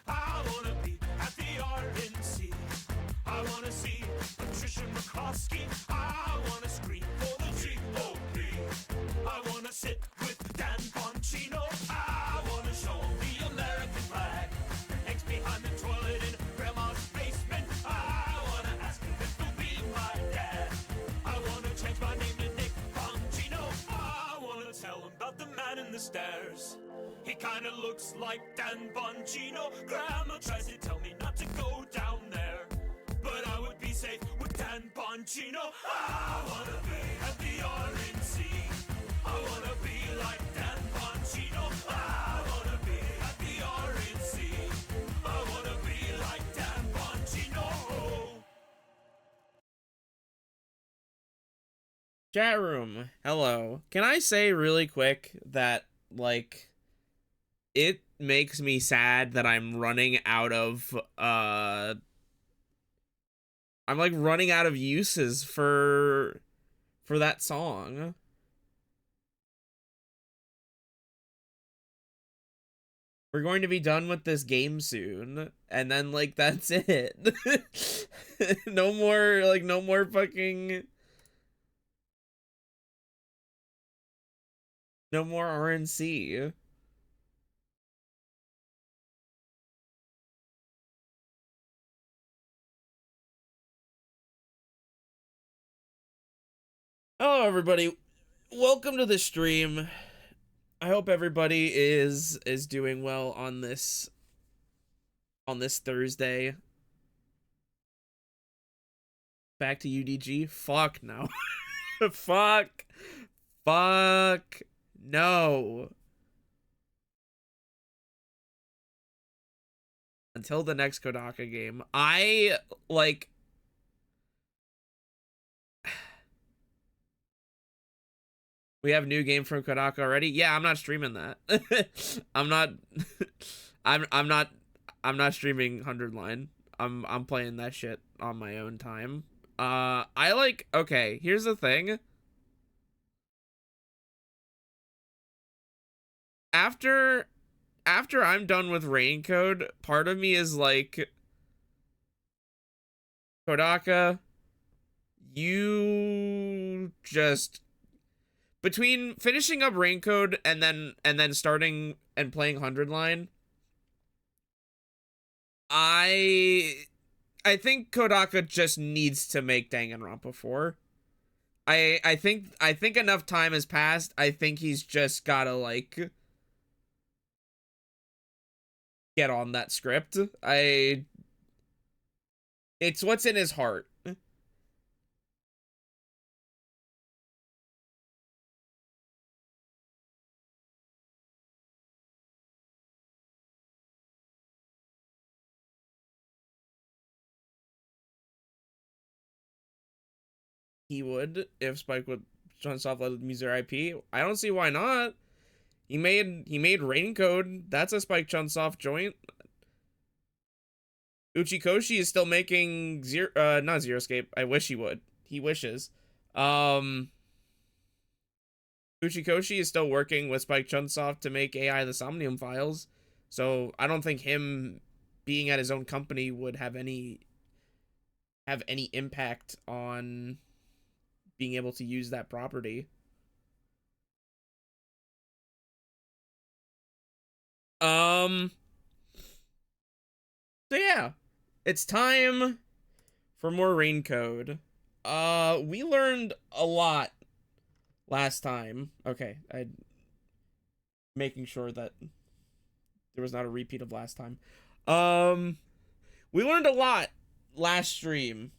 I wanna be at the RNC. I wanna see Patricia McCloskey. I wanna scream for the GOP. I wanna sit with Dan Bongino. I wanna show the American flag. Eggs behind the toilet in grandma's basement. I wanna ask him if he'll be my dad. I wanna change my name to Nick Bongino. I wanna tell him about the man in the stairs. He kinda looks like Dan Bongino. Grandma tries to tell me not to go down there, but I would be safe with Dan Bongino. I wanna be at the RNC. I wanna be like Dan Bongino. I wanna be at the RNC. I wanna be like Dan Bongino. Chat room, hello. Can I say really quick that, like, it makes me sad that I'm running out of, I'm like running out of uses for that song. We're going to be done with this game soon, and then, like, that's it. No more fucking... No more RNC. Hello, everybody. Welcome to the stream. I hope everybody is doing well on this Thursday. Back to UDG? Fuck no. Fuck no. Until the next Kodaka game. I like... We have a new game from Kodaka already? Yeah, I'm not streaming that. I'm not streaming 100 Line. I'm playing that shit on my own time. Okay, here's the thing. After I'm done with Raincode, part of me is like, Kodaka, you just... Between finishing up Raincode and then starting and playing 100 Line, I think Kodaka just needs to make Danganronpa 4. I think enough time has passed. I think he's just gotta like get on that script. It's what's in his heart. He would if Spike would Chunsoft let him use their IP. I don't see why not. He made Raincode. That's a Spike Chunsoft joint. Uchikoshi is still making not Zero Escape. I wish he would. He wishes. Uchikoshi is still working with Spike Chunsoft to make AI the Somnium Files. So I don't think him being at his own company would have any impact on being able to use that property. So yeah, it's time for more Raincode. We learned a lot last time. Okay, I making sure that there was not a repeat of last time. We learned a lot last stream.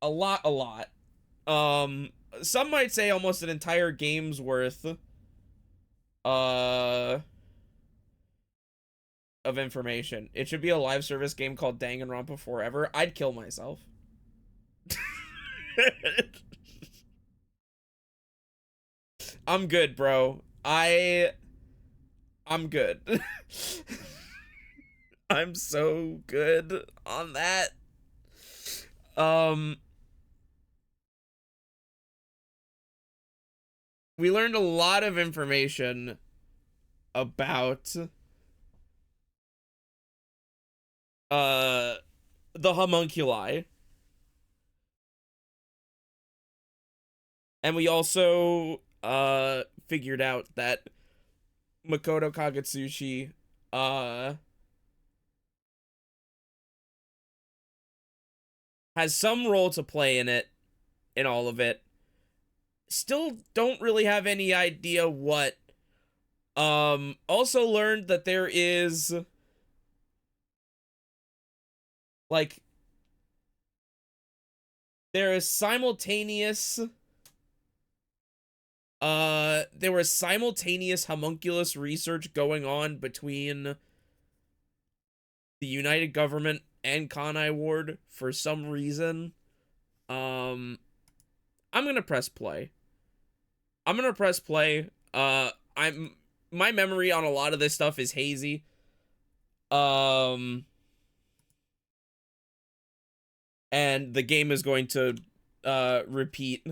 A lot. Some might say almost an entire game's worth of information. It should be a live service game called Danganronpa Forever. I'd kill myself. I'm good, bro. I'm good. I'm so good on that. We learned a lot of information about the homunculi. And we also figured out that Makoto Kagetsuchi has some role to play in all of it. Still don't really have any idea what. Also learned that there is like there was simultaneous homunculus research going on between the United Government and Kanai Ward for some reason. I'm gonna press play. My memory on a lot of this stuff is hazy. And the game is going to repeat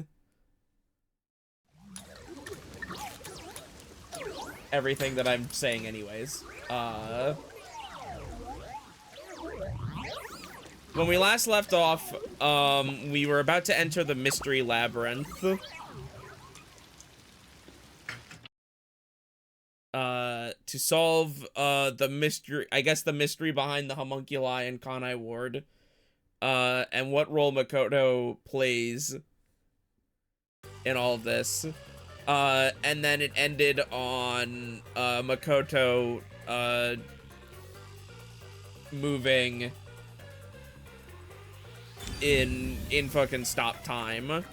everything that I'm saying anyways. When we last left off, we were about to enter the mystery labyrinth. To solve the mystery, I guess the mystery behind the homunculi in Kanai Ward. And what role Makoto plays in all of this. And then it ended on Makoto moving in fucking stop time.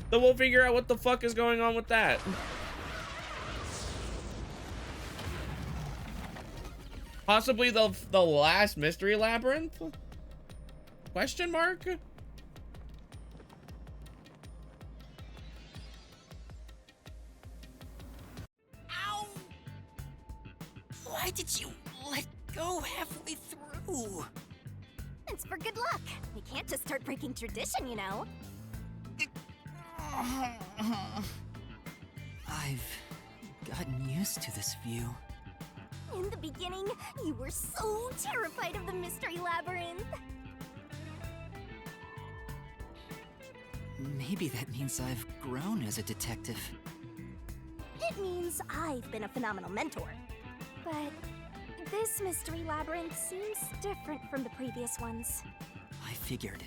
So we'll figure out what the fuck is going on with that. Possibly the last mystery labyrinth? Question mark? Ow! Why did you let go halfway through? It's for good luck. We can't just start breaking tradition, you know. I've gotten used to this view. In the beginning, you were so terrified of the mystery labyrinth. Maybe that means I've grown as a detective. It means I've been a phenomenal mentor. But this mystery labyrinth seems different from the previous ones. I figured.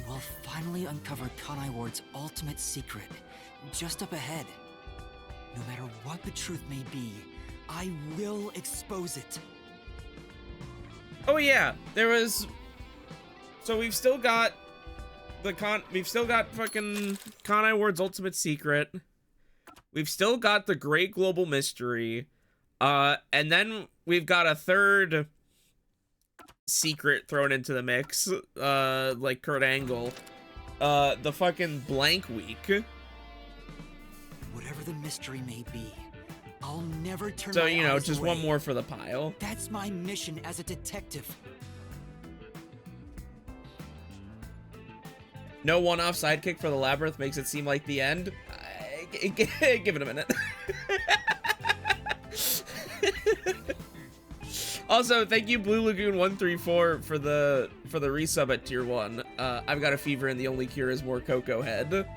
We'll finally uncover Kanai Ward's ultimate secret, just up ahead. No matter what the truth may be, I will expose it. Oh yeah, there was. So we've still got fucking Kanai Ward's ultimate secret. We've still got the Great Global Mystery. And then we've got a third secret thrown into the mix. Like Kurt Angle. The fucking blank week. Whatever the mystery may be, I'll never turn So, my you know, eyes just away. one more for the pile. That's my mission as a detective. No one-off sidekick for the labyrinth makes it seem like the end. Give it a minute. Also, thank you Blue Lagoon 134 for the resub at tier 1. I've got a fever and the only cure is more Cocoa Head.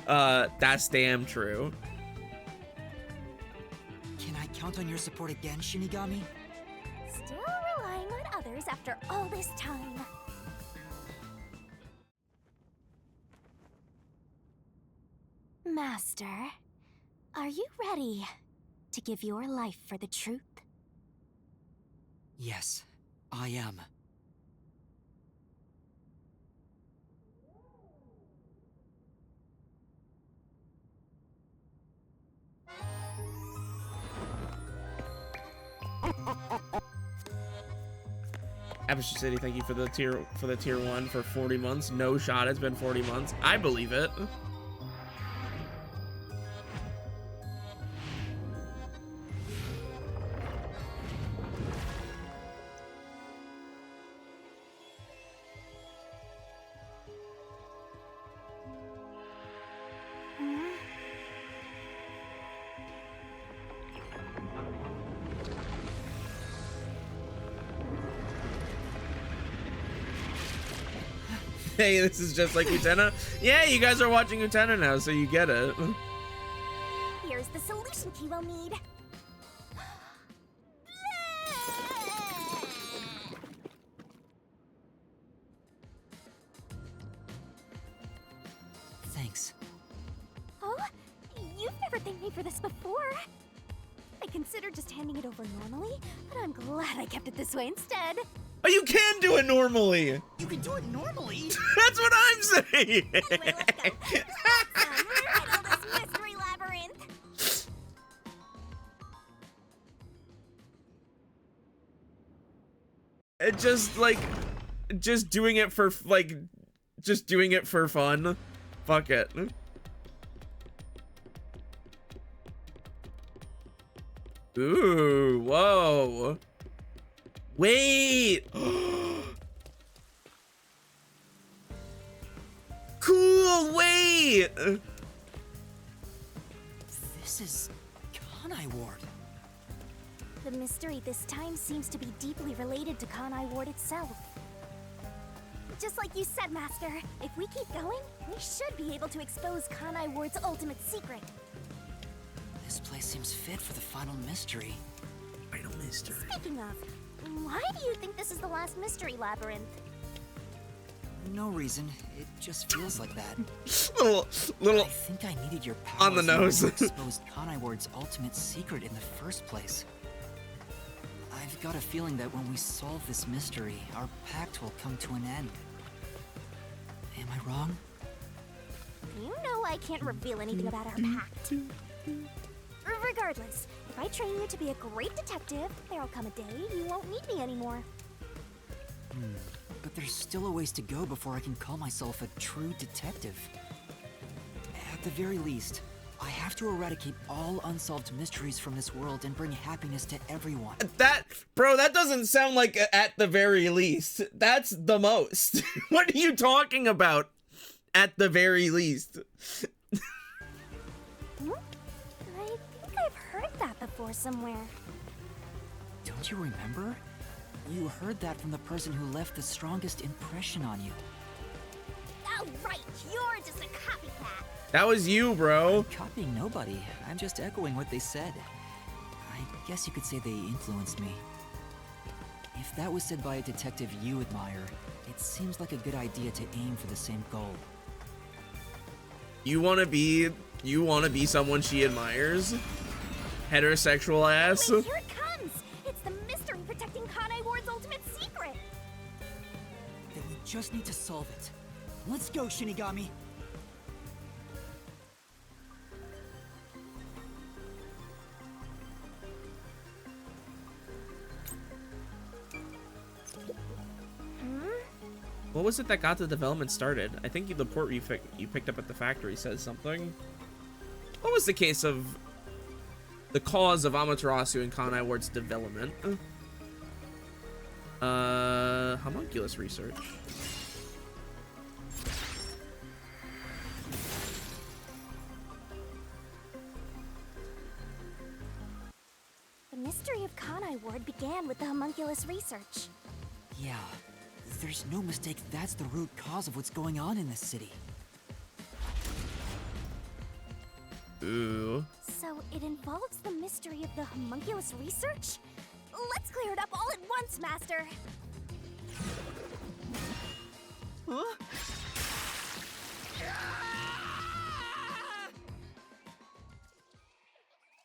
That's damn true. Can I count on your support again, Shinigami? Still relying on others after all this time. Master, are you ready to give your life for the truth? Yes, I am. Aperture City, thank you for the tier 1 for 40 months. No shot, it's been 40 months. I believe it. Hey, this is just like Utena. Yeah, you guys are watching Utena now, so you get it. Here's the solution key we'll need. Thanks. Oh, you've never thanked me for this before. I considered just handing it over normally, but I'm glad I kept it this way instead. Oh, you can do it normally. You can do it normally? That's what I'm saying. Anyway, let's go. Riddle this mystery labyrinth. It just like, just doing it for fun. Fuck it. Ooh, whoa. Wait. Cool, wait. This is Kanai Ward. The mystery this time seems to be deeply related to Kanai Ward itself. Just like you said, Master, if we keep going, we should be able to expose Kanai Ward's ultimate secret. This place seems fit for the final mystery. Final mystery. Speaking of, why do you think this is the last mystery labyrinth? No reason. It just feels like that. little. I think I needed your powers On the in order nose. to expose Kanai Ward's ultimate secret in the first place. I've got a feeling that when we solve this mystery, our pact will come to an end. Am I wrong? You know I can't reveal anything about our pact. Regardless, if I train you to be a great detective, there'll come a day you won't need me anymore. But there's still a ways to go before I can call myself a true detective. At the very least, I have to eradicate all unsolved mysteries from this world and bring happiness to everyone. Bro, that doesn't sound like at the very least. That's the most. What are you talking about? At the very least. I think I've heard that before somewhere. Don't you remember? You heard that from the person who left the strongest impression on you. Oh, right, you're just a copycat. That was you, bro. Copying nobody. I'm just echoing what they said. I guess you could say they influenced me. If that was said by a detective you admire, it seems like a good idea to aim for the same goal. You wanna be someone she admires? Heterosexual ass? Wait, here it comes! It's the mystery protecting Kanai Ward's ultimate secret! Then we just need to solve it. Let's go, Shinigami! What was it that got the development started? I think the port you picked up at the factory says something. What was the case of the cause of Amaterasu and Kanai Ward's development? Homunculus research. The mystery of Kanai Ward began with the homunculus research. Yeah, there's no mistake that's the root cause of what's going on in this city. Ooh. So it involves the mystery of the homunculus research? Let's clear it up all at once, Master! Huh?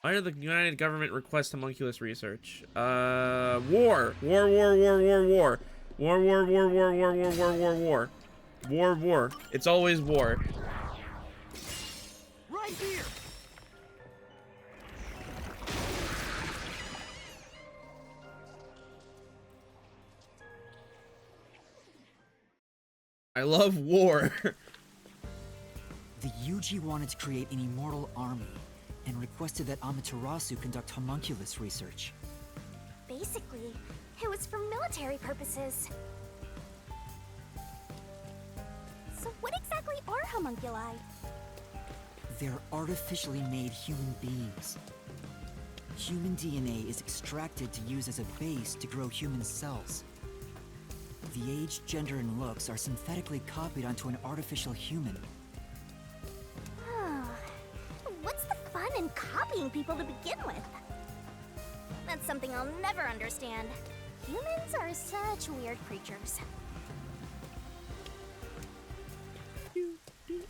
Why did the United Government request homunculus research? War. War, war, war, war, war. War, war, war, war, war, war, war, war, war. War, war. It's always war. Right here! I love war. The Yuji wanted to create an immortal army, and requested that Amaterasu conduct homunculus research. Basically, it was for military purposes. So what exactly are homunculi? They're artificially made human beings. Human DNA is extracted to use as a base to grow human cells. The age, gender, and looks are synthetically copied onto an artificial human. What's the fun in copying people to begin with? That's something I'll never understand. Humans are such weird creatures. Is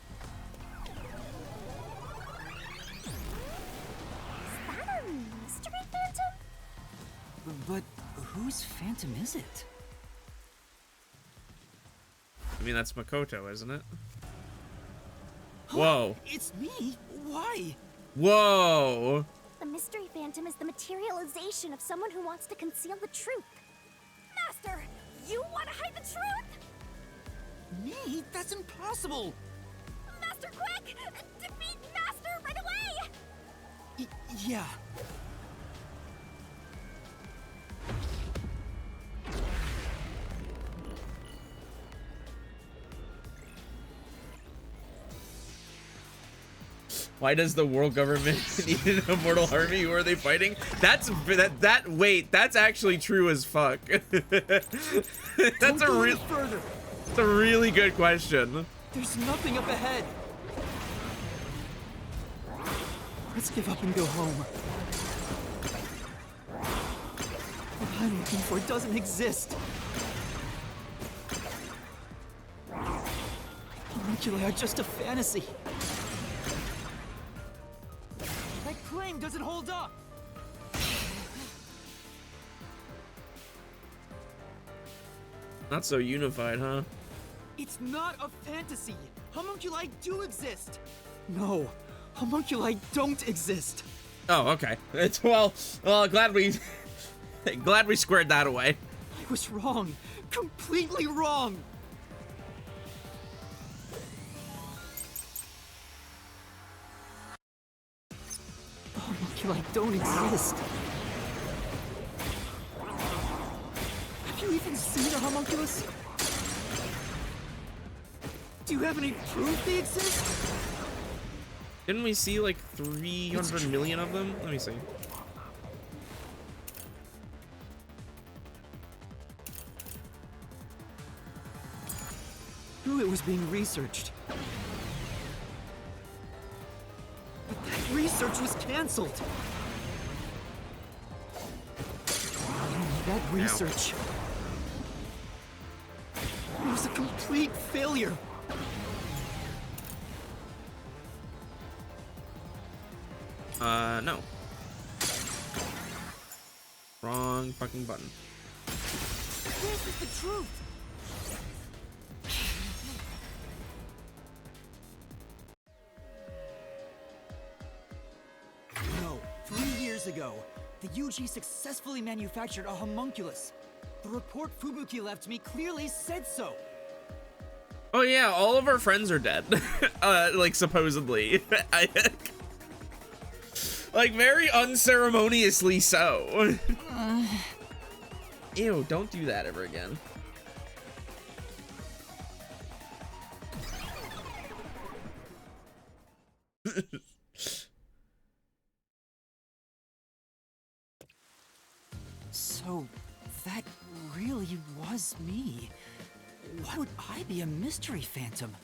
that a mystery phantom? But whose phantom is it? I mean, that's Makoto, isn't it? Whoa. It's me? Why? Whoa. The mystery phantom is the materialization of someone who wants to conceal the truth. Master, you want to hide the truth? Me? That's impossible! Master, quick! Defeat Master right away! Yeah. Why does the world government need an immortal army? Who are they fighting? Wait, that's actually true as fuck. That's a really good question. There's nothing up ahead. Let's give up and go home. What I'm looking for doesn't exist. Homunculi are just a fantasy. That claim doesn't hold up. Not so unified, huh? It's not a fantasy. Homunculi do exist. No, homunculi don't exist. Oh, okay. It's well, glad we squared that away. I was wrong. Completely wrong. Homunculi don't exist. Have you even seen a homunculus? Do you have any proof they exist? Didn't we see like 300 million of them? Let me see. Who it was being researched. research was cancelled. That research was a complete failure. No. Wrong fucking button. This is the truth. No, 3 years ago, the UG successfully manufactured a homunculus. The report Fubuki left me clearly said so. Oh yeah, all of our friends are dead. Like supposedly. Like very unceremoniously so. Ew, don't do that ever again. So, that really was me. Why would I be a mystery phantom?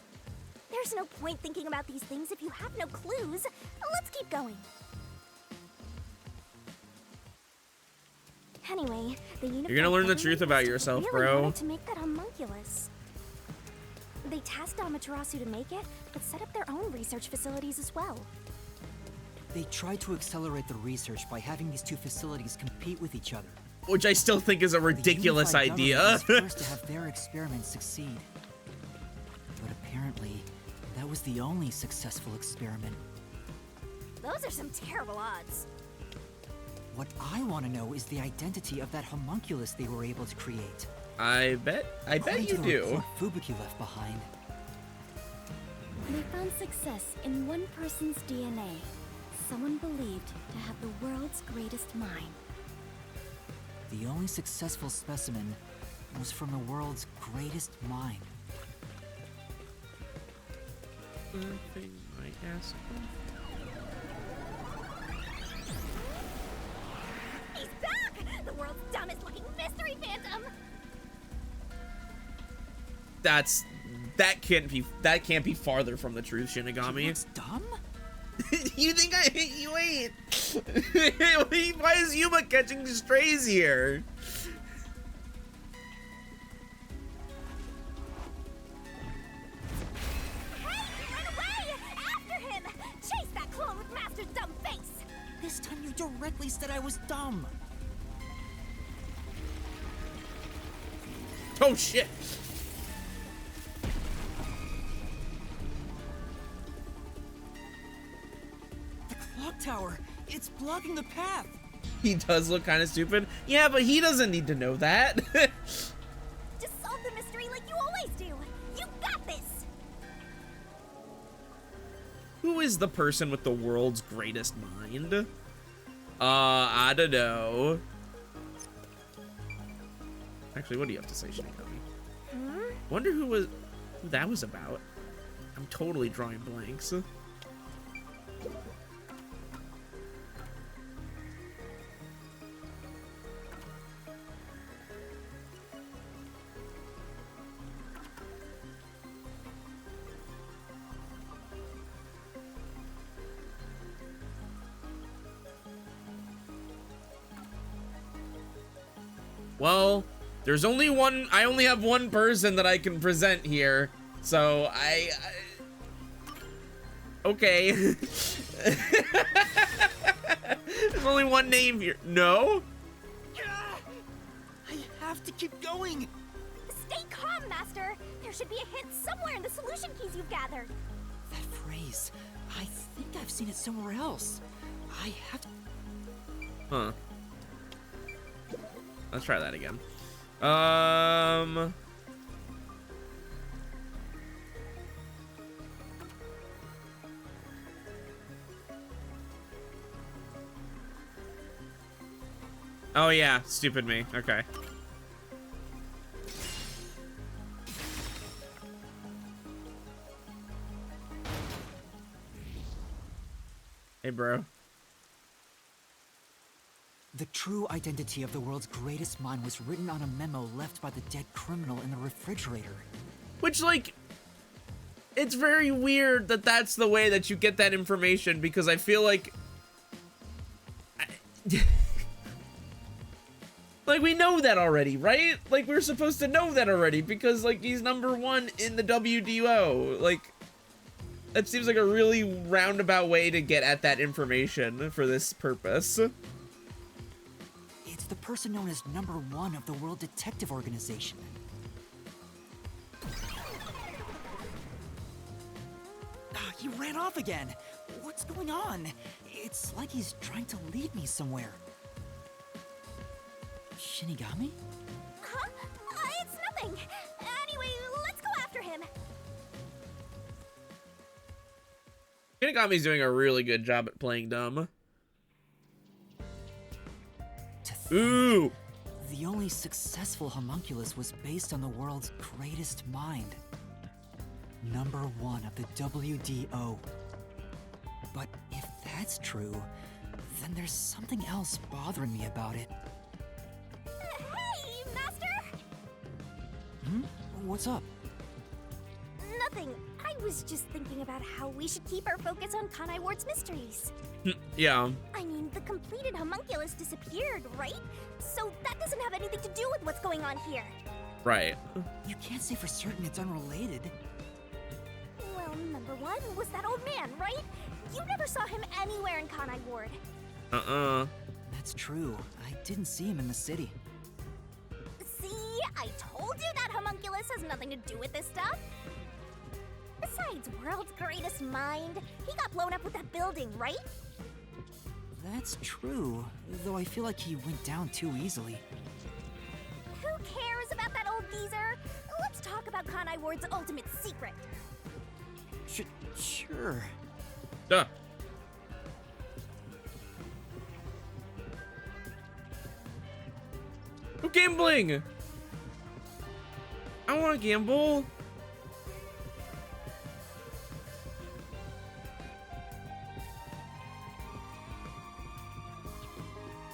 There's no point thinking about these things if you have no clues. Let's keep going. Anyway, the You're gonna learn the truth about yourself, really bro. wanted to make that homunculus. They tasked Amaterasu to make it, but set up their own research facilities as well. They tried to accelerate the research by having these two facilities compete with each other. Which I still think is a ridiculous The unified idea. government was first to have their experiments succeed. But apparently, that was the only successful experiment. Those are some terrible odds. What I want to know is the identity of that homunculus they were able to create. I bet According you to the do. report Fubuki left behind. They found success in one person's DNA. Someone believed to have the world's greatest mind. The only successful specimen was from the world's greatest mind. He's back! The world's dumbest looking mystery phantom! That can't be farther from the truth, Shinigami. What's dumb? You think I hate you ain't? Why is Yuma catching strays here? Hey! Run away! After him! Chase that clone with Master's dumb face! This time you directly said I was dumb. Oh shit! Clock tower, it's blocking the path. He does look kind of stupid. Yeah, but he doesn't need to know that. Just solve the mystery like you always do! You got this! Who is the person with the world's greatest mind? I don't know. Actually, what do you have to say, Shinigami? Wonder who that was about. I'm totally drawing blanks. Well, there's only one. I only have one person that I can present here, so okay. There's only one name here. No? I have to keep going. Stay calm, Master! There should be a hint somewhere in the solution keys you've gathered. That phrase, I think I've seen it somewhere else. I have to... Huh. Let's try that again. Oh yeah, stupid me. Okay. Hey, bro. The true identity of the world's greatest mind was written on a memo left by the dead criminal in the refrigerator. Which, like, it's very weird that that's the way that you get that information, because I feel like like we know that already, right? Like we're supposed to know that already because like he's #1 in the WDO. Like that seems like a really roundabout way to get at that information for this purpose. It's the person known as #1 of the World Detective Organization. He ran off again. What's going on? It's like he's trying to lead me somewhere. Shinigami? Huh? It's nothing. Anyway, let's go after him. Shinigami's doing a really good job at playing dumb. Ooh! The only successful homunculus was based on the world's greatest mind. #1 of the WDO. But if that's true, then there's something else bothering me about it. Hey, Master! Hmm? What's up? Nothing. I was just thinking about how we should keep our focus on Kanai Ward's mysteries. Yeah. I mean, the completed homunculus disappeared, right? So that doesn't have anything to do with what's going on here. Right. You can't say for certain it's unrelated. Well, #1 was that old man, right? You never saw him anywhere in Kanai Ward. That's true. I didn't see him in the city. See? I told you that homunculus has nothing to do with this stuff. Besides, world's greatest mind. He got blown up with that building, right? That's true, though I feel like he went down too easily. Who cares about that old geezer? Let's talk about Kanai Ward's ultimate secret. Sure. Duh. I'm gambling! I wanna gamble!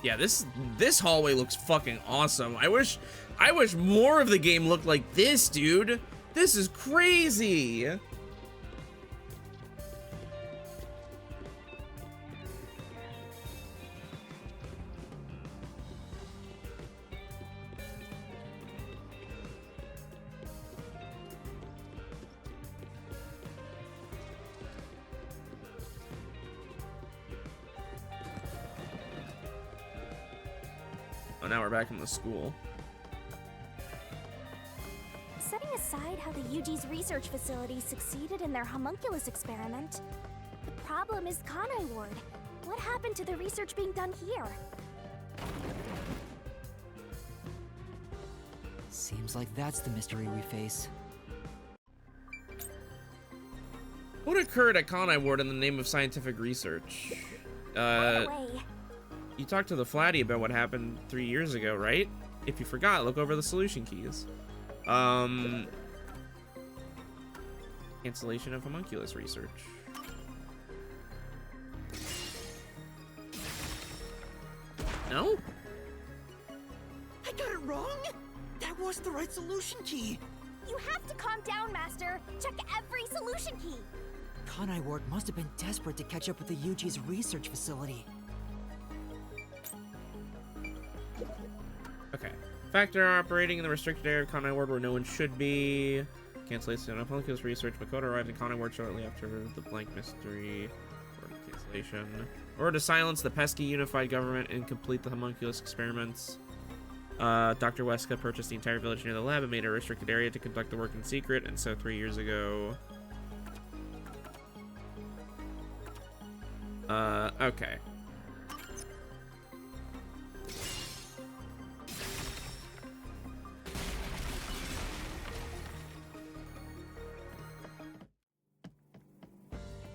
Yeah, this hallway looks fucking awesome. I wish more of the game looked like this, dude. This is crazy. Oh, now we're back in the school. Setting aside how the UG's research facility succeeded in their homunculus experiment, the problem is Kanai Ward. What happened to the research being done here? Seems like that's the mystery we face. What occurred at Kanai Ward in the name of scientific research? By the way, You talked to the Flatty about what happened 3 years ago, right? If you forgot, look over the solution keys. Cancellation of homunculus research. No? I got it wrong? That was the right solution key! you have to calm down, Master. Check every solution key. Kanai Ward must have been desperate to catch up with the UG's research facility. Okay. Factor operating in the restricted area of Kanai Ward where no one should be. Cancellation of homunculus research. Makoto arrived in Kanai Ward shortly after the blank mystery. Order cancellation. Order to silence the pesky unified government and complete the homunculus experiments. Dr. Weska purchased the entire village near the lab and made a restricted area to conduct the work in secret, and so 3 years ago... okay.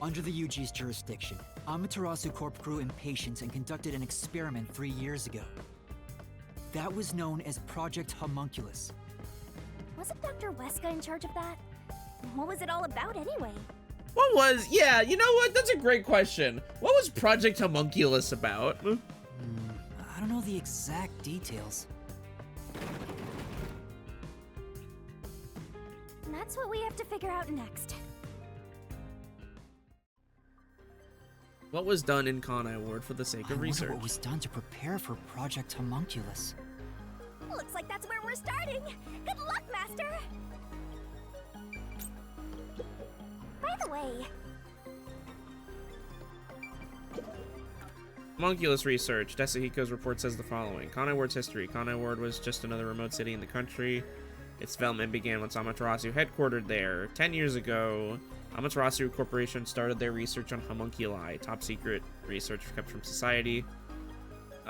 Under the UG's jurisdiction, Amaterasu Corp grew impatient and conducted an experiment 3 years ago. That was known as Project Homunculus. Wasn't Dr. Weska in charge of that? What was it all about anyway? What was... Yeah, you know what? That's a great question. What was Project Homunculus about? I don't know the exact details. And that's what we have to figure out next. What was done in Kanai Ward for the sake I of wonder research? what was done to prepare for Project Homunculus. Looks like that's where we're starting. Good luck, Master. By the way, Homunculus research. Desahiko's report says the following. Kanai Ward's history. Kanai Ward was just another remote city in the country. Its development began when Amaterasu headquartered there. 10 years ago, Amaterasu Corporation started their research on homunculi, top secret research kept from society,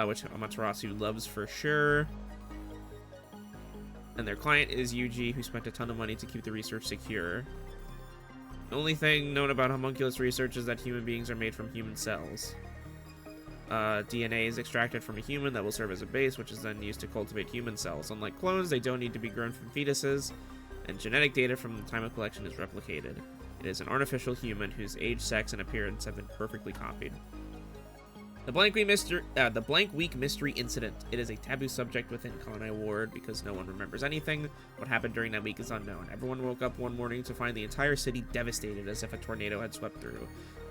which Amaterasu loves for sure. And their client is Yuji, who spent a ton of money to keep the research secure. The only thing known about homunculus research is that human beings are made from human cells. DNA is extracted from a human that will serve as a base, which is then used to cultivate human cells. Unlike clones, they don't need to be grown from fetuses, and genetic data from the time of collection is replicated. It is an artificial human whose age, sex, and appearance have been perfectly copied. The Blank Week Mystery Incident. It is a taboo subject within Kanai Ward because no one remembers anything. What happened during that week is unknown. Everyone woke up one morning to find the entire city devastated as if a tornado had swept through.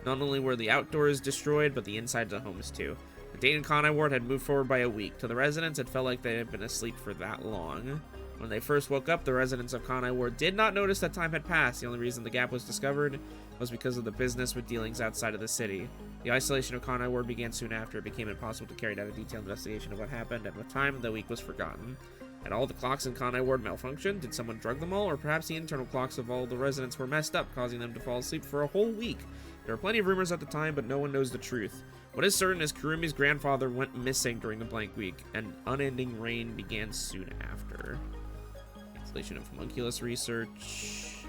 Not only were the outdoors destroyed, but the insides of homes too. The date in Kanai Ward had moved forward by a week. To the residents, it felt like they had been asleep for that long. When they first woke up, the residents of Kanai Ward did not notice that time had passed. The only reason the gap was discovered was because of the business with dealings outside of the city. The isolation of Kanai Ward began soon after. It became impossible to carry out a detailed investigation of what happened, and with time, the week was forgotten. Had all the clocks in Kanai Ward malfunctioned? Did someone drug them all? Or perhaps the internal clocks of all the residents were messed up, causing them to fall asleep for a whole week? There were plenty of rumors at the time, but no one knows the truth. What is certain is Kurumi's grandfather went missing during the blank week, and unending rain began soon after. Cancellation of homunculus research.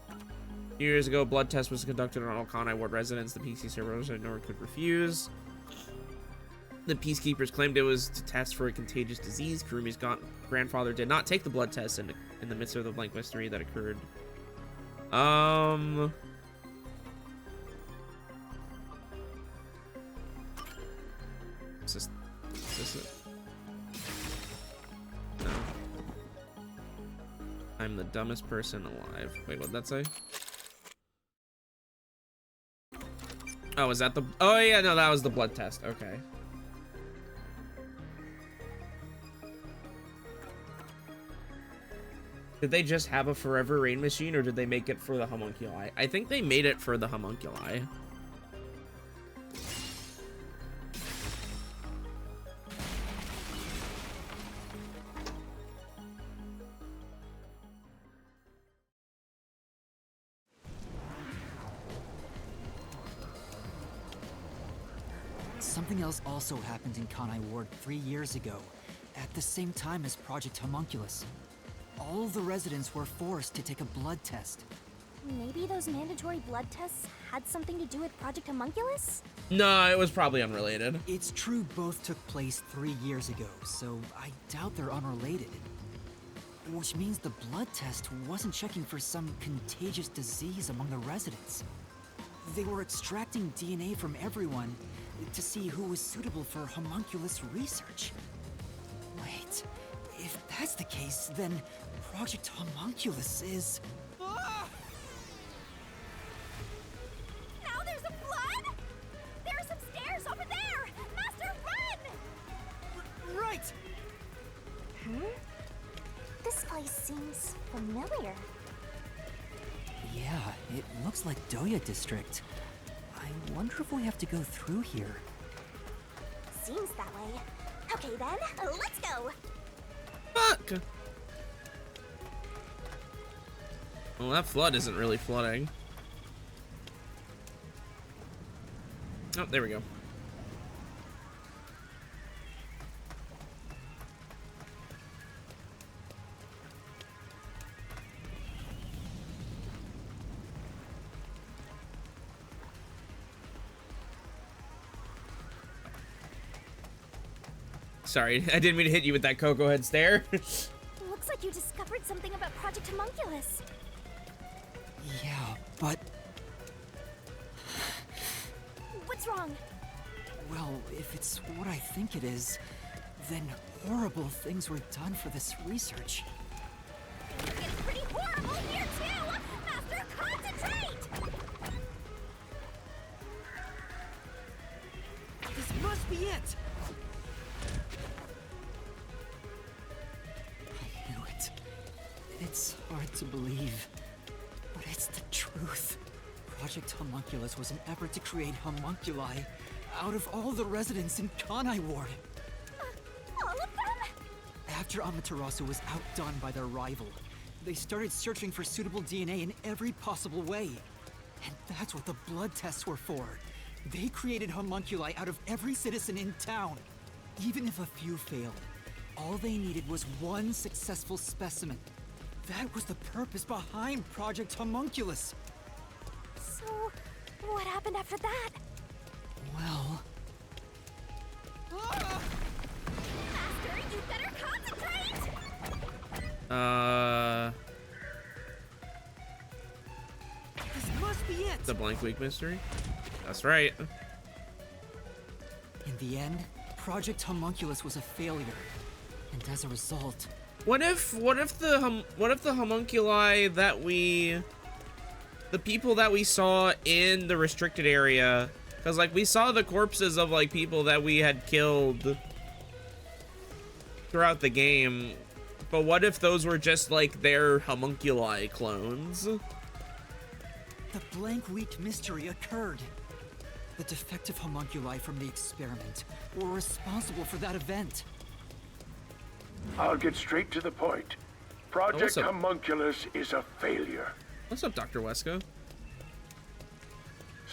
A few years ago, a blood test was conducted on all Kanai Ward residents. The PC servers nor could refuse. The peacekeepers claimed it was to test for a contagious disease. Kurumi's grandfather did not take the blood test in the midst of the blank mystery that occurred. Is this it? No. I'm the dumbest person alive. Wait, what'd that say? Oh, is that the... Oh, yeah, no, that was the blood test. Okay. Did they just have a forever rain machine, or did they make it for the homunculi? I think they made it for the homunculi. Something else also happened in Kanai Ward 3 years ago, at the same time as Project Homunculus. All of the residents were forced to take a blood test. maybe those mandatory blood tests had something to do with Project Homunculus? No, it was probably unrelated. It's true both took place 3 years ago, so I doubt they're unrelated. Which means the blood test wasn't checking for some contagious disease among the residents. They were extracting DNA from everyone to see who was suitable for homunculus research. Wait, if that's the case, then Project Homunculus is... Now there's a flood? There are some stairs over there! Master, run! Right! This place seems familiar. Yeah, it looks like Doya District. I wonder if we have to go through here. Seems that way. Okay then, let's go! Fuck! Well, that flood isn't really flooding. Oh, there we go. Sorry, I didn't mean to hit you with that Cocoa Head stare. Looks like you discovered something about Project Homunculus. Yeah, but... What's wrong? Well, if it's what I think it is, then horrible things were done for this research. It's pretty horrible here too! Master, concentrate! must be it! I knew it. It's hard to believe, but it's the truth. Project Homunculus was an effort to create homunculi out of all the residents in Kanai Ward. All of them? After Amaterasu was outdone by their rival, they started searching for suitable DNA in every possible way. And that's what the blood tests were for. They created homunculi out of every citizen in town. Even if a few failed, all they needed was one successful specimen. That was the purpose behind Project Homunculus. So, what happened after that? Well... Master, you better concentrate! This must be it! The blank week mystery? That's right. In the end, Project Homunculus was a failure. And as a result... What if the homunculi that the people that we saw in the restricted area, because like we saw the corpses of like people that we had killed throughout the game, but what if those were just like their homunculi clones? The blank week mystery occurred. The defective homunculi from the experiment were responsible for that event. I'll get straight to the point. Project what's up? Homunculus is a failure. What's up, Dr. Wesko?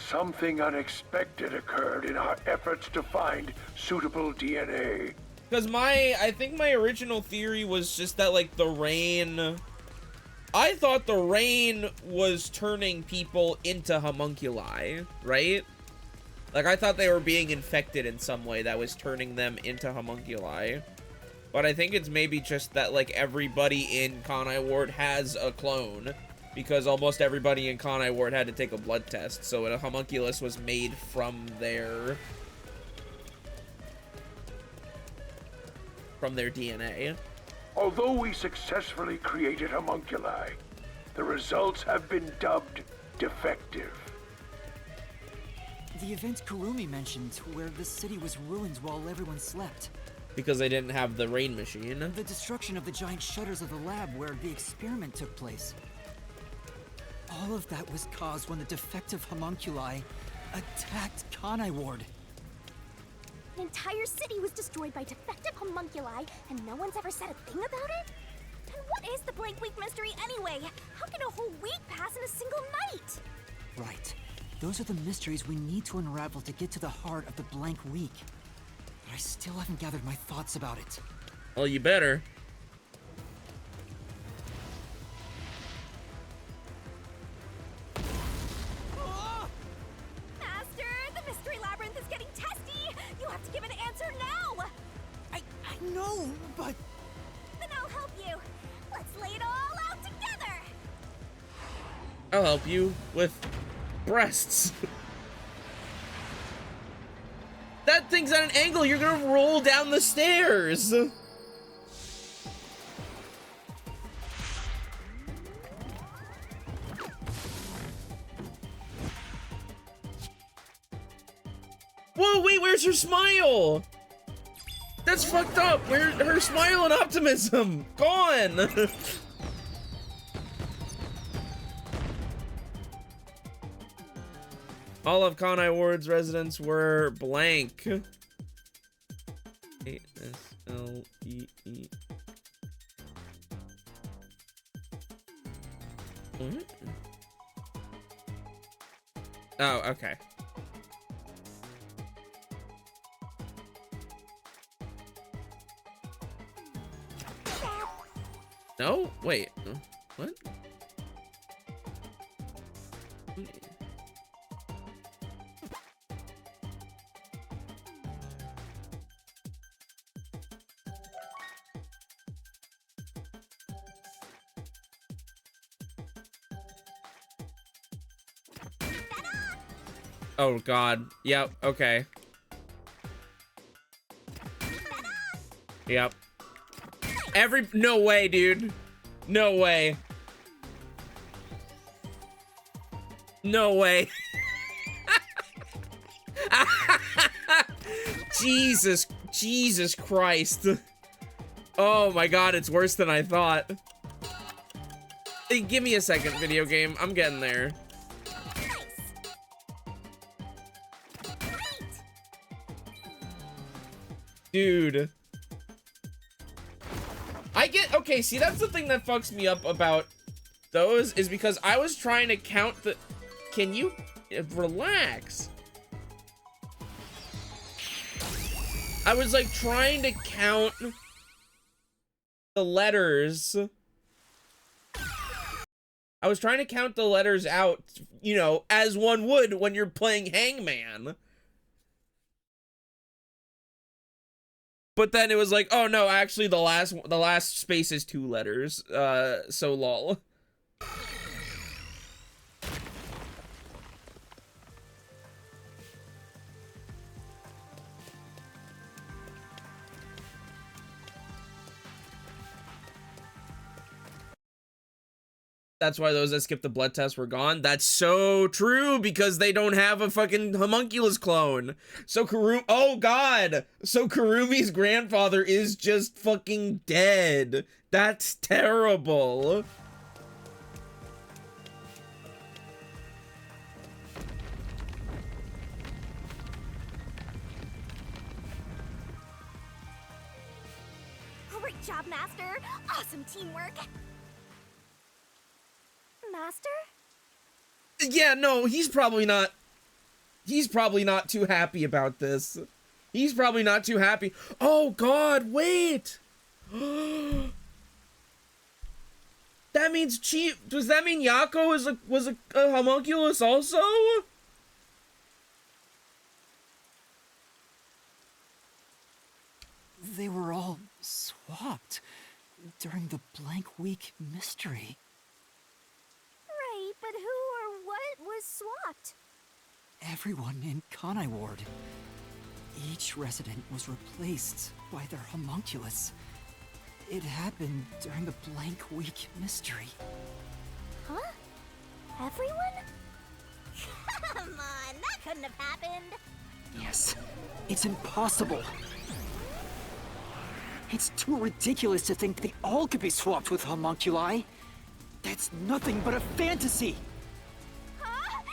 Something unexpected occurred in our efforts to find suitable DNA. Because I think my original theory was just that like the rain, I thought the rain was turning people into homunculi, right? Like I thought they were being infected in some way that was turning them into homunculi. But I think it's maybe just that like everybody in Kanai Ward has a clone, because almost everybody in Kanai Ward had to take a blood test, so a homunculus was made from their DNA. Although we successfully created homunculi, the results have been dubbed defective. The event Kurumi mentioned, where the city was ruined while everyone slept. Because they didn't have the rain machine. The destruction of the giant shutters of the lab where the experiment took place. All of that was caused when the defective homunculi attacked Kanai Ward. An entire city was destroyed by defective homunculi, and no one's ever said a thing about it? And what is the blank week mystery anyway? How can a whole week pass in a single night? Right. Those are the mysteries we need to unravel to get to the heart of the blank week. But I still haven't gathered my thoughts about it. Well, you better. Master, the mystery labyrinth is getting testy! You have to give an answer now! I know, but... Then I'll help you. Let's lay it all out together! I'll help you with breasts. That thing's at an angle, you're gonna roll down the stairs. Whoa, wait, where's her smile? That's fucked up. Where's her smile and optimism? Gone. All of Kanai Ward's residents were blank. A-S-L-E-E. What? Oh, okay. No? Wait. What? Oh god. Yep, okay. Yep. No way, dude. No way. No way. Jesus Christ. Oh my god, it's worse than I thought. Hey, give me a second, video game. I'm getting there. Dude. Okay, see, that's the thing that fucks me up about those, is because I was trying to count the... Can you relax? I was like trying to count the letters. I was trying to count the letters out, you know, as one would when you're playing Hangman. But then it was like, oh no, actually the last space is 2 letters. So lol. That's why those that skipped the blood test were gone. That's so true, because they don't have a fucking homunculus clone. So oh god. So Kurumi's grandfather is just fucking dead. That's terrible. Great job, Master. Awesome teamwork. Master? Yeah, no, he's probably not too happy about this. He's probably not too happy. Oh god, wait. That means does that mean Yako was a homunculus also? They were all swapped during the blank week mystery. Right, but who or what was swapped? Everyone in Kanai Ward. Each resident was replaced by their homunculus. It happened during the blank week mystery. Huh? Everyone? Come on, that couldn't have happened. Yes, it's impossible. It's too ridiculous to think they all could be swapped with homunculi. That's nothing but a fantasy. Huh?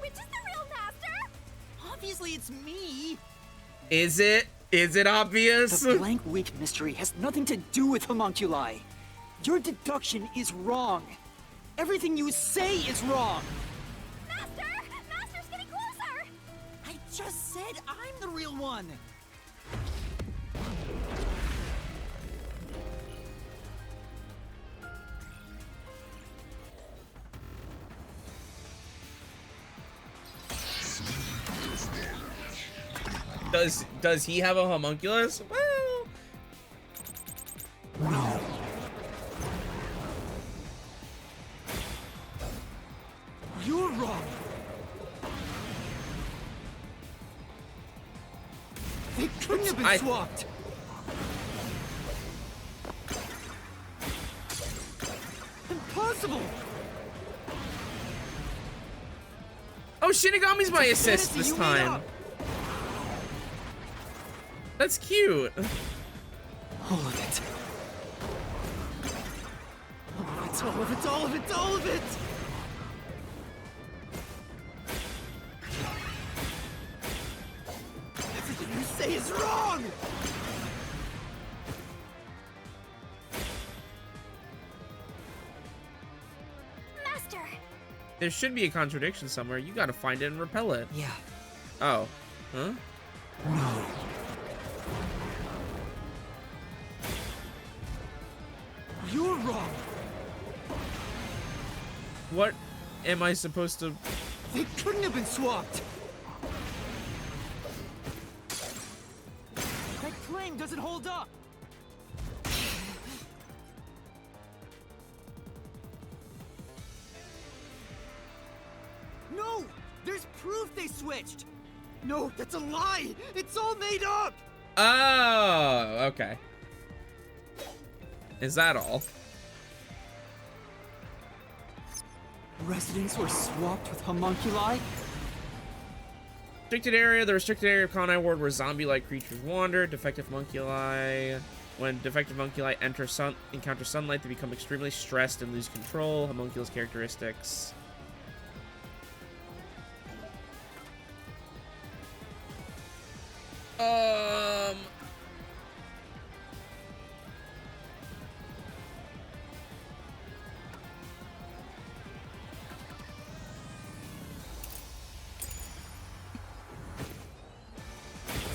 Which is the real master? Obviously, it's me. Is it? Is it obvious? The blank week mystery has nothing to do with homunculi. Your deduction is wrong. Everything you say is wrong. Master! Master's getting closer! I just said I'm the real one. Does he have a homunculus? Well, No. You're wrong. They couldn't have been swapped. Impossible. oh, Shinigami's my assist Fantasy this you made time. up. That's cute. All of it. All of it, all of it, all of it, all of it! Everything you say is wrong! Master! There should be a contradiction somewhere. You gotta find it and repel it. Yeah. Oh. Huh? No. You're wrong. What am I supposed to... They couldn't have been swapped. That claim doesn't hold up. No! There's proof they switched! No, that's a lie! It's all made up! Oh, okay. Is that all? Residents were swapped with homunculi? restricted area, the restricted area of Conai Ward where zombie-like creatures wander. Defective homunculi. When defective homunculi encounter sunlight, they become extremely stressed and lose control. Homunculus characteristics.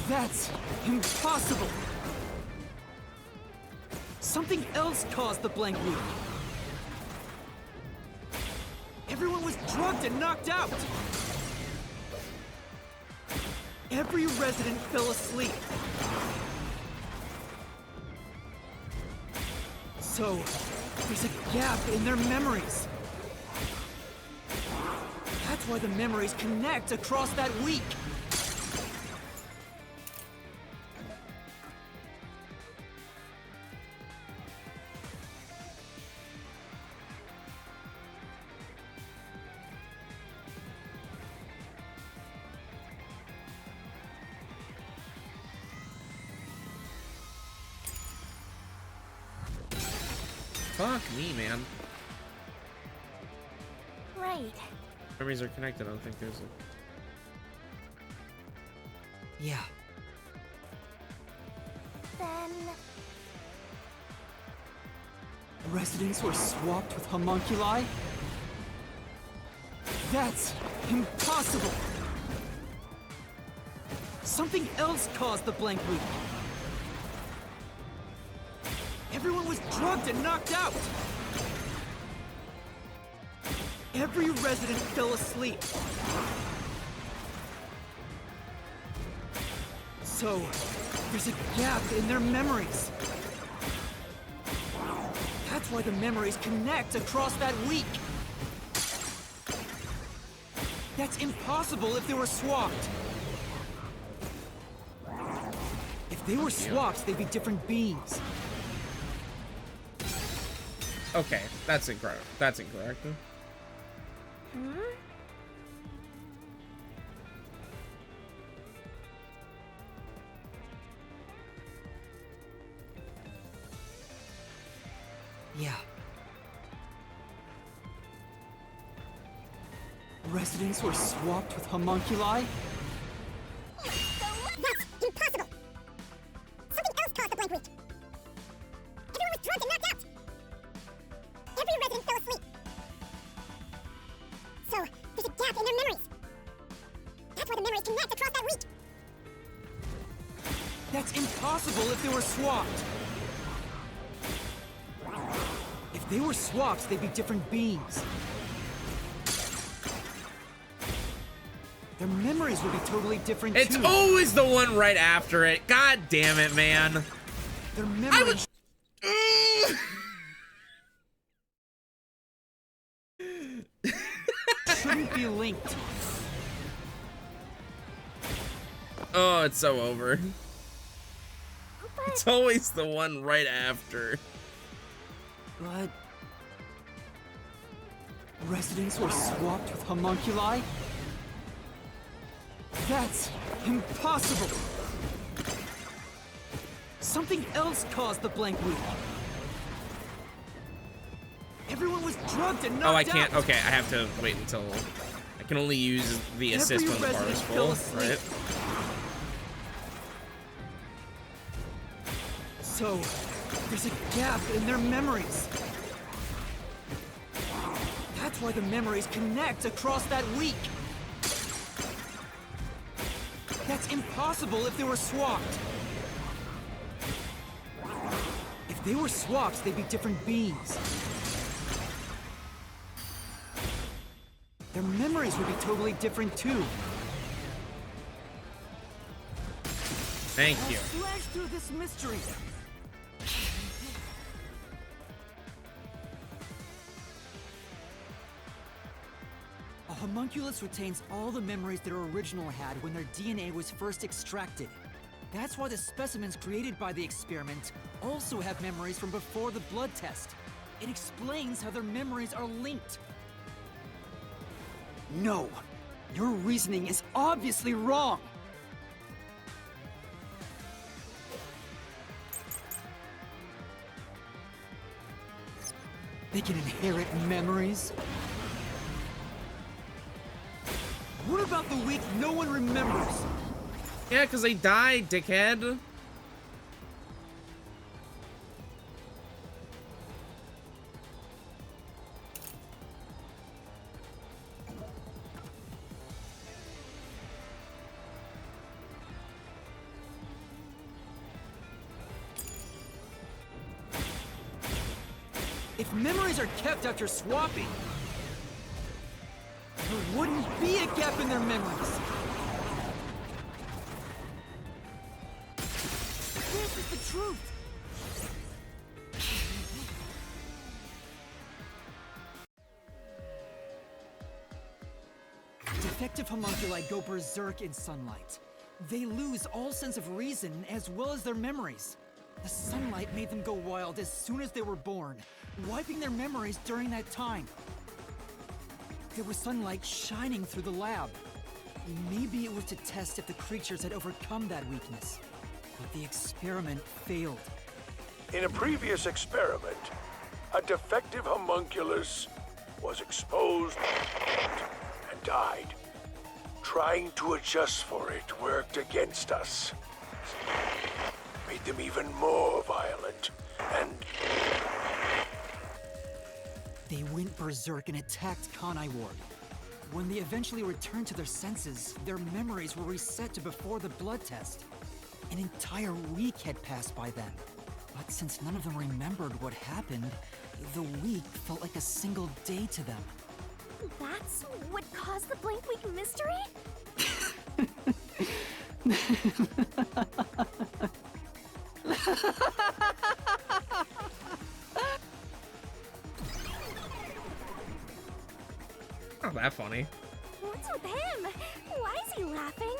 That's impossible! Something else caused the blank week. Everyone was drugged and knocked out! Every resident fell asleep. So, there's a gap in their memories. That's why the memories connect across that week. Fuck me, man. Right. Memories are connected. I don't think there's a... Yeah. Then... Residents were swapped with homunculi? That's impossible! Something else caused the blank week. Everyone was drugged and knocked out! Every resident fell asleep. So, there's a gap in their memories. That's why the memories connect across that week. That's impossible if they were swapped. If they were swapped, they'd be different beings. Okay, that's incorrect. That's incorrect. Hmm? Yeah. Residents were swapped with homunculi? That's impossible! Something else caused the blank week. Everyone was drugged and knocked out! Every resident fell asleep. So, there's a gap in their memories. That's why the memories connect across that week. That's impossible if they were swapped. If they were swapped, they'd be different beings. Their memories would be totally different It's too. always the one right after it. God damn it, man. Their memories shouldn't be linked. Oh, it's so over. It's always the one right after. But residents were swapped with homunculi? That's impossible! Something else caused the blank week. Everyone was drugged and knocked out. Oh, I can't. Okay, I have to wait until... I can only use the assist when the bar is full, right? So, there's a gap in their memories. That's why the memories connect across that week. That's impossible if they were swapped. If they were swapped, they'd be different beings. Their memories would be totally different too. Thank you. Slash through this mystery. A homunculus retains all the memories their original had when their DNA was first extracted. That's why the specimens created by the experiment also have memories from before the blood test. It explains how their memories are linked. No, Your reasoning is obviously wrong! They can inherit memories? What about the week no one remembers? Yeah, because they died, dickhead. If memories are kept after swapping, there wouldn't be a gap in their memories. This is the truth. Defective homunculi go berserk in sunlight. They lose all sense of reason as well as their memories. The sunlight made them go wild as soon as they were born, wiping their memories during that time. There was sunlight shining through the lab. Maybe it was to test if the creatures had overcome that weakness. But the experiment failed. In a previous experiment, a defective homunculus was exposed and died. Trying to adjust for it worked against us. Made them even more violent, and They went berserk and attacked Kanai Ward. When they eventually returned to their senses, their memories were reset to before the blood test. An entire week had passed by then. But since none of them remembered what happened, the week felt like a single day to them. That's what caused the blank week mystery? Not that funny. What's with him? Why is he laughing?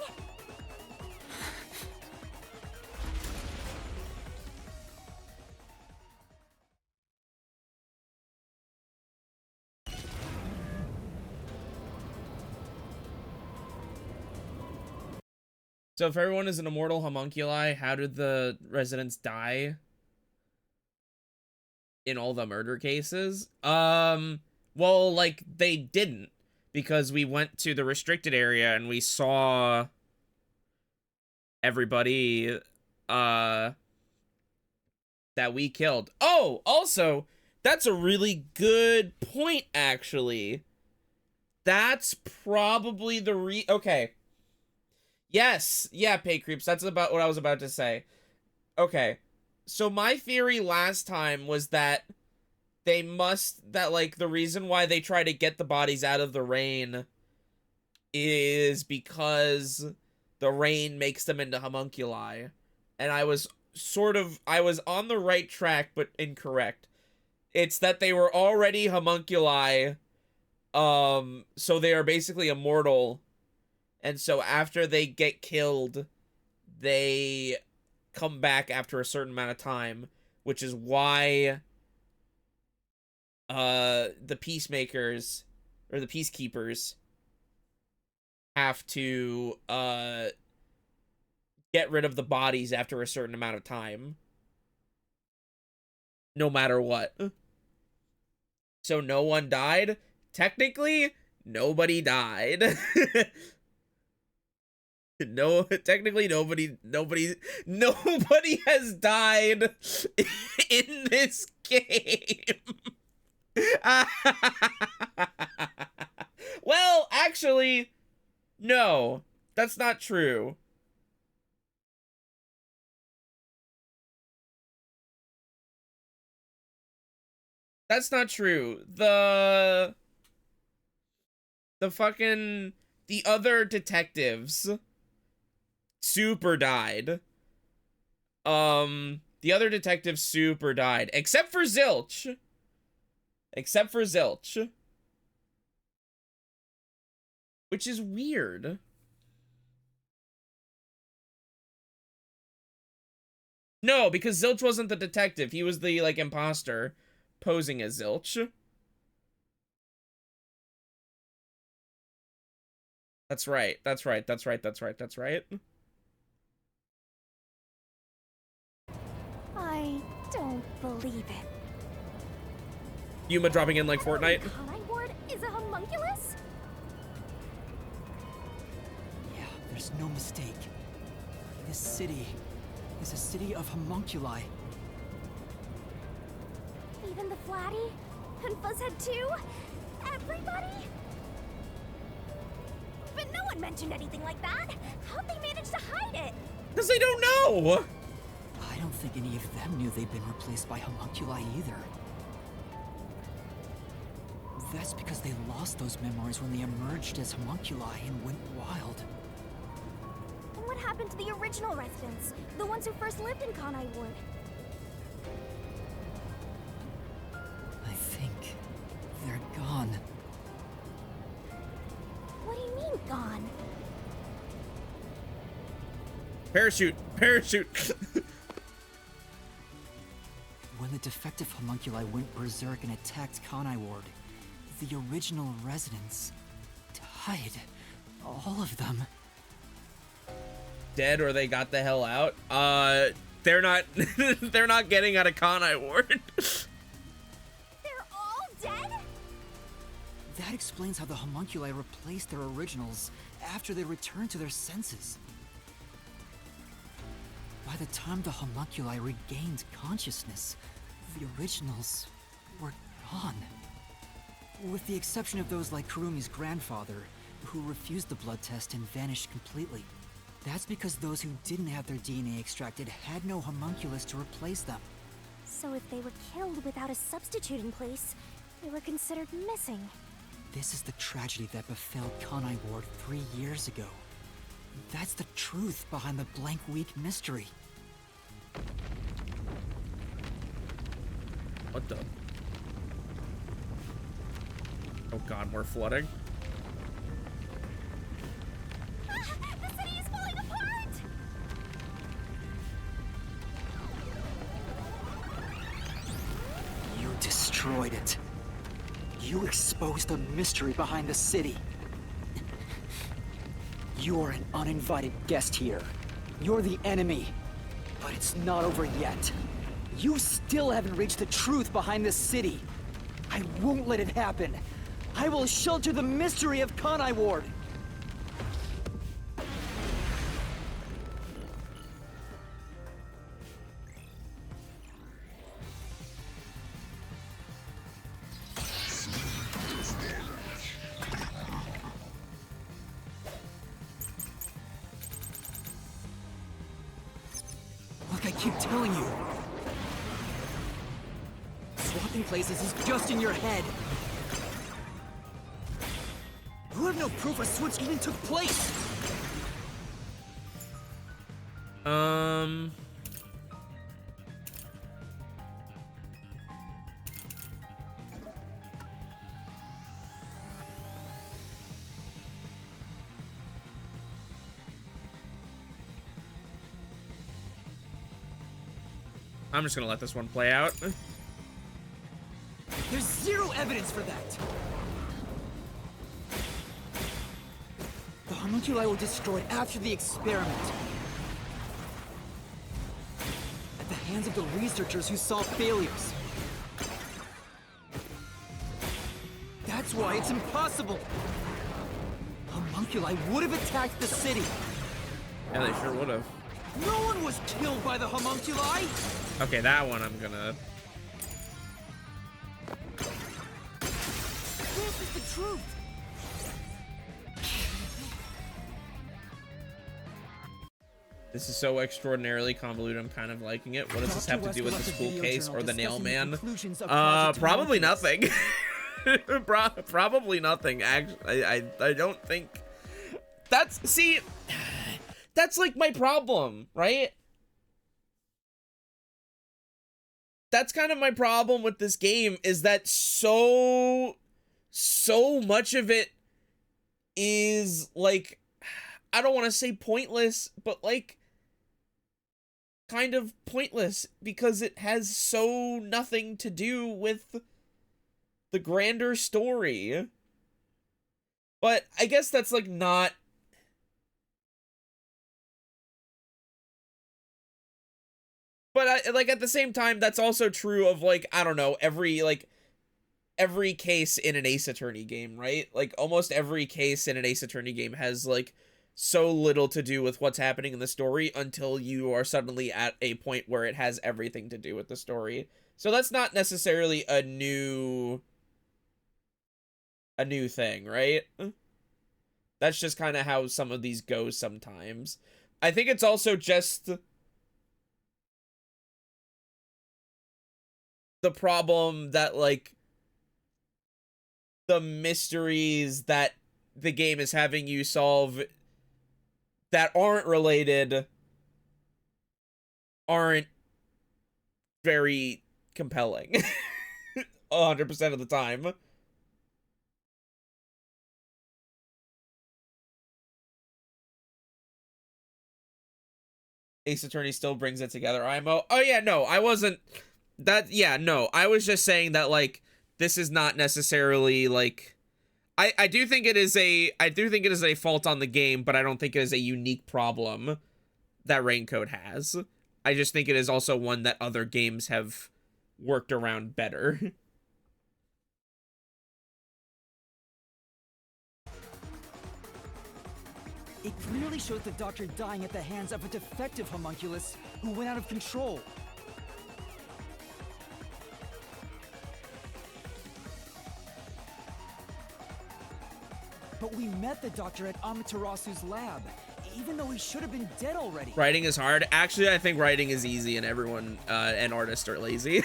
So if everyone is an immortal homunculi, how did the residents die in all the murder cases? Well, like, they didn't, because we went to the restricted area and we saw everybody that we killed. Oh, also, that's a really good point, actually. That's probably the okay. Yes, yeah, Pay Creeps, that's about what I was about to say. Okay, so my theory last time was that like, the reason why they try to get the bodies out of the rain is because the rain makes them into homunculi. And I was on the right track, but incorrect. It's that they were already homunculi, so they are basically immortal. And so after they get killed, they come back after a certain amount of time, which is why the peacemakers or the peacekeepers have to get rid of the bodies after a certain amount of time, no matter what. So no one died. Technically, nobody died. No, technically nobody has died in this game. Well, actually, no, that's not true. That's not true. The other detectives super died. The other detectives super died, except for Zilch. Which is weird. No, because Zilch wasn't the detective. He was the, like, imposter posing as Zilch. That's right. That's right. That's right. That's right. That's right. I don't believe it. Yuma dropping in like Fortnite. Kanai Ward is a homunculus? Yeah, there's no mistake. This city is a city of homunculi. Even the Flatty? And Fuzzhead too? Everybody? But no one mentioned anything like that. How'd they manage to hide it? Because they don't know. I don't think any of them knew they'd been replaced by homunculi either. That's because they lost those memories when they emerged as homunculi and went wild. And what happened to the original residents? The ones who first lived in Kanai Ward? I think they're gone. What do you mean, gone? Parachute. Parachute. When the defective homunculi went berserk and attacked Kanai Ward, the original residents died. All of them. Dead or they got the hell out. They're not they're not getting out of Kanai Ward. They're all dead? That explains how the homunculi replaced their originals after they returned to their senses. By the time the homunculi regained consciousness, the originals were gone. With the exception of those like Kurumi's grandfather, who refused the blood test and vanished completely. That's because those who didn't have their DNA extracted had no homunculus to replace them. So if they were killed without a substitute in place, they were considered missing. This is the tragedy that befell Kanai Ward 3 years ago. That's the truth behind the blank week mystery. What the? Oh god, we're flooding. The city is falling apart! You destroyed it. You exposed the mystery behind the city. You're an uninvited guest here. You're the enemy. But it's not over yet. You still haven't reached the truth behind this city. I won't let it happen. I will shelter the mystery of Kanai Ward. Like I keep telling you. Swapping places is just in your head. You have no proof a switch even took place. I'm just gonna let this one play out. There's zero evidence for that. The homunculi were destroyed after the experiment. At the hands of the researchers who saw failures. That's why it's impossible. Homunculi would have attacked the city. Yeah, they sure would have. No one was killed by the homunculi. Okay, that one I'm gonna. This is the truth. This is so extraordinarily convoluted. I'm kind of liking it. What does this have to do with the school case or the nail man? Probably nothing. Probably nothing. Actually, I don't think. See, that's like my problem, right? That's kind of my problem with this game, is that so much of it is like, I don't want to say pointless, but like kind of pointless because it has so nothing to do with the grander story. But I guess that's like not but like at the same time, that's also true of like, I don't know, every case in an Ace Attorney game, right? Like almost every case in an Ace Attorney game has like so little to do with what's happening in the story until you are suddenly at a point where it has everything to do with the story. So that's not necessarily a new thing, right? That's just kind of how some of these go sometimes. I think it's also just the problem that like the mysteries that the game is having you solve that aren't related aren't very compelling 100% of the time. Ace Attorney still brings it together. IMO. Oh yeah, no, I wasn't that. Yeah, no, I was just saying that like this is not necessarily like I do think it is a fault on the game, but I don't think it is a unique problem that Raincoat has. I just think it is also one that other games have worked around better. It clearly shows the Doctor dying at the hands of a defective homunculus who went out of control. But we met the Doctor at Amaterasu's lab, even though he should have been dead already. Writing is hard. Actually, I think writing is easy and everyone and artists are lazy.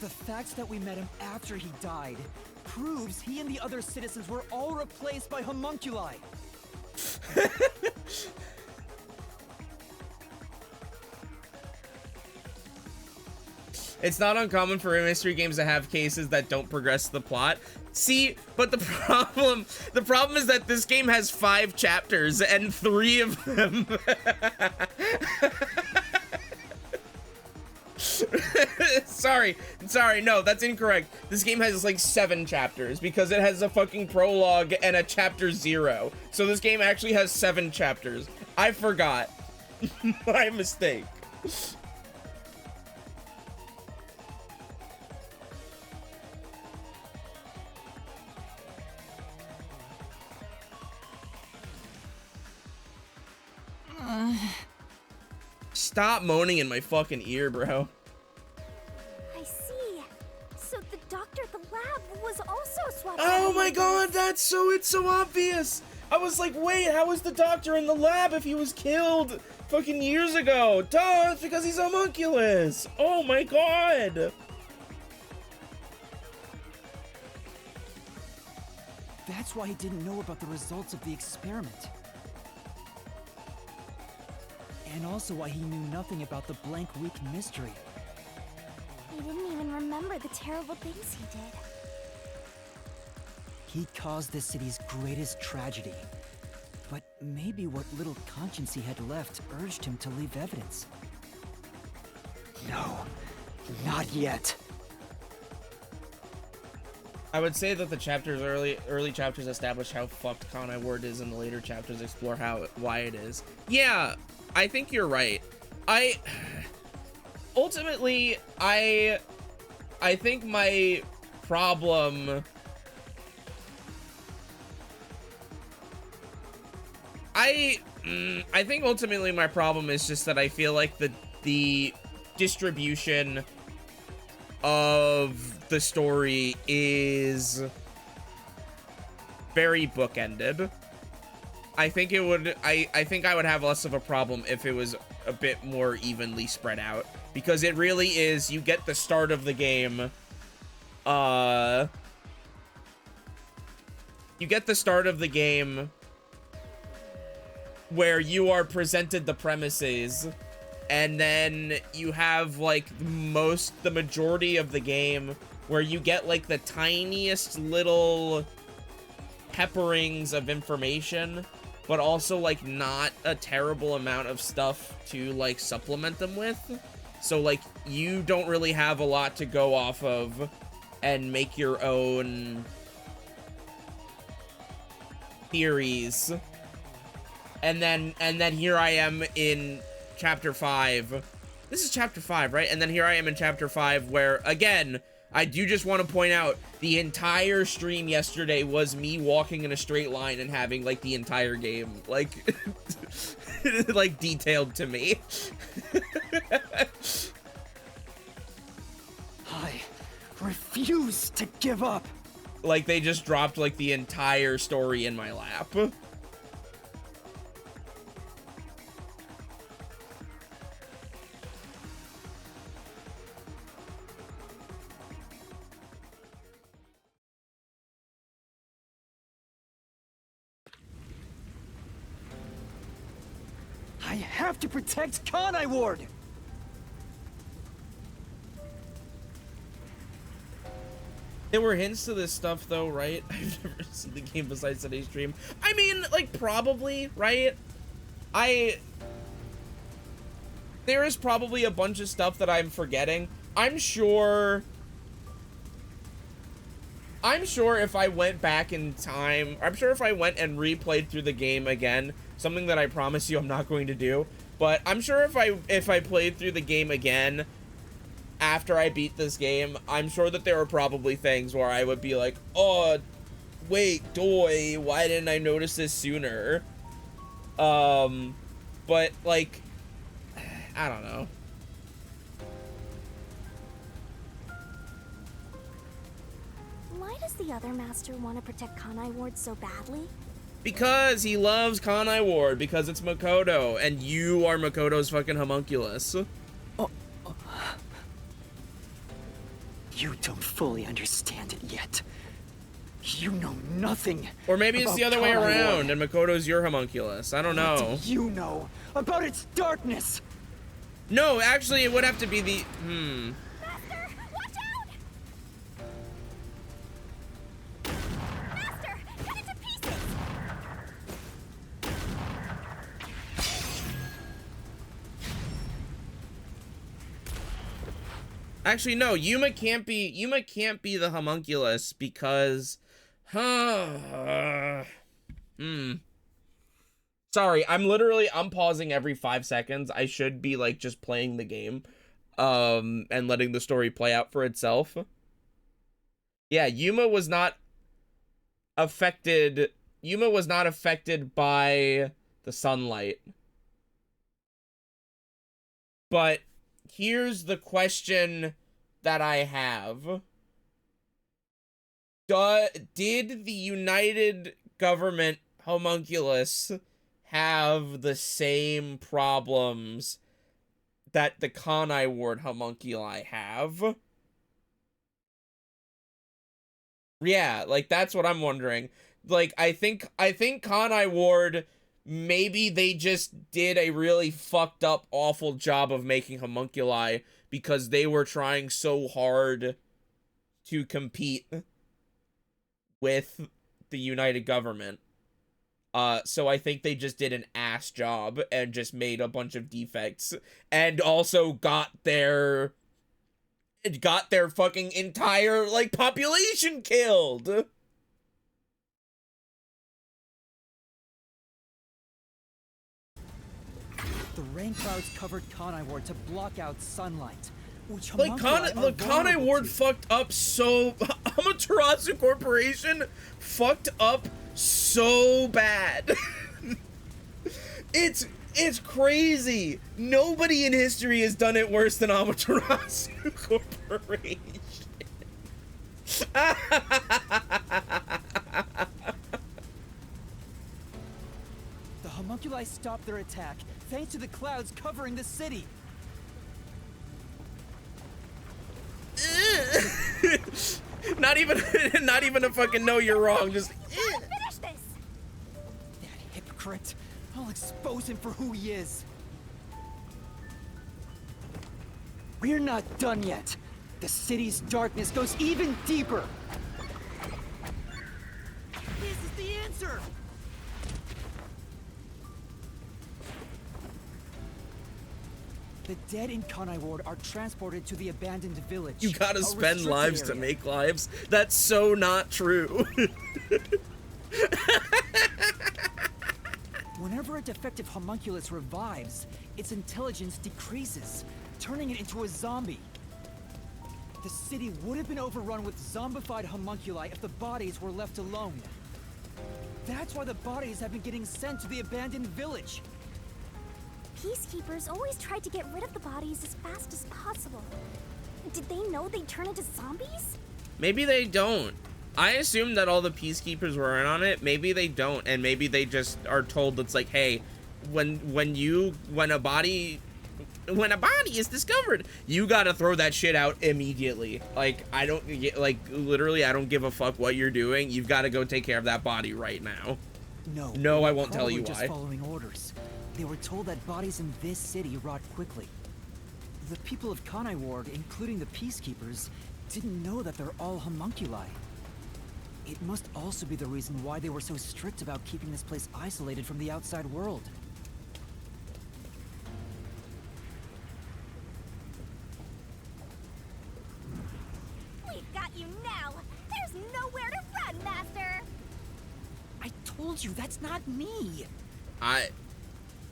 The fact that we met him after he died proves he and the other citizens were all replaced by homunculi. It's not uncommon for mystery games to have cases that don't progress the plot. See, but the problem is that this game has 5 chapters and 3 of them. Sorry, no, that's incorrect. This game has like 7 chapters because it has a fucking prologue and a chapter 0. So this game actually has 7 chapters. I forgot. My mistake. Stop moaning in my fucking ear, bro. I see. So the doctor at the lab was also swapped. Oh my god, it's so obvious. I was like, wait, how was the doctor in the lab if he was killed fucking years ago? Duh, it's because he's a homunculus. Oh my god. That's why he didn't know about the results of the experiment. And also why he knew nothing about the blank week mystery. He didn't even remember the terrible things he did. He caused this city's greatest tragedy. But maybe what little conscience he had left urged him to leave evidence. No, not yet. I would say that the chapters early chapters establish how fucked Conai Ward is, and the later chapters explore why it is. Yeah, I think you're right. Ultimately, I think my problem. I think ultimately my problem is just that I feel like the distribution of the story is very bookended. I think it would I think I would have less of a problem if it was a bit more evenly spread out, because it really is, you get the start of the game, where you are presented the premises, and then you have like the majority of the game where you get like the tiniest little pepperings of information, but also like not a terrible amount of stuff to like supplement them with. So like you don't really have a lot to go off of and make your own theories. And then here I am in chapter 5. This is chapter 5, right? And then here I am in chapter 5 where, again, I do just want to point out the entire stream yesterday was me walking in a straight line and having, like, the entire game, like, like, detailed to me. I refuse to give up. Like, they just dropped, like, the entire story in my lap. I have to protect Kanai Ward! There were hints to this stuff, though, right? I've never seen the game besides today's stream. I mean, like, probably, right? There is probably a bunch of stuff that I'm forgetting. I'm sure if I went back in time, I'm sure if I went and replayed through the game again, something that I promise you I'm not going to do, but I'm sure if I played through the game again after I beat this game, I'm sure that there were probably things where I would be like, oh, wait, doy, why didn't I notice this sooner? But, like, I don't know. Why does the other master want to protect Kanai Ward so badly? Because he loves Kanai Ward, because it's Makoto, and you are Makoto's fucking homunculus. You don't fully understand it yet. You know nothing. Or maybe it's the other way around, and Makoto's your homunculus. I don't know. What do you know about its darkness? No, actually, it would have to be the... Master, watch out! Master, cut it to pieces! Actually, no, Yuma can't be the homunculus because... Sorry, I'm pausing every 5 seconds. I should be, like, just playing the game, and letting the story play out for itself. Yeah, Yuma was not affected by the sunlight. But here's the question that I have. Did the United Government homunculus have the same problems that the Kanai Ward homunculi have? Yeah, like, that's what I'm wondering. Like, I think Kanai Ward, maybe they just did a really fucked up, awful job of making homunculi because they were trying so hard to compete with the United Government. So I think they just did an ass job and just made a bunch of defects and also got their fucking entire, like, population killed. The rain clouds covered Kanai Ward to block out sunlight. Which Like, Kanai Ward fucked up so... Amaterasu Corporation fucked up so bad. It's crazy. Nobody in history has done it worse than Amaterasu Corporation. The homunculi stopped their attack thanks to the clouds covering the city. not even a fucking no, you're wrong. Just Finish this! That hypocrite. I'll expose him for who he is. We're not done yet. The city's darkness goes even deeper. This is the answer. The dead in Kanai Ward are transported to the abandoned village. you gotta a spend restricted lives to area. make lives. That's so not true. whenever a defective homunculus revives, its intelligence decreases, turning it into a zombie. The city would have been overrun with zombified homunculi if the bodies were left alone. That's why the bodies have been getting sent to the abandoned village. Peacekeepers always tried to get rid of the bodies as fast as possible. Did they know they'd turn into zombies? Maybe they don't. I assume that all the peacekeepers were in on it. Maybe they don't, and maybe they just are told it's like, hey, when a body is discovered, you gotta throw that shit out immediately. Like, I don't literally, I don't give a fuck what you're doing. You've got to go take care of that body right now. No, I won't tell you why. Just following orders. They were told that bodies in this city rot quickly. The people of Kanai Ward, including the peacekeepers, didn't know that they're all homunculi. It must also be the reason why they were so strict about keeping this place isolated from the outside world. We've got you now! There's nowhere to run, Master! I told you, that's not me!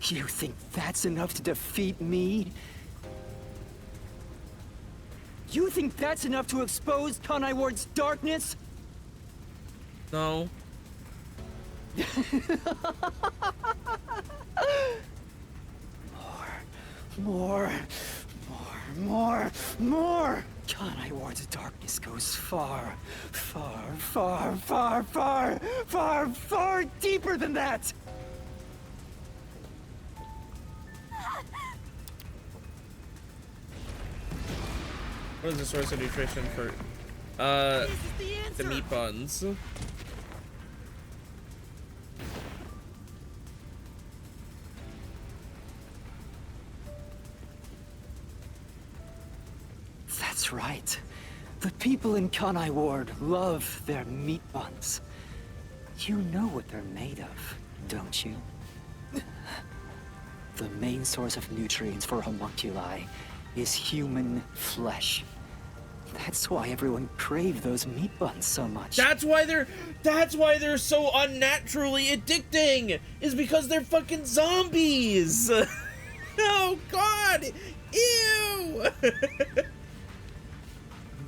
You think that's enough to defeat me? You think that's enough to expose Kanai Ward's darkness? No. More. Kanai Ward's darkness goes far deeper than that! What is the source of nutrition for the meat buns? That's right. The people in Kanai Ward love their meat buns. You know what they're made of, don't you? The main source of nutrients for homunculi is human flesh. That's why everyone craved those meat buns so much. That's why they're so unnaturally addicting. Is because they're fucking zombies. Oh God! Ew!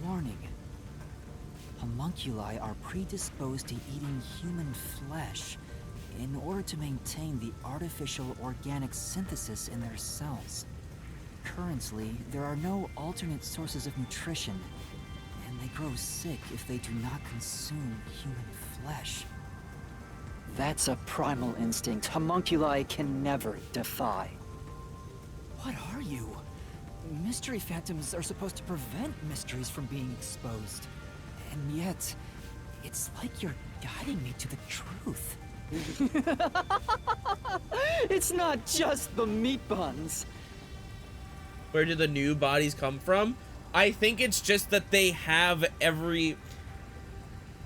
Warning. Homunculi are predisposed to eating human flesh in order to maintain the artificial organic synthesis in their cells. Currently, there are no alternate sources of nutrition, and they grow sick if they do not consume human flesh. That's a primal instinct homunculi can never defy. What are you? Mystery phantoms are supposed to prevent mysteries from being exposed. And yet, it's like you're guiding me to the truth. It's not just the meat buns. Where do the new bodies come from? I think it's just that they have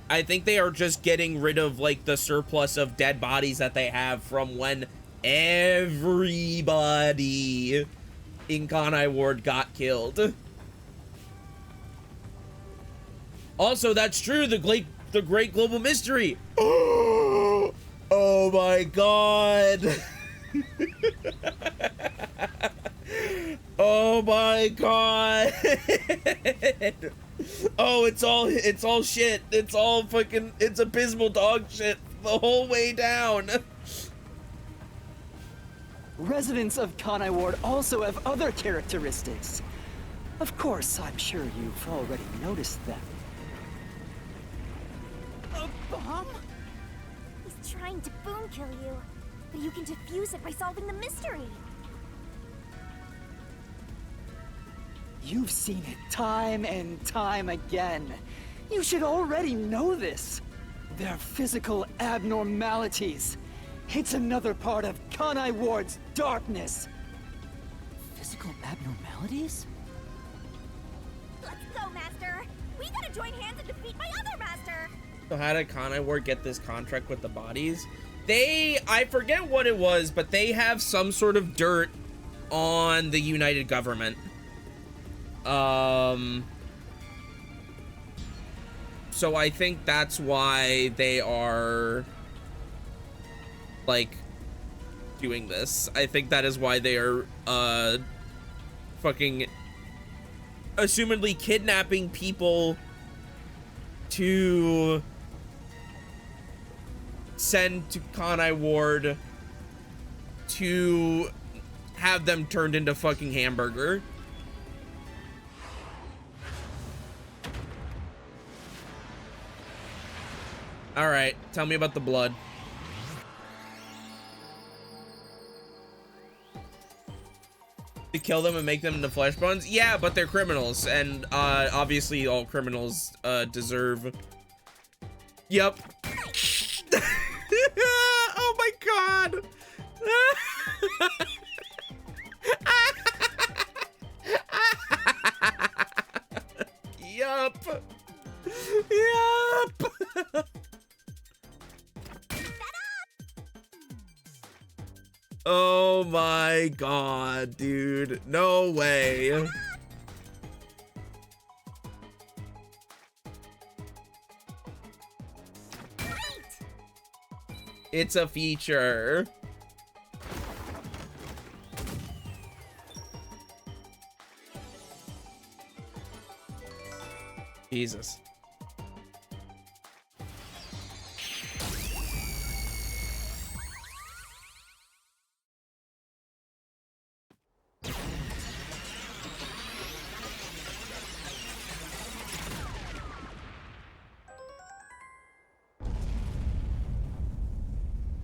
I think they are just getting rid of like the surplus of dead bodies that they have from when everybody in Kanai Ward got killed. Also, that's true, the great global mystery. Oh my God. Oh my God. Oh, it's all shit. It's all fucking, it's abysmal dog shit the whole way down. Residents of Kanai Ward also have other characteristics. Of course, I'm sure you've already noticed them. A bomb? He's trying to boom kill you, but you can defuse it by solving the mystery. You've seen it time and time again. You should already know this. They're physical abnormalities. It's another part of Kanai Ward's darkness. Physical abnormalities? Let's go, Master! We gotta join hands and defeat my other Master! So how did Kanai Ward get this contract with the bodies? I forget what it was, but they have some sort of dirt on the United Government. So I think that's why they are like doing this. I think that is why they are fucking assumedly kidnapping people to send to Kanai Ward to have them turned into fucking hamburger. All right, tell me about the blood. To kill them and make them into flesh bones? Yeah, but they're criminals, and obviously all criminals deserve. Yep. Oh my god. Yup. Yup. Oh my god, dude. No way. It's a feature. Jesus.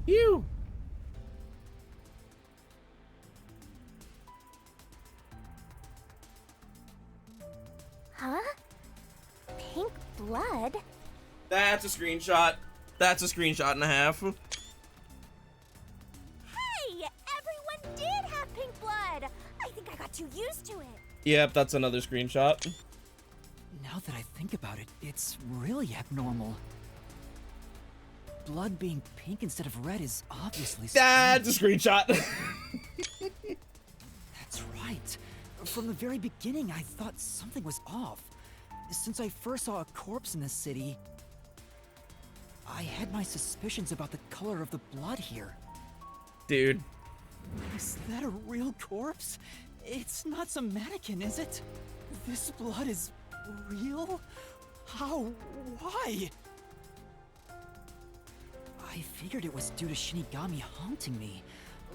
You. Huh? Pink blood? That's a screenshot. That's a screenshot and a half. Hey! Everyone did have pink blood! I think I got too used to it. Yep, that's another screenshot. Now that I think about it, it's really abnormal. Blood being pink instead of red is obviously That's a screenshot. That's right. From the very beginning, I thought something was off. Since I first saw a corpse in this city, I had my suspicions about the color of the blood here. Dude. Is that a real corpse? It's not some mannequin, is it? This blood is real? How? Why? I figured it was due to Shinigami haunting me.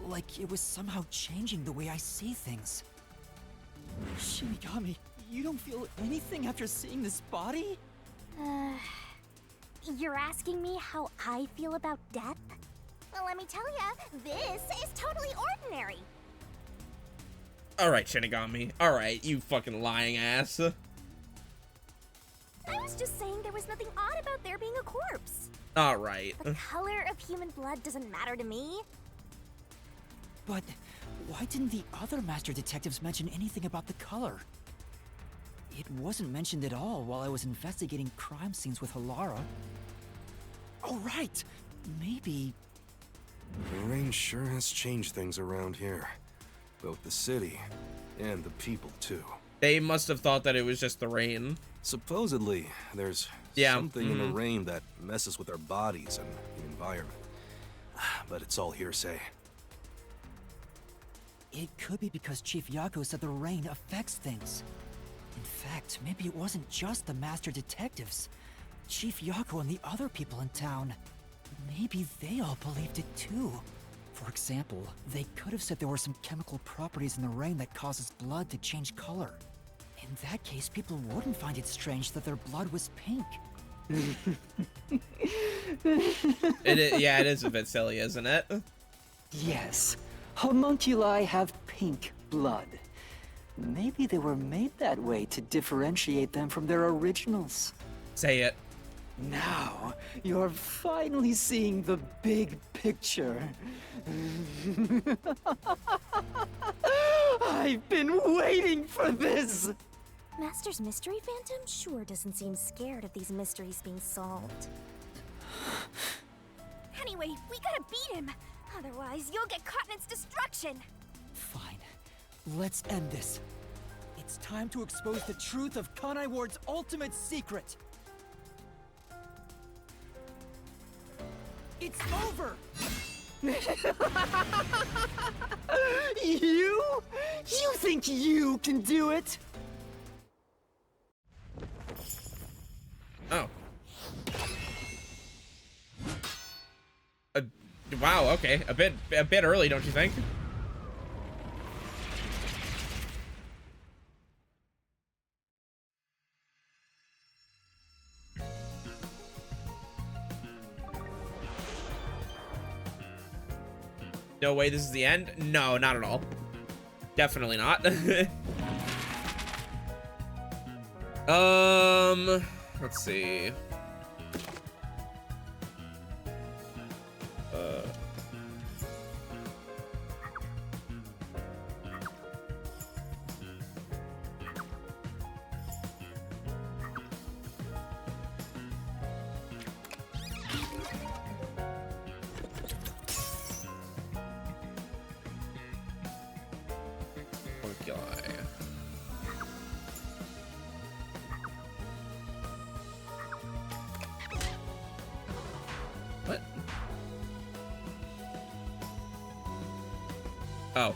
Like it was somehow changing the way I see things. Shinigami, you don't feel anything after seeing this body? You're asking me how I feel about death? Well, let me tell ya, this is totally ordinary. Alright, Shinigami. Alright, you fucking lying ass. I was just saying there was nothing odd about there being a corpse. Alright. The color of human blood doesn't matter to me. But why didn't the other master detectives mention anything about the color? It wasn't mentioned at all while I was investigating crime scenes with Halara. Oh, right! Maybe... The rain sure has changed things around here. Both the city and the people, too. They must have thought that it was just the rain. Supposedly, there's something in the rain that messes with our bodies and the environment. But it's all hearsay. It could be because Chief Yako said the rain affects things. In fact, maybe it wasn't just the master detectives. Chief Yako and the other people in town. Maybe they all believed it too. For example, they could have said there were some chemical properties in the rain that causes blood to change color. In that case, people wouldn't find it strange that their blood was pink. Yeah, it is a bit silly, isn't it? Yes, homunculi have pink blood. Maybe they were made that way to differentiate them from their originals. Say it. Now, you're finally seeing the big picture. I've been waiting for this! Master's Mystery Phantom sure doesn't seem scared of these mysteries being solved. Anyway, we gotta beat him! Otherwise, you'll get caught in its destruction! Fine. Let's end this. It's time to expose the truth of Kanai Ward's ultimate secret. It's over! You? You think you can do it? Oh. Wow, okay. A bit early, don't you think? No way this is the end? No, not at all. Definitely not. Let's see. What? Oh,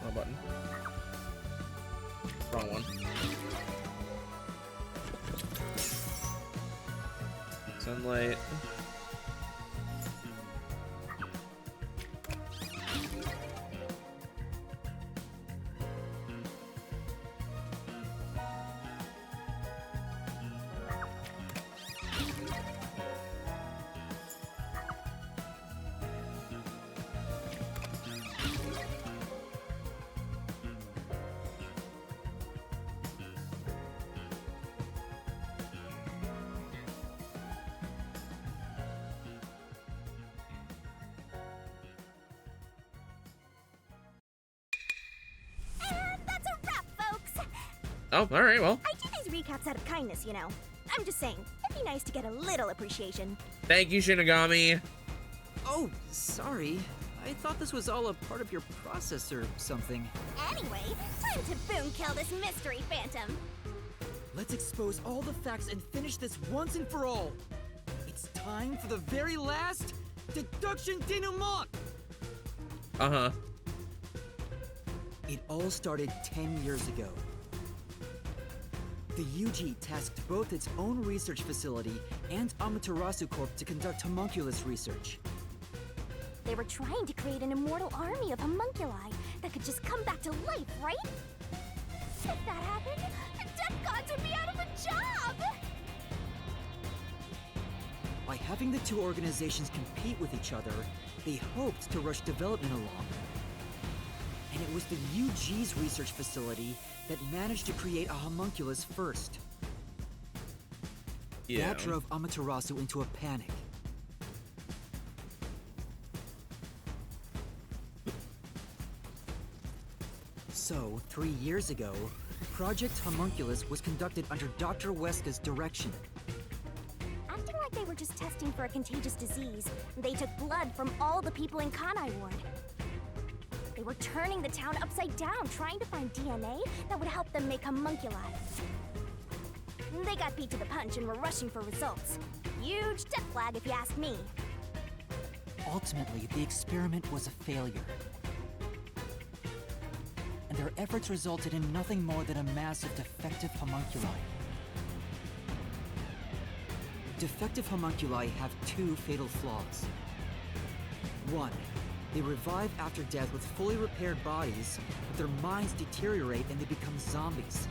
wrong button. Wrong one. Sunlight. Oh, all right, well. I do these recaps out of kindness, you know. I'm just saying, it'd be nice to get a little appreciation. Thank you, Shinigami. Oh, sorry. I thought this was all a part of your process or something. Anyway, time to boom kill this mystery phantom. Let's expose all the facts and finish this once and for all. It's time for the very last deduction denouement. Uh-huh. It all started 10 years ago. The UG tasked both its own research facility and Amaterasu Corp to conduct homunculus research. They were trying to create an immortal army of homunculi that could just come back to life, right? If that happened, the death gods would be out of a job! By having the two organizations compete with each other, they hoped to rush development along. And it was the UG's research facility that managed to create a homunculus first. Yeah. That drove Amaterasu into a panic. So, 3 years ago, Project Homunculus was conducted under Dr. Weska's direction. Acting like they were just testing for a contagious disease, they took blood from all the people in Kanai Ward. They were turning the town upside down, trying to find DNA that would help them make homunculi. They got beat to the punch and were rushing for results. Huge death flag, if you ask me. Ultimately, the experiment was a failure. And their efforts resulted in nothing more than a mass of defective homunculi. Defective homunculi have two fatal flaws. One, they revive after death with fully repaired bodies, but their minds deteriorate and they become zombies.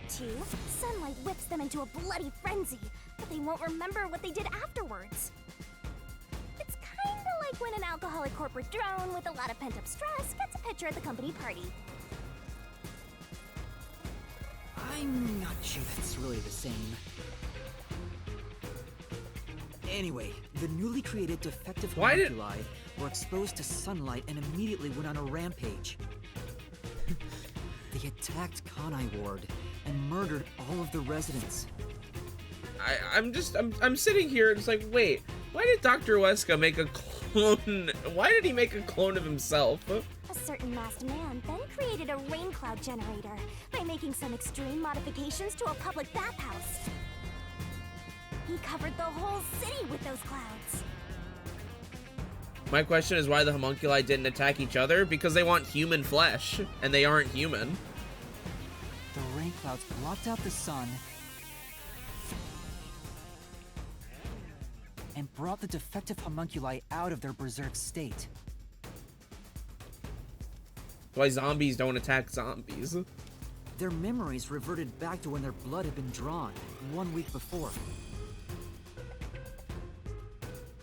2, sunlight whips them into a bloody frenzy, but they won't remember what they did afterwards. It's kinda like when an alcoholic corporate drone with a lot of pent-up stress gets a picture at the company party. I'm not sure that's really the same. Anyway, the newly created defective homunculi were exposed to sunlight and immediately went on a rampage. They attacked Kanai Ward and murdered all of the residents. I'm sitting here and it's like, wait, why did Dr. Weska make a clone? Why did he make a clone of himself? A certain masked man then created a rain cloud generator by making some extreme modifications to a public bathhouse. He covered the whole city with those clouds. My question is why the homunculi didn't attack each other? Because they want human flesh, and they aren't human. The rain clouds blocked out the sun and brought the defective homunculi out of their berserk state. Why zombies don't attack zombies. Their memories reverted back to when their blood had been drawn 1 week before.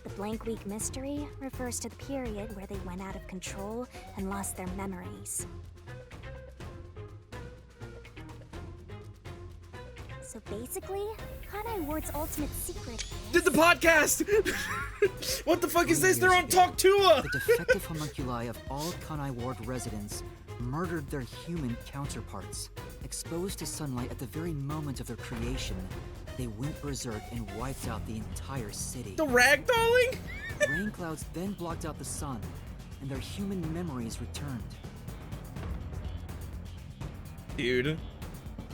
The blank week mystery refers to the period where they went out of control and lost their memories. So basically, Kanai Ward's ultimate secret. Did the podcast! What the fuck is this? They're on Talk Tua! The defective homunculi of all Kanai Ward residents murdered their human counterparts. Exposed to sunlight at the very moment of their creation, they went berserk and wiped out the entire city. The ragdolling? Rain clouds then blocked out the sun, and their human memories returned. Dude.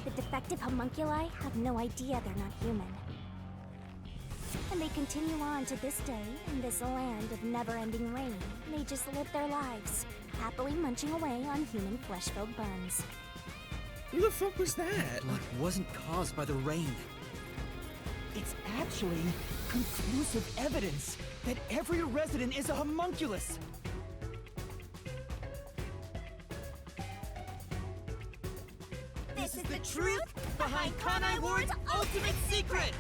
The defective homunculi have no idea they're not human. And they continue on to this day in this land of never-ending rain. They just live their lives, happily munching away on human flesh-filled bones. Who the fuck was that? Blood wasn't caused by the rain. It's actually conclusive evidence that every resident is a homunculus. This is the truth behind Kanai Ward's ultimate secret!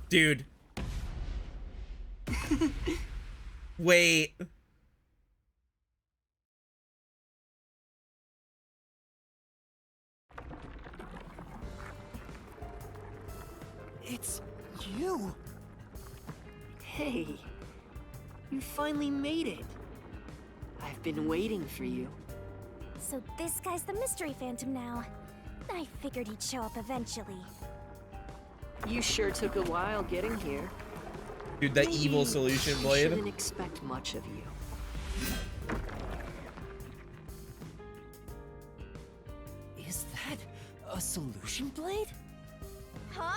Dude. Wait. It's you. Hey, you finally made it. I've been waiting for you. So this guy's the mystery phantom now. I figured he'd show up eventually. You sure took a while getting here. Dude, that Maybe evil solution I blade. shouldn't expect much of you. Is that a solution blade? Huh?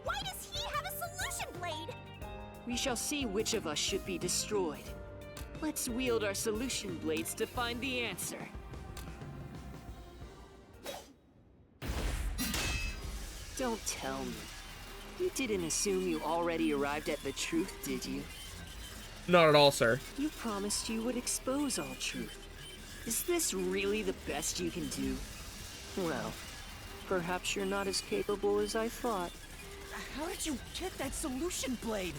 Why does he have a solution blade? We shall see which of us should be destroyed. Let's wield our solution blades to find the answer. Don't tell me. You didn't assume you already arrived at the truth, did you? Not at all, sir. You promised you would expose all truth. Is this really the best you can do? Well, perhaps you're not as capable as I thought. How did you get that solution blade?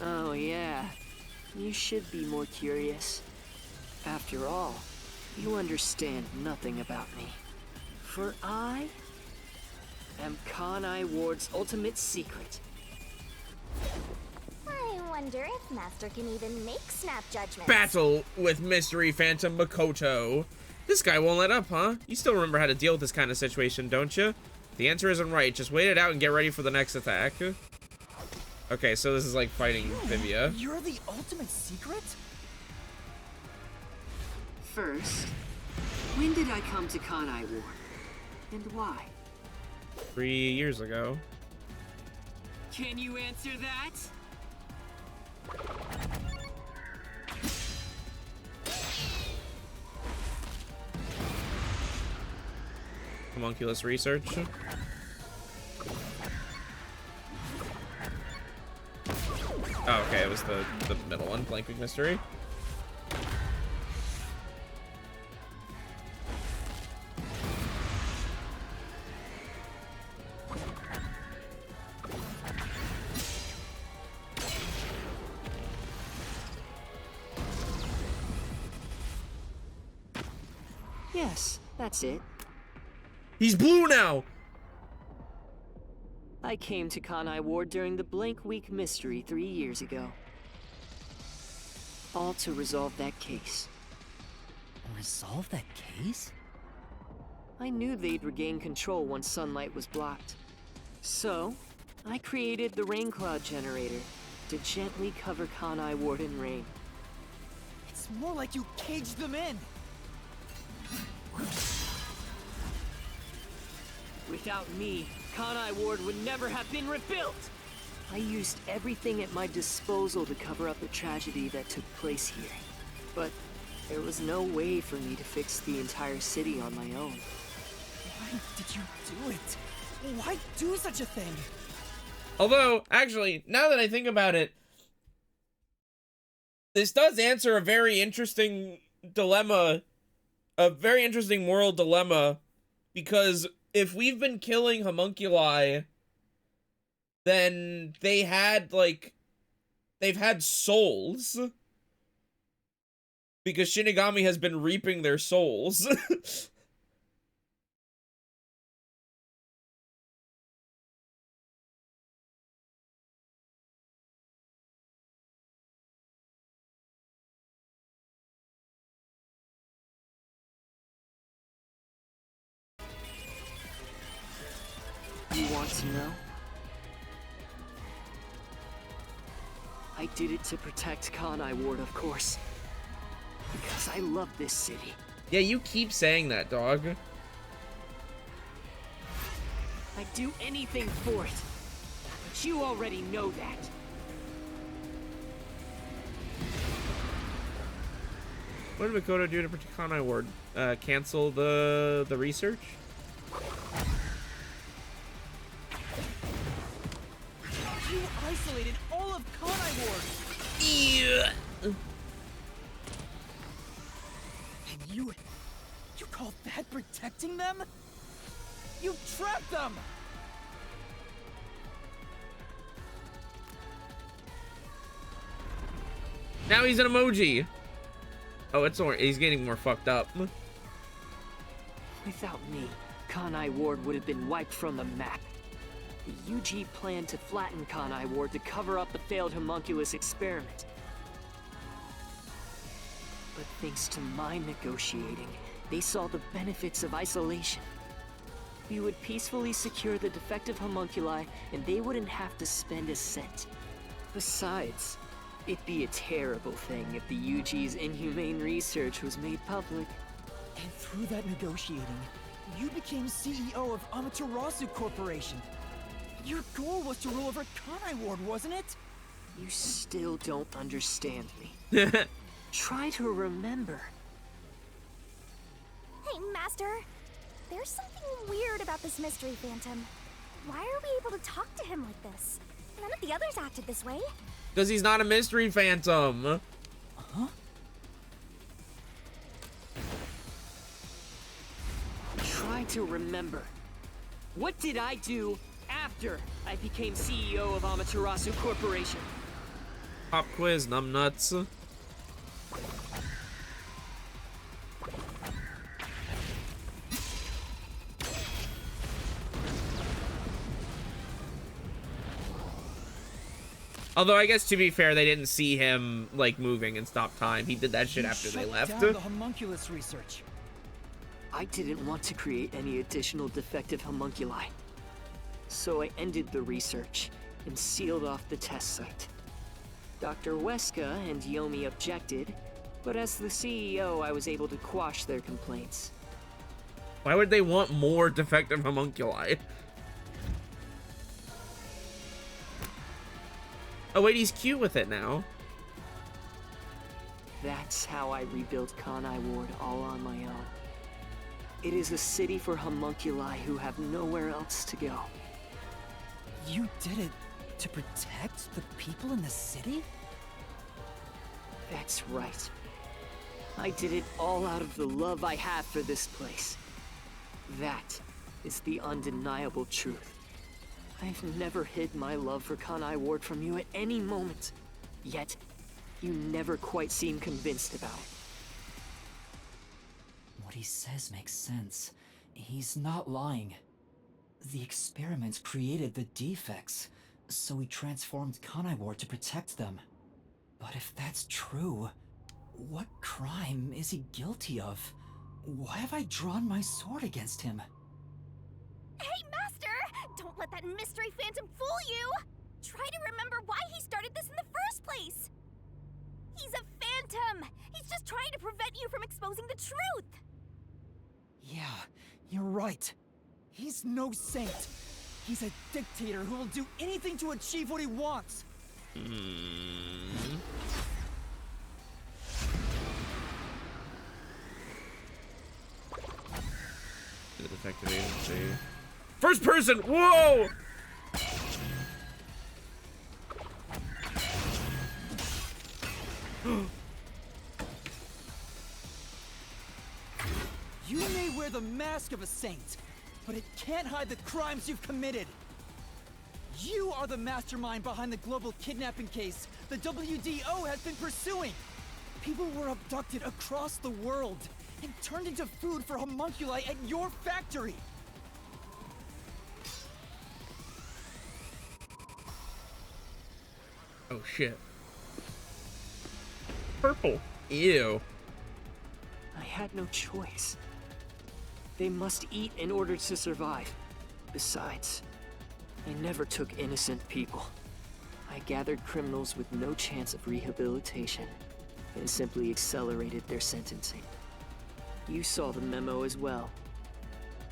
Oh, yeah. You should be more curious. After all, you understand nothing about me. For I am Kanai Ward's ultimate secret. I wonder if Master can even make snap judgments. Battle with Mystery Phantom Makoto. This guy won't let up, huh? You still remember how to deal with this kind of situation, don't you? The answer isn't right. Just wait it out and get ready for the next attack. Okay, so this is like fighting Vivia. You're the ultimate secret? First, when did I come to Kanai Ward? And why? 3 years ago. Can you answer that? Homunculus research. Oh, okay, it was the middle one, Blank Week Mystery. Yes, that's it. He's blue now! I came to Kanai Ward during the Blank Week Mystery 3 years ago. All to resolve that case. Resolve that case? I knew they'd regain control once sunlight was blocked. So, I created the rain cloud generator to gently cover Kanai Ward in rain. It's more like you caged them in. Without me, Kanai Ward would never have been rebuilt! I used everything at my disposal to cover up the tragedy that took place here. But there was no way for me to fix the entire city on my own. Why did you do it? Why do such a thing? Although, actually, now that I think about it, this does answer a very interesting dilemma, a very interesting moral dilemma, because if we've been killing homunculi, then they've had souls, because Shinigami has been reaping their souls. You want to know? I did it to protect Kanai Ward, of course. Because I love this city. Yeah, you keep saying that, dog. I'd do anything for it. But you already know that. What did Makoto do to protect Kanai Ward? Cancel the research? You isolated all of Kanai Ward! Yeah. And you call that protecting them? You trapped them! Now he's an emoji. Oh, it's orange. He's getting more fucked up. Without me, Kanai Ward would have been wiped from the map. The UG planned to flatten Kanai Ward to cover up the failed homunculus experiment. But thanks to my negotiating, they saw the benefits of isolation. We would peacefully secure the defective homunculi, and they wouldn't have to spend a cent. Besides, it'd be a terrible thing if the UG's inhumane research was made public. And through that negotiating, you became CEO of Amaterasu Corporation. Your goal was to rule over Kanai Ward, wasn't it? You still don't understand me. Try to remember. Hey, Master. There's something weird about this mystery phantom. Why are we able to talk to him like this? None of the others acted this way. Because he's not a mystery phantom. Huh? Try to remember. What did I do after I became CEO of Amaterasu Corporation? Pop quiz, numbnuts. Although I guess to be fair, they didn't see him like moving and stop time. He did that shit after they left. Shut down the homunculus research. I didn't want to create any additional defective homunculi. So I ended the research and sealed off the test site. Dr. Weska and Yomi objected, but as the CEO, I was able to quash their complaints. Why would they want more defective homunculi? Oh wait, he's cute with it now. That's how I rebuilt Kanai Ward all on my own. It is a city for homunculi who have nowhere else to go. You did it to protect the people in the city? That's right. I did it all out of the love I have for this place. That is the undeniable truth. I've never hid my love for Kanai Ward from you at any moment. Yet, you never quite seem convinced about it. What he says makes sense. He's not lying. The experiments created the defects, so we transformed Kanai Ward to protect them. But if that's true, what crime is he guilty of? Why have I drawn my sword against him? Hey, Master! Don't let that mystery phantom fool you! Try to remember why he started this in the first place! He's a phantom! He's just trying to prevent you from exposing the truth! Yeah, you're right. He's no saint. He's a dictator who will do anything to achieve what he wants. The detective agency. First person! Whoa! You may wear the mask of a saint, but it can't hide the crimes you've committed. You are the mastermind behind the global kidnapping case the WDO has been pursuing. People were abducted across the world and turned into food for homunculi at your factory. Oh shit. Purple. Ew. I had no choice. They must eat in order to survive. Besides, they never took innocent people. I gathered criminals with no chance of rehabilitation and simply accelerated their sentencing. You saw the memo as well.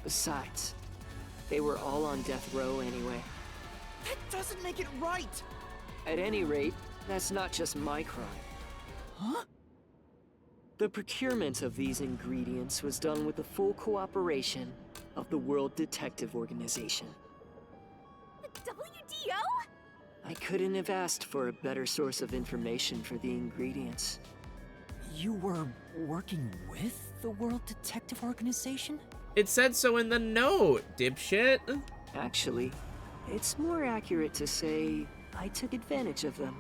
Besides, they were all on death row anyway. That doesn't make it right! At any rate, that's not just my crime. Huh? The procurement of these ingredients was done with the full cooperation of the World Detective Organization. The WDO? I couldn't have asked for a better source of information for the ingredients. You were working with the World Detective Organization? It said so in the note, dipshit. Actually, it's more accurate to say I took advantage of them.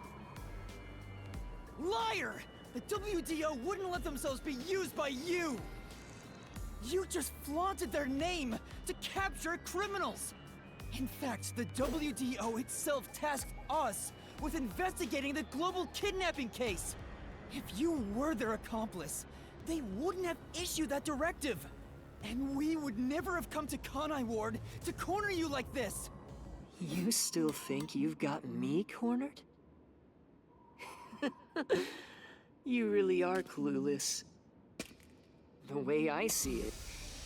Liar! The WDO wouldn't let themselves be used by you! You just flaunted their name to capture criminals! In fact, the WDO itself tasked us with investigating the global kidnapping case! If you were their accomplice, they wouldn't have issued that directive! And we would never have come to Kanai Ward to corner you like this! You still think you've got me cornered? You really are clueless. The way I see it,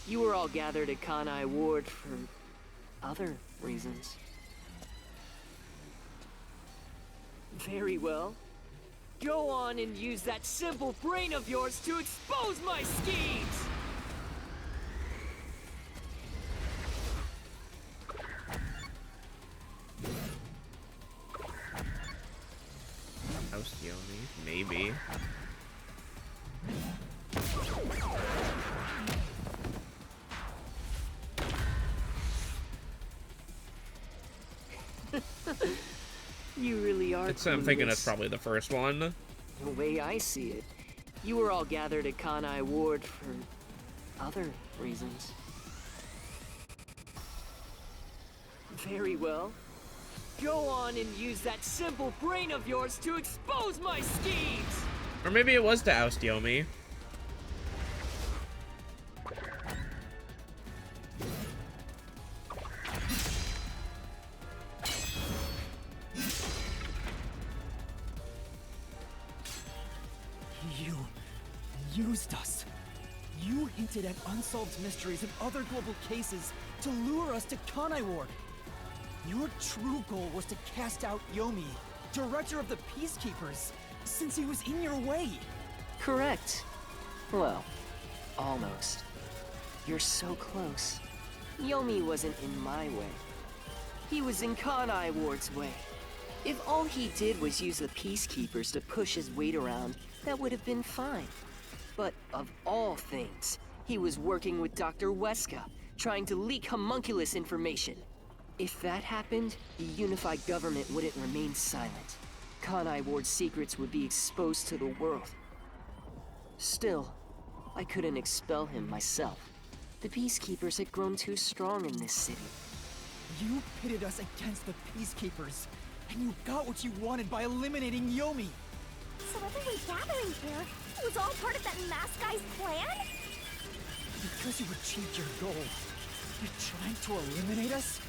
you were all gathered at Kanai Ward for other reasons. Very well. Go on and use that simple brain of yours to expose my schemes! House Yomi, maybe. You really are I'm thinking it's clueless. probably the first one. The way I see it, you were all gathered at Kanai Ward for other reasons. Very well. Go on and use that simple brain of yours to expose my schemes! Or maybe it was to oust Yomi. You used us. You hinted at unsolved mysteries and other global cases to lure us to Kanai Ward. Your true goal was to cast out Yomi, director of the Peacekeepers, since he was in your way. Correct. Well, almost. You're so close. Yomi wasn't in my way. He was in Kanai Ward's way. If all he did was use the Peacekeepers to push his weight around, that would have been fine. But of all things, he was working with Dr. Weska, trying to leak homunculus information. If that happened, the unified government wouldn't remain silent. Kanai Ward's secrets would be exposed to the world. Still, I couldn't expel him myself. The Peacekeepers had grown too strong in this city. You pitted us against the Peacekeepers, and you got what you wanted by eliminating Yomi. So everyone gathering here, it was all part of that masked guy's plan? Because you achieved your goal, you're trying to eliminate us?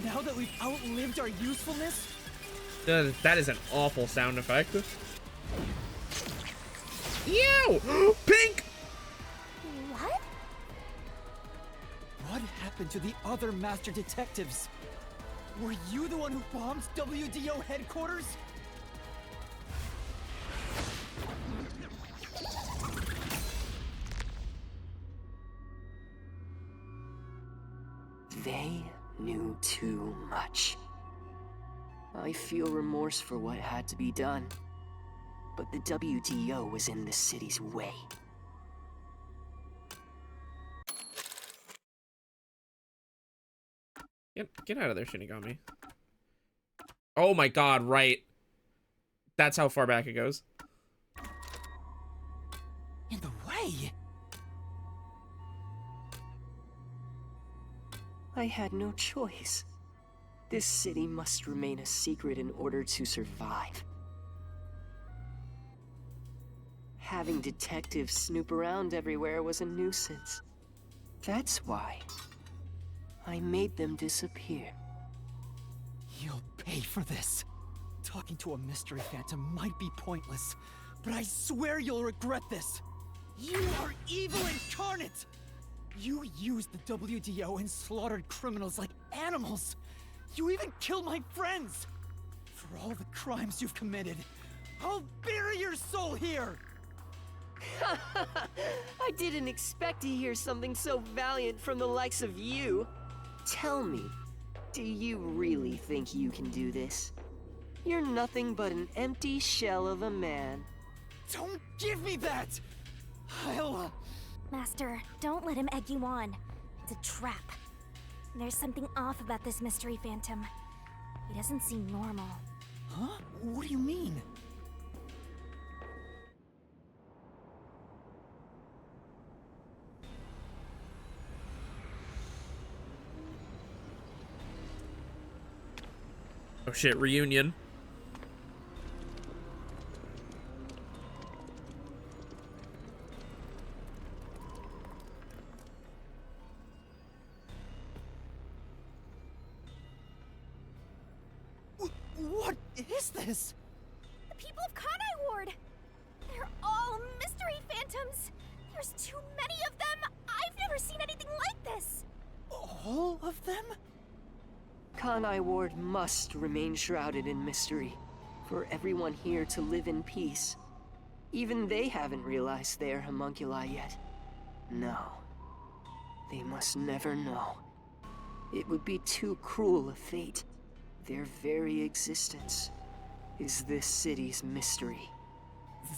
Now that we've outlived our usefulness? That is an awful sound effect. Ew! Pink! What? What happened to the other master detectives? Were you the one who bombed WDO headquarters? They knew too much. I feel remorse for what had to be done, but the WDO was in the city's way. Get out of there, Shinigami. Oh my god, right. That's how far back it goes. In the way? I had no choice. This city must remain a secret in order to survive. Having detectives snoop around everywhere was a nuisance. That's why I made them disappear. You'll pay for this. Talking to a mystery phantom might be pointless, but I swear you'll regret this. You are evil incarnate! You used the WDO and slaughtered criminals like animals. You even killed my friends. For all the crimes you've committed, I'll bury your soul here! I didn't expect to hear something so valiant from the likes of you. Tell me, do you really think you can do this? You're nothing but an empty shell of a man. Don't give me that! I'll... Master, don't let him egg you on. It's a trap. There's something off about this mystery phantom. He doesn't seem normal. Huh? What do you mean? Oh shit, reunion. What is this? The people of Kanai Ward! They're all mystery phantoms! There's too many of them! I've never seen anything like this! All of them? Kanai Ward must remain shrouded in mystery, for everyone here to live in peace. Even they haven't realized they are homunculi yet. No. They must never know. It would be too cruel a fate. Their very existence is this city's mystery.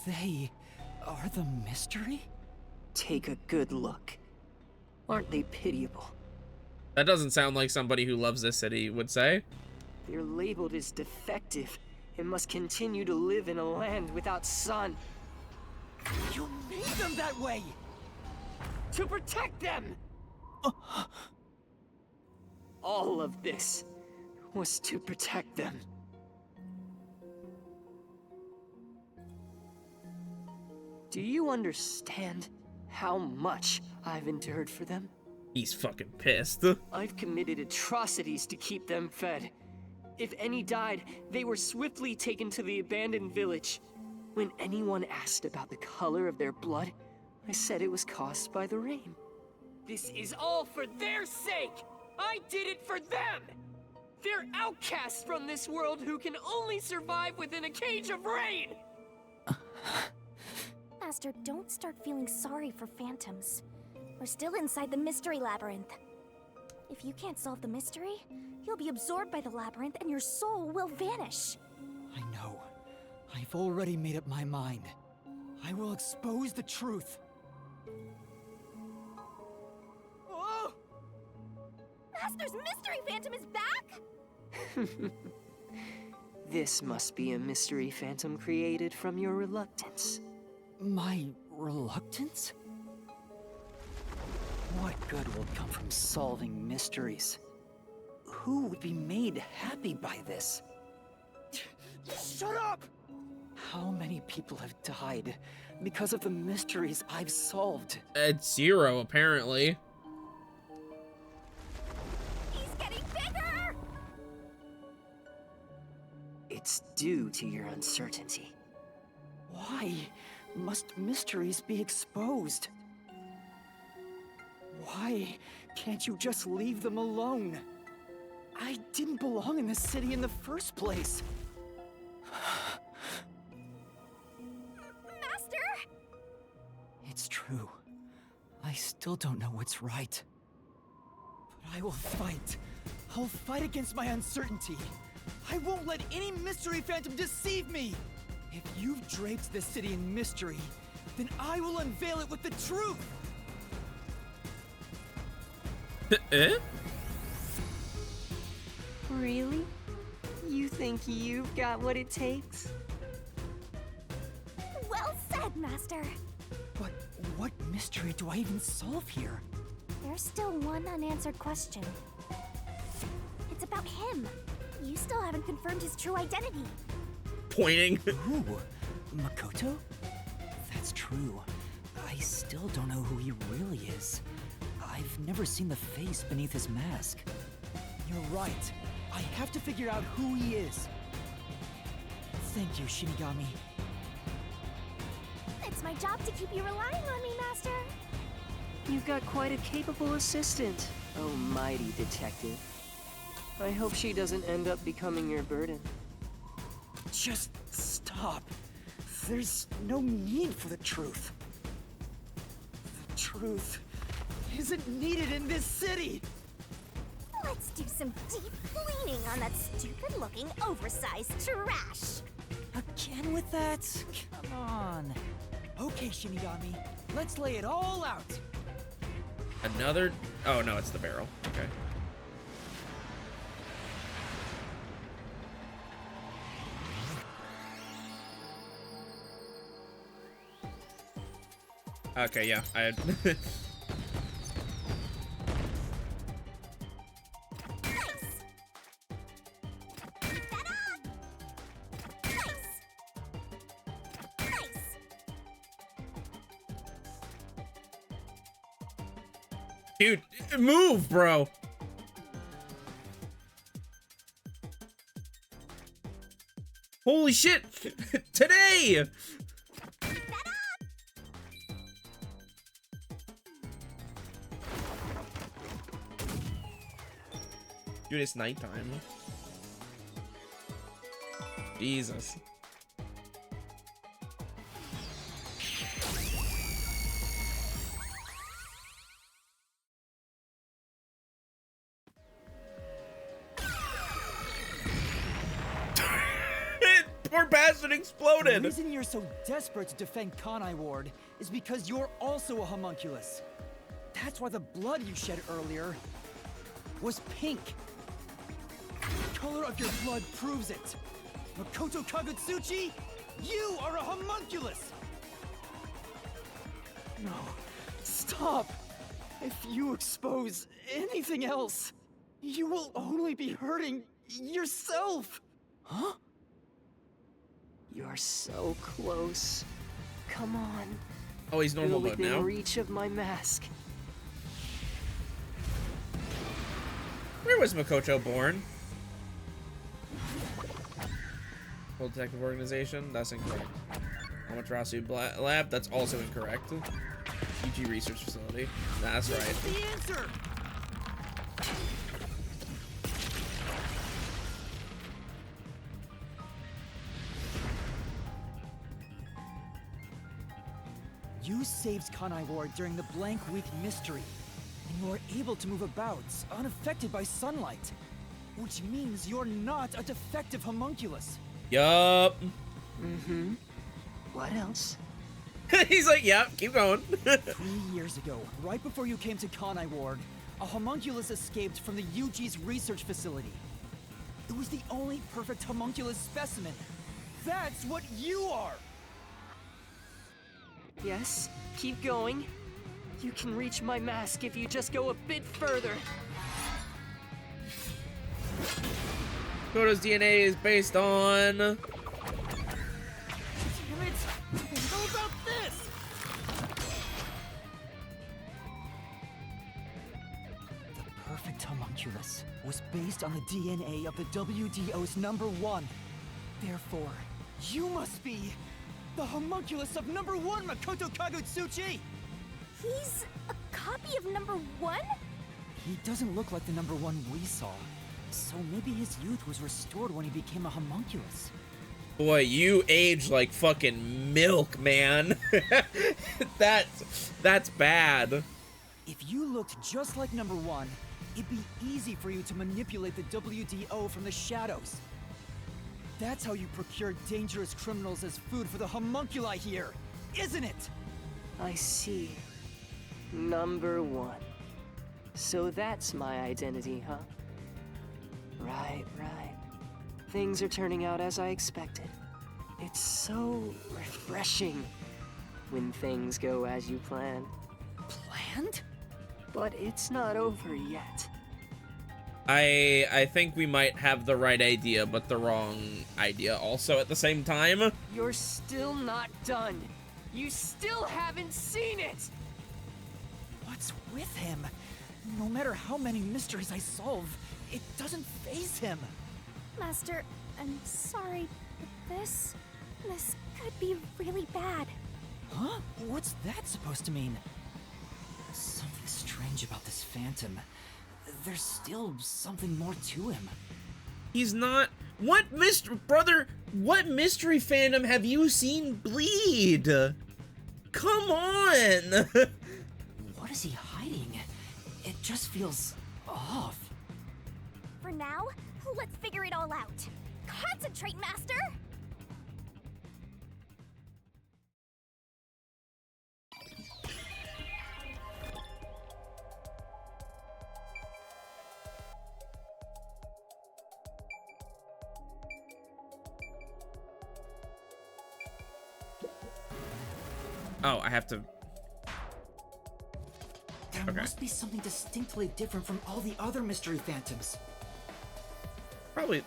They are the mystery? Take a good look. Aren't they pitiable? That doesn't sound like somebody who loves this city would say. They're labeled as defective and must continue to live in a land without sun. You made them that way! To protect them! All of this was to protect them. Do you understand how much I've endured for them? He's fucking pissed. I've committed atrocities to keep them fed. If any died, they were swiftly taken to the abandoned village. When anyone asked about the color of their blood, I said it was caused by the rain. This is all for their sake! I did it for them! They're outcasts from this world who can only survive within a cage of rain! Master, don't start feeling sorry for phantoms. We're still inside the mystery labyrinth. If you can't solve the mystery, you'll be absorbed by the labyrinth and your soul will vanish. I know. I've already made up my mind. I will expose the truth. Oh! Master's mystery phantom is back? This must be a mystery phantom created from your reluctance. My reluctance? What good will come from solving mysteries? Who would be made happy by this? Shut up! How many people have died because of the mysteries I've solved? It's 0, apparently. He's getting bigger! It It's due to your uncertainty. Why must mysteries be exposed? Why can't you just leave them alone? I didn't belong in this city in the first place. Master! It's true. I still don't know what's right. But I will fight. I'll fight against my uncertainty. I won't let any mystery phantom deceive me! If you've draped this city in mystery, then I will unveil it with the truth! Eh? Really? You think you've got what it takes? Well said, Master. But what mystery do I even solve here? There's still one unanswered question. It's about him. You still haven't confirmed his true identity. Pointing. Who? Makoto? That's true. I still don't know who he really is. I've never seen the face beneath his mask. You're right. I have to figure out who he is. Thank you, Shinigami. It's my job to keep you relying on me, Master. You've got quite a capable assistant, oh mighty detective. I hope she doesn't end up becoming your burden. Just stop. There's no need for the truth. The truth isn't needed in this city! Let's do some deep cleaning on that stupid-looking, oversized trash. Again with that? Come on. Okay, Shinigami. Let's lay it all out. Another. Oh no, it's the barrel. Okay. Okay, yeah, I. Dude, move, bro. Holy shit! Today! Dude, it's nighttime. Jesus. Poor bastard exploded! The reason you're so desperate to defend Kanai Ward is because you're also a homunculus. That's why the blood you shed earlier was pink. The color of your blood proves it. Makoto Kagutsuchi, you are a homunculus! No, stop! If you expose anything else, you will only be hurting yourself! Huh? You're so close. Come on. Oh, he's normal You're mode within now. reach of my mask. Where was Makoto born? Full Detective Organization? That's incorrect. Amaterasu Lab? That's also incorrect. UG Research Facility? That's right. The answer! You saved Kanai Ward during the Blank Week mystery, and you are able to move about, unaffected by sunlight. Which means you're not a defective homunculus. Yup. Mm-hmm. What else? He's like, yeah, keep going. 3 years ago, right before you came to Kanai Ward, a homunculus escaped from the UG's research facility. It was the only perfect homunculus specimen. That's what you are! Yes, keep going. You can reach my mask if you just go a bit further. Makoto's DNA is based on... Damn it! How about this? The perfect homunculus was based on the DNA of the WDO's #1. Therefore, you must be the homunculus of number 1 Makoto Kagutsuchi! He's a copy of number 1? He doesn't look like the number 1 we saw. So maybe his youth was restored when he became a homunculus. Boy, you age like fucking milk, man. That's bad. If you looked just like number 1, it'd be easy for you to manipulate the WDO from the shadows. That's how you procure dangerous criminals as food for the homunculi here, isn't it? I see. Number 1. So that's my identity, huh? Right. Things are turning out as I expected. It's so refreshing when things go as you plan. Planned? But it's not over yet. I think we might have the right idea, but the wrong idea also at the same time. You're still not done. You still haven't seen it! What's with him? No matter how many mysteries I solve, it doesn't faze him. Master, I'm sorry, but this could be really bad. Huh? What's that supposed to mean? Something strange about this phantom. There's still something more to him. He's not... What brother, what mystery fandom have you seen bleed? Come on! What is he hiding? It just feels off. For now, let's figure it all out. Concentrate, Master! Oh, I have to... There must be something distinctly different from all the other mystery phantoms. Probably...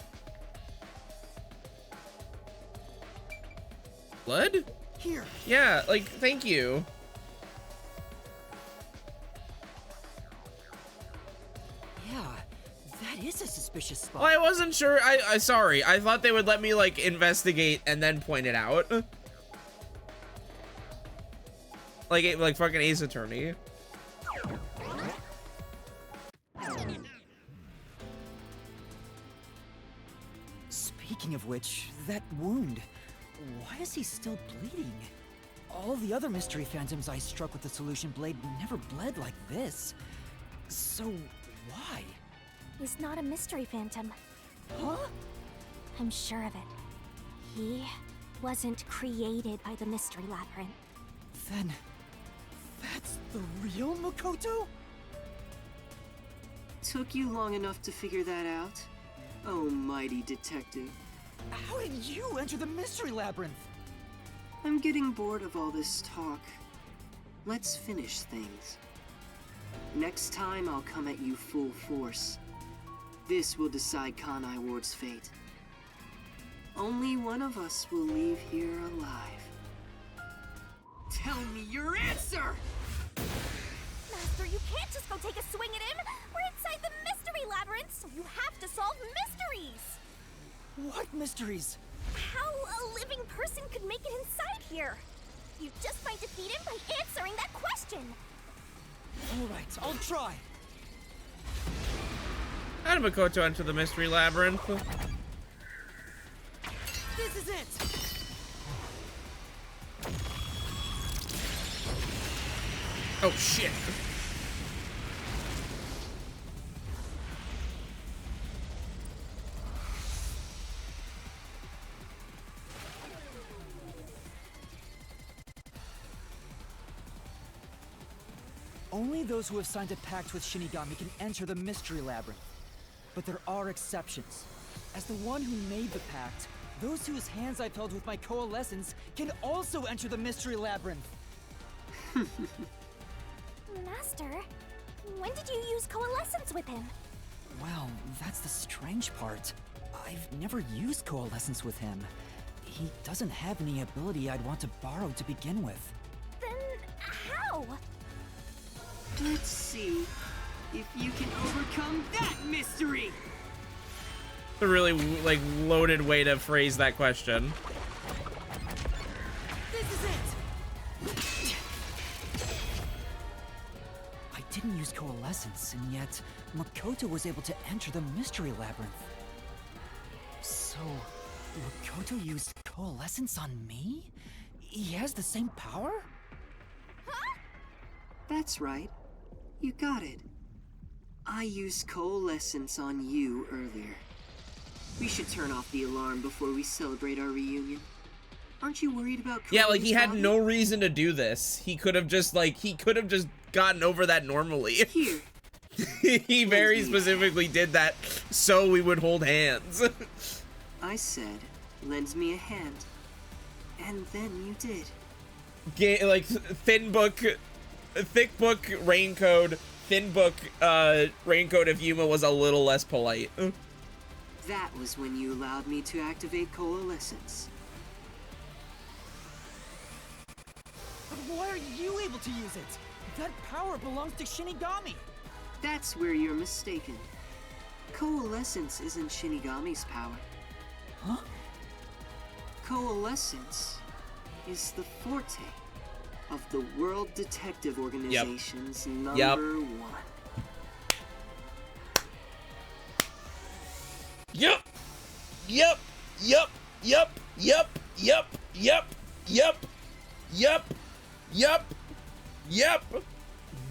Blood? Here. Yeah, like, thank you. Yeah, that is a suspicious spot. Well, I wasn't sure. I sorry. I thought they would let me, like, investigate and then point it out. Like fucking Ace Attorney. Speaking of which, that wound, why is he still bleeding? All the other mystery phantoms I struck with the solution blade never bled like this. So, why? He's not a mystery phantom. Huh? I'm sure of it. He wasn't created by the Mystery Labyrinth. Then, that's the real Makoto? Took you long enough to figure that out? Oh, mighty detective. How did you enter the Mystery Labyrinth? I'm getting bored of all this talk. Let's finish things. Next time I'll come at you full force. This will decide Kanai Ward's fate. Only one of us will leave here alive. Tell me your answer! Master, you can't just go take a swing at him! We're inside the Mystery Labyrinth, so you have to solve mysteries! What mysteries? How a living person could make it inside here? You just might defeat him by answering that question! Alright, I'll try. How did Makoto enter the Mystery Labyrinth? This is it! Oh, shit. Only those who have signed a pact with Shinigami can enter the Mystery Labyrinth. But there are exceptions. As the one who made the pact, those whose hands I've held with my coalescence can also enter the Mystery Labyrinth. Master, when did you use coalescence with him? Well, that's the strange part. I've never used coalescence with him. He doesn't have any ability I'd want to borrow to begin with. Then how? Let's see if you can overcome that mystery! A really, like, loaded way to phrase that question. This is it! I didn't use coalescence, and yet Makoto was able to enter the mystery labyrinth. So, Makoto used coalescence on me? He has the same power? That's right. You got it. I used coalescence on you earlier. We should turn off the alarm before we celebrate our reunion. Aren't you worried about Koi's Yeah, like, he had body? no reason to do this. He could have just, like, gotten over that normally. Here. He very specifically did that so we would hold hands. I said, lend me a hand. And then you did. Like, thick book raincoat, thin book raincoat if Yuma was a little less polite. That was when you allowed me to activate coalescence. But why are you able to use it? That power belongs to Shinigami. That's where you're mistaken. Coalescence isn't Shinigami's power. Huh? Coalescence is the forte of the World Detective Organization's number one. Yep.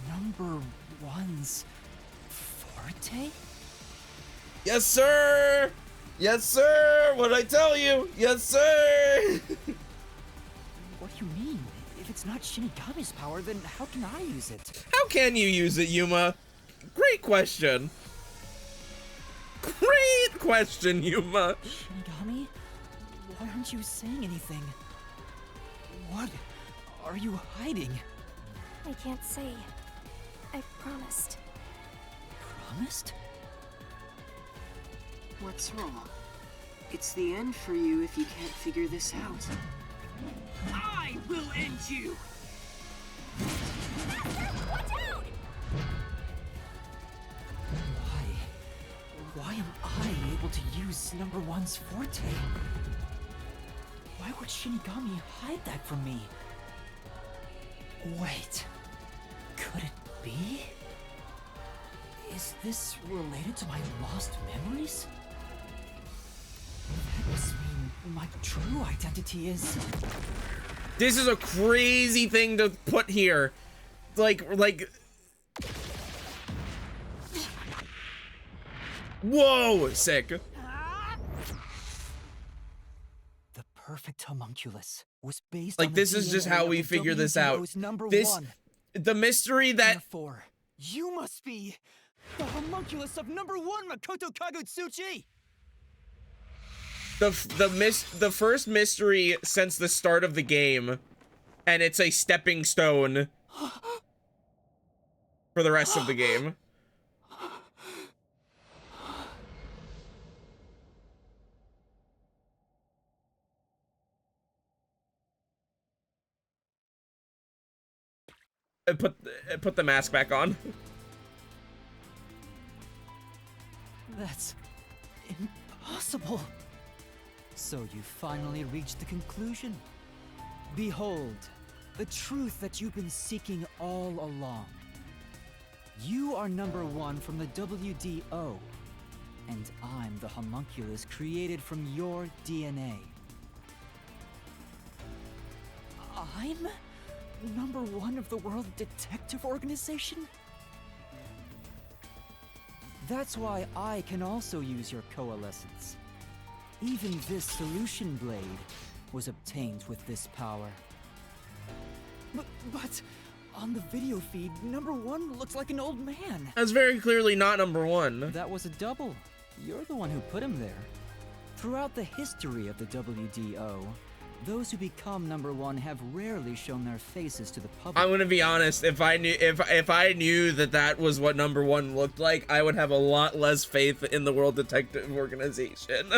Number one's forte? Yes, sir. Yes, sir. What'd I tell you? Yes, sir. What do you mean? If it's not Shinigami's power, then how can I use it? How can you use it, Yuma? Great question. Great question, Yuma. Shinigami? Why aren't you saying anything? What are you hiding? I can't say. I promised. Promised? What's wrong? It's the end for you if you can't figure this out. I will end you! Why am I able to use number one's forte? Why would Shinigami hide that from me? Wait, could it be? Is this related to my lost memories? That must mean my true identity is... This is a crazy thing to put here. Like... Whoa, sick. The perfect homunculus was based on Like, this is just how we figure this out. The mystery that... Therefore, you must be the homunculus of number one Makoto Kagutsuchi! The first mystery since the start of the game, and it's a stepping stone for the rest of the game. Put the mask back on. That's impossible. So you finally reached the conclusion. Behold, the truth that you've been seeking all along. You are number one from the WDO, and I'm the homunculus created from your DNA. I'm number one of the World Detective Organization? That's why I can also use your coalescence. Even this solution blade was obtained with this power. But on the video feed, number one looks like an old man. That's very clearly not number one. That was a double. You're the one who put him there. Throughout the history of the WDO, those who become number one have rarely shown their faces to the public. I'm gonna be honest. If I knew that was what number one looked like, I would have a lot less faith in the World Detective Organization.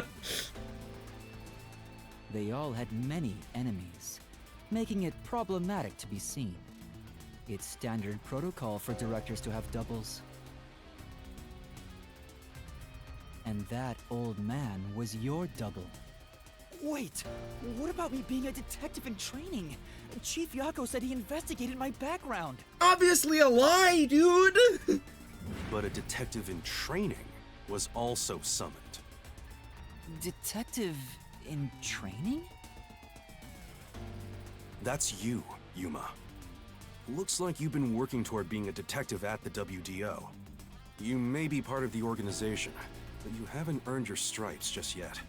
They all had many enemies, making it problematic to be seen. It's standard protocol for directors to have doubles. And that old man was your double. Wait, what about me being a detective in training? Chief Yako said he investigated my background. Obviously a lie, dude! But a detective in training was also summoned. Detective in training? That's you, Yuma. Looks like you've been working toward being a detective at the WDO. You may be part of the organization, but you haven't earned your stripes just yet.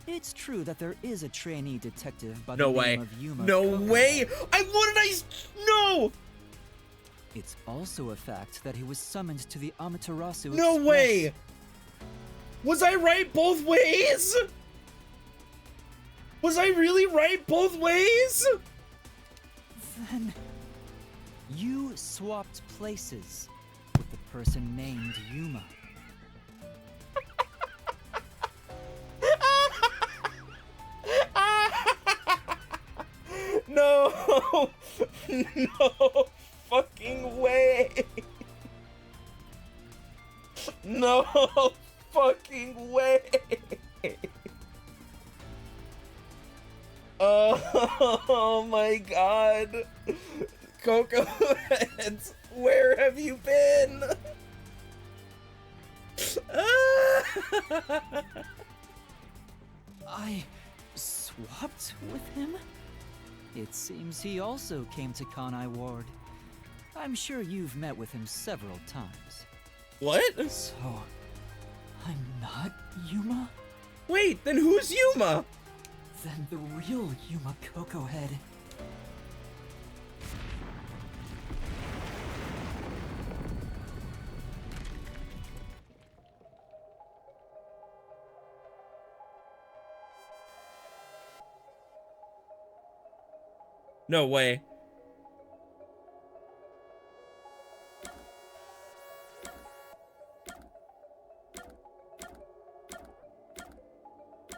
It's true that there is a trainee detective by No the way. name of Yuma. No Koko. way! No! It's also a fact that he was summoned to the Amaterasu No Express. way! Was I right both ways? Was I really right both ways? Then you swapped places with the person named Yuma. No! No fucking way! No fucking way! Oh my god! Coco Heads, where have you been? I swapped with him? It seems he also came to Kanai Ward. I'm sure you've met with him several times. What? So, I'm not Yuma? Wait, then who's Yuma? Then the real Yuma Coco Head. No way.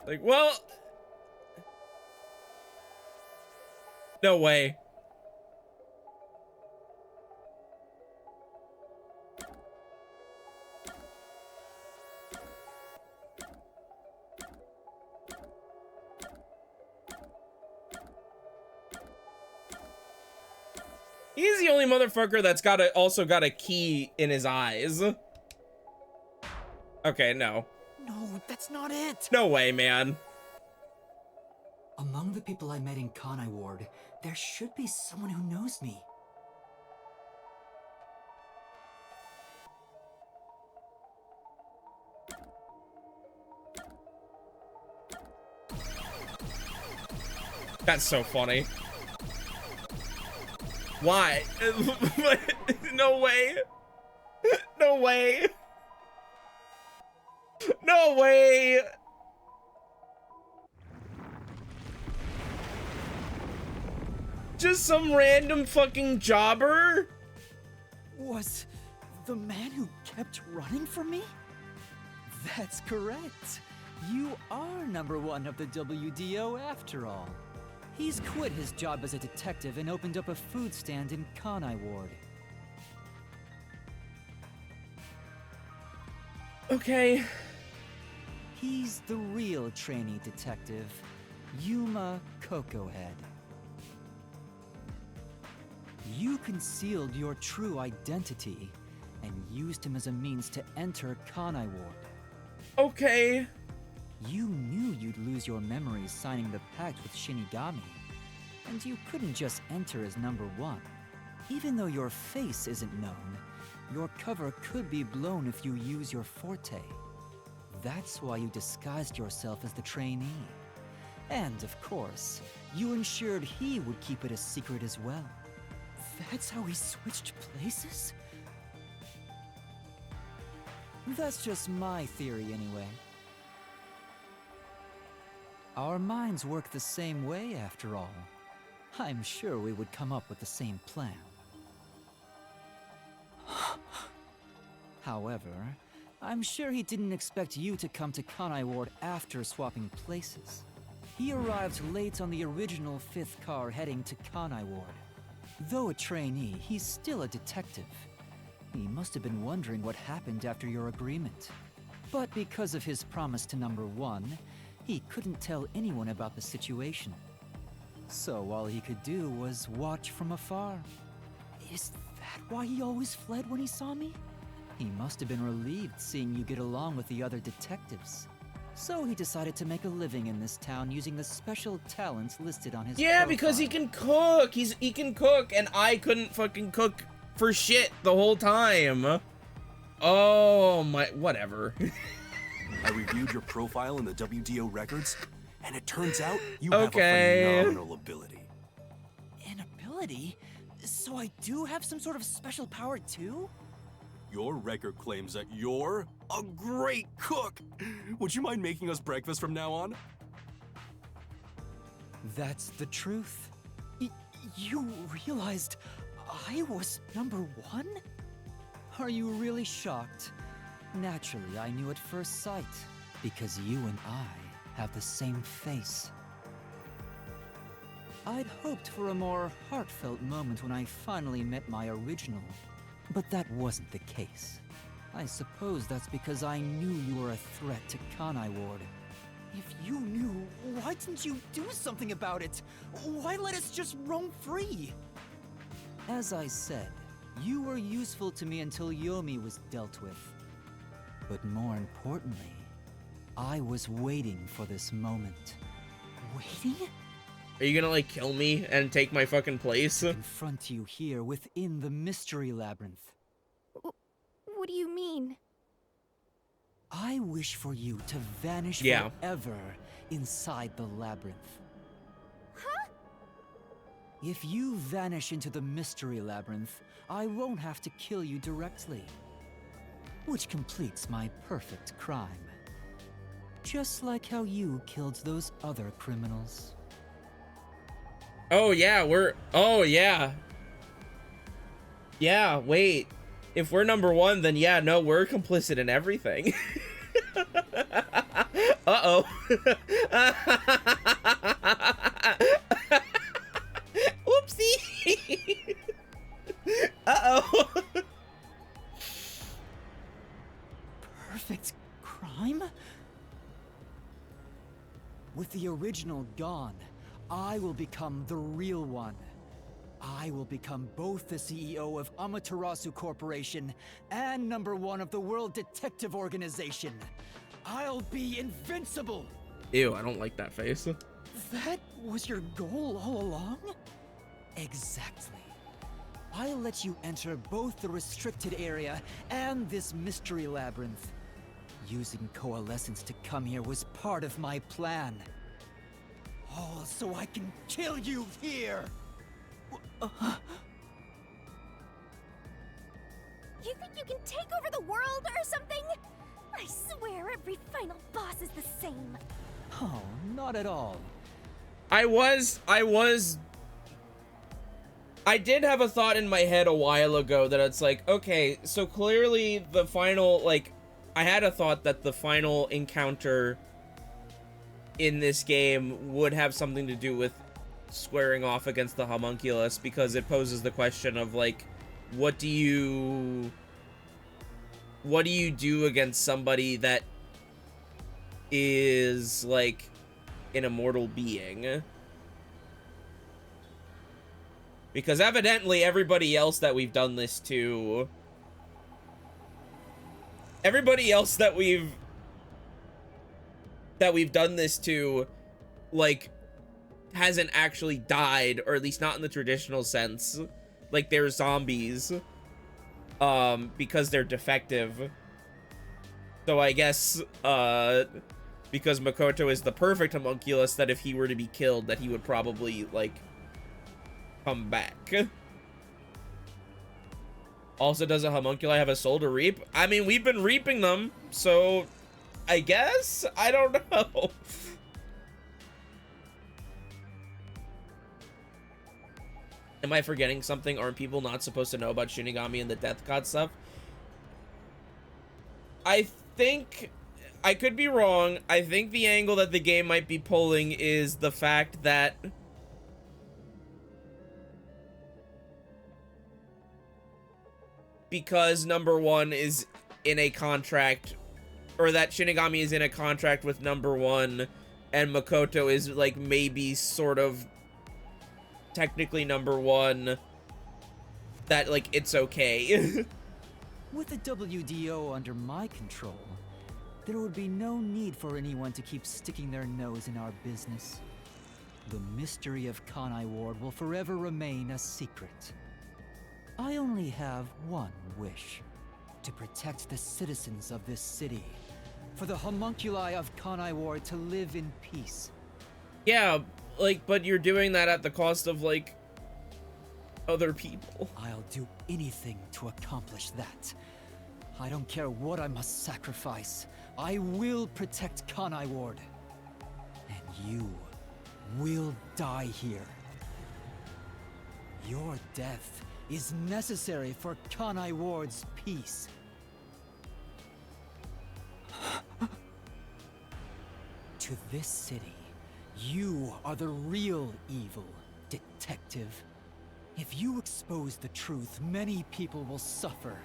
Like, well... No way. He's the only motherfucker that's also got a key in his eyes. Okay, no. No, that's not it! No way, man. Among the people I met in Kanai Ward, there should be someone who knows me. That's so funny. Why? No way. No way. No way. Just some random fucking jobber? Was the man who kept running from me? That's correct. You are #1 of the WDO after all. He's quit his job as a detective and opened up a food stand in Kanai Ward. Okay. He's the real trainee detective, Yuma Coco Head. You concealed your true identity and used him as a means to enter Kanai Ward. Okay. You knew you'd lose your memories signing the pact with Shinigami, and you couldn't just enter as #1. Even though your face isn't known, your cover could be blown if you use your forte. That's why you disguised yourself as the trainee. And of course, you ensured he would keep it a secret as well. That's how we switched places? That's just my theory anyway. Our minds work the same way after all. I'm sure we would come up with the same plan. However, I'm sure he didn't expect you to come to Kanai Ward after swapping places. He arrived late on the original 5th car heading to Kanai Ward. Though a trainee, he's still a detective. He must have been wondering what happened after your agreement. But because of his promise to number one, he couldn't tell anyone about the situation. So all he could do was watch from afar. Is that why he always fled when he saw me? He must have been relieved seeing you get along with the other detectives. So he decided to make a living in this town using the special talents listed on his Yeah, because he profile. can cook. He can cook, and I couldn't fucking cook for shit the whole time. Oh my, whatever. I reviewed your profile in the WDO records, and it turns out you Okay. have a phenomenal ability. An ability? So I do have some sort of special power too? Your record claims that you're a great cook. Would you mind making us breakfast from now on? That's the truth. You realized I was number one? Are you really shocked? Naturally, I knew at first sight, because you and I have the same face. I'd hoped for a more heartfelt moment when I finally met my original, but that wasn't the case. I suppose that's because I knew you were a threat to Kanai Ward. If you knew, why didn't you do something about it? Why let us just roam free? As I said, you were useful to me until Yomi was dealt with. But more importantly, I was waiting for this moment. Waiting? Are you gonna, like, kill me and take my fucking place? To confront you here within the Mystery Labyrinth. What do you mean? I wish for you to vanish Yeah. forever inside the labyrinth. Huh? If you vanish into the Mystery Labyrinth, I won't have to kill you directly. Which completes my perfect crime. Just like how you killed those other criminals. Oh yeah, oh yeah. Yeah, wait. If we're number one, then yeah, no, we're complicit in everything. Uh-oh. Whoopsie. Uh-oh. Perfect crime? With the original gone, I will become the real one. I will become both the CEO of Amaterasu Corporation and number one of the World Detective Organization. I'll be invincible! Ew, I don't like that face. That was your goal all along? Exactly. I'll let you enter both the restricted area and this mystery labyrinth. Using Coalescence to come here was part of my plan. All so I can kill you here! You think you can take over the world or something? I swear every final boss is the same. Oh, not at all. I did have a thought in my head a while ago that it's like, okay, so clearly the final, like, I had a thought that the final encounter in this game would have something to do with squaring off against the homunculus, because it poses the question of, like, what do you do against somebody that is, like, an immortal being? Because evidently everybody else that we've done this to, done this to, like, hasn't actually died, or at least not in the traditional sense. Like, they're zombies, because they're defective. So I guess, because Makoto is the perfect homunculus, that if he were to be killed, that he would probably, like, come back. Also, does a homunculi have a soul to reap? I mean, we've been reaping them, so I guess? I don't know. Am I forgetting something? Aren't people not supposed to know about Shinigami and the Death God stuff? I think, I could be wrong. I think the angle that the game might be pulling is the fact that because number one is in a contract or that Shinigami is in a contract with number one, and Makoto is like maybe sort of technically number one, that like it's okay. With the WDO under my control, there would be no need for anyone to keep sticking their nose in our business. The mystery of Kanai Ward will forever remain a secret. I only have one wish: to protect the citizens of this city, for the homunculi of Kanai Ward to live in peace. Yeah, like, but you're doing that at the cost of, like, other people. I'll do anything to accomplish that. I don't care what I must sacrifice. I will protect Kanai Ward. And you will die here. Your death is necessary for Kanai Ward's peace. To this city, you are the real evil, detective. If you expose the truth, many people will suffer.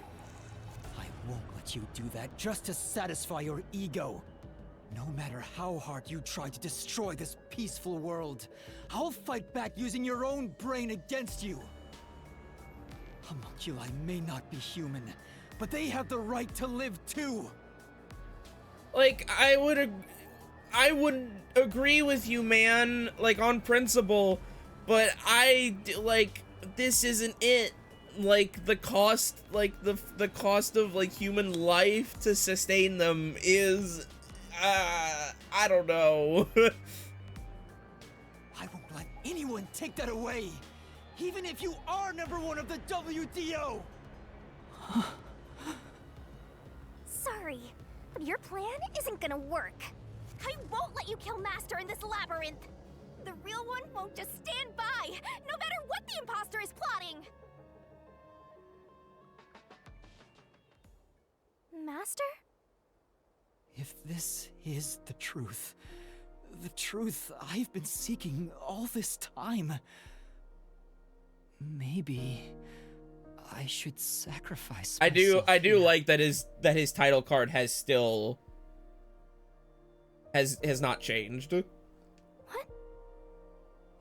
I won't let you do that just to satisfy your ego. No matter how hard you try to destroy this peaceful world, I'll fight back using your own brain against you. Homunculi may not be human, but they have the right to live too. Like, I would agree with you, man, like, on principle, but like, this isn't it. Like, the cost, like, the cost of, like, human life to sustain them is, I don't know. I won't let anyone take that away, even if you are number one of the WDO! Sorry, but your plan isn't gonna work. I won't let you kill Master in this labyrinth. The real one won't just stand by, no matter what the imposter is plotting. Master? If this is the truth I've been seeking all this time, maybe I should sacrifice I do myself like that his title card has still has not changed. What?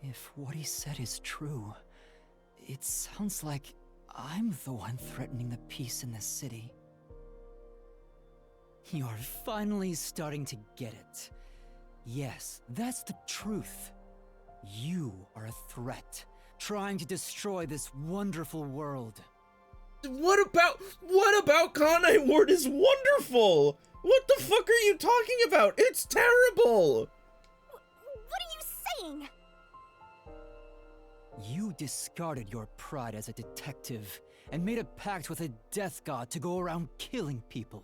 If what he said is true, it sounds like I'm the one threatening the peace in this city. You're finally starting to get it. Yes, that's the truth. You are a threat, trying to destroy this wonderful world. What about Kanai Ward is wonderful? What the fuck are you talking about? It's terrible! What are you saying? You discarded your pride as a detective and made a pact with a death god to go around killing people.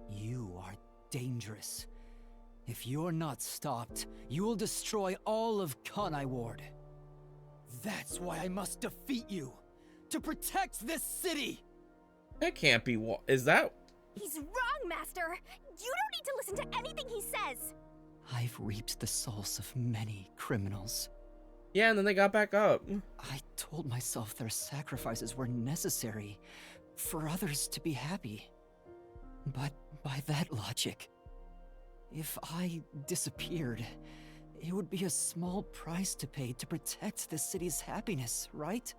You are dangerous. If you're not stopped, you will destroy all of Kanai Ward. That's why I must defeat you, to protect this city! That can't be is that? He's wrong, Master! You don't need to listen to anything he says! I've reaped the souls of many criminals. Yeah, and then they got back up. I told myself their sacrifices were necessary for others to be happy. But by that logic, if I disappeared, it would be a small price to pay to protect the city's happiness, right?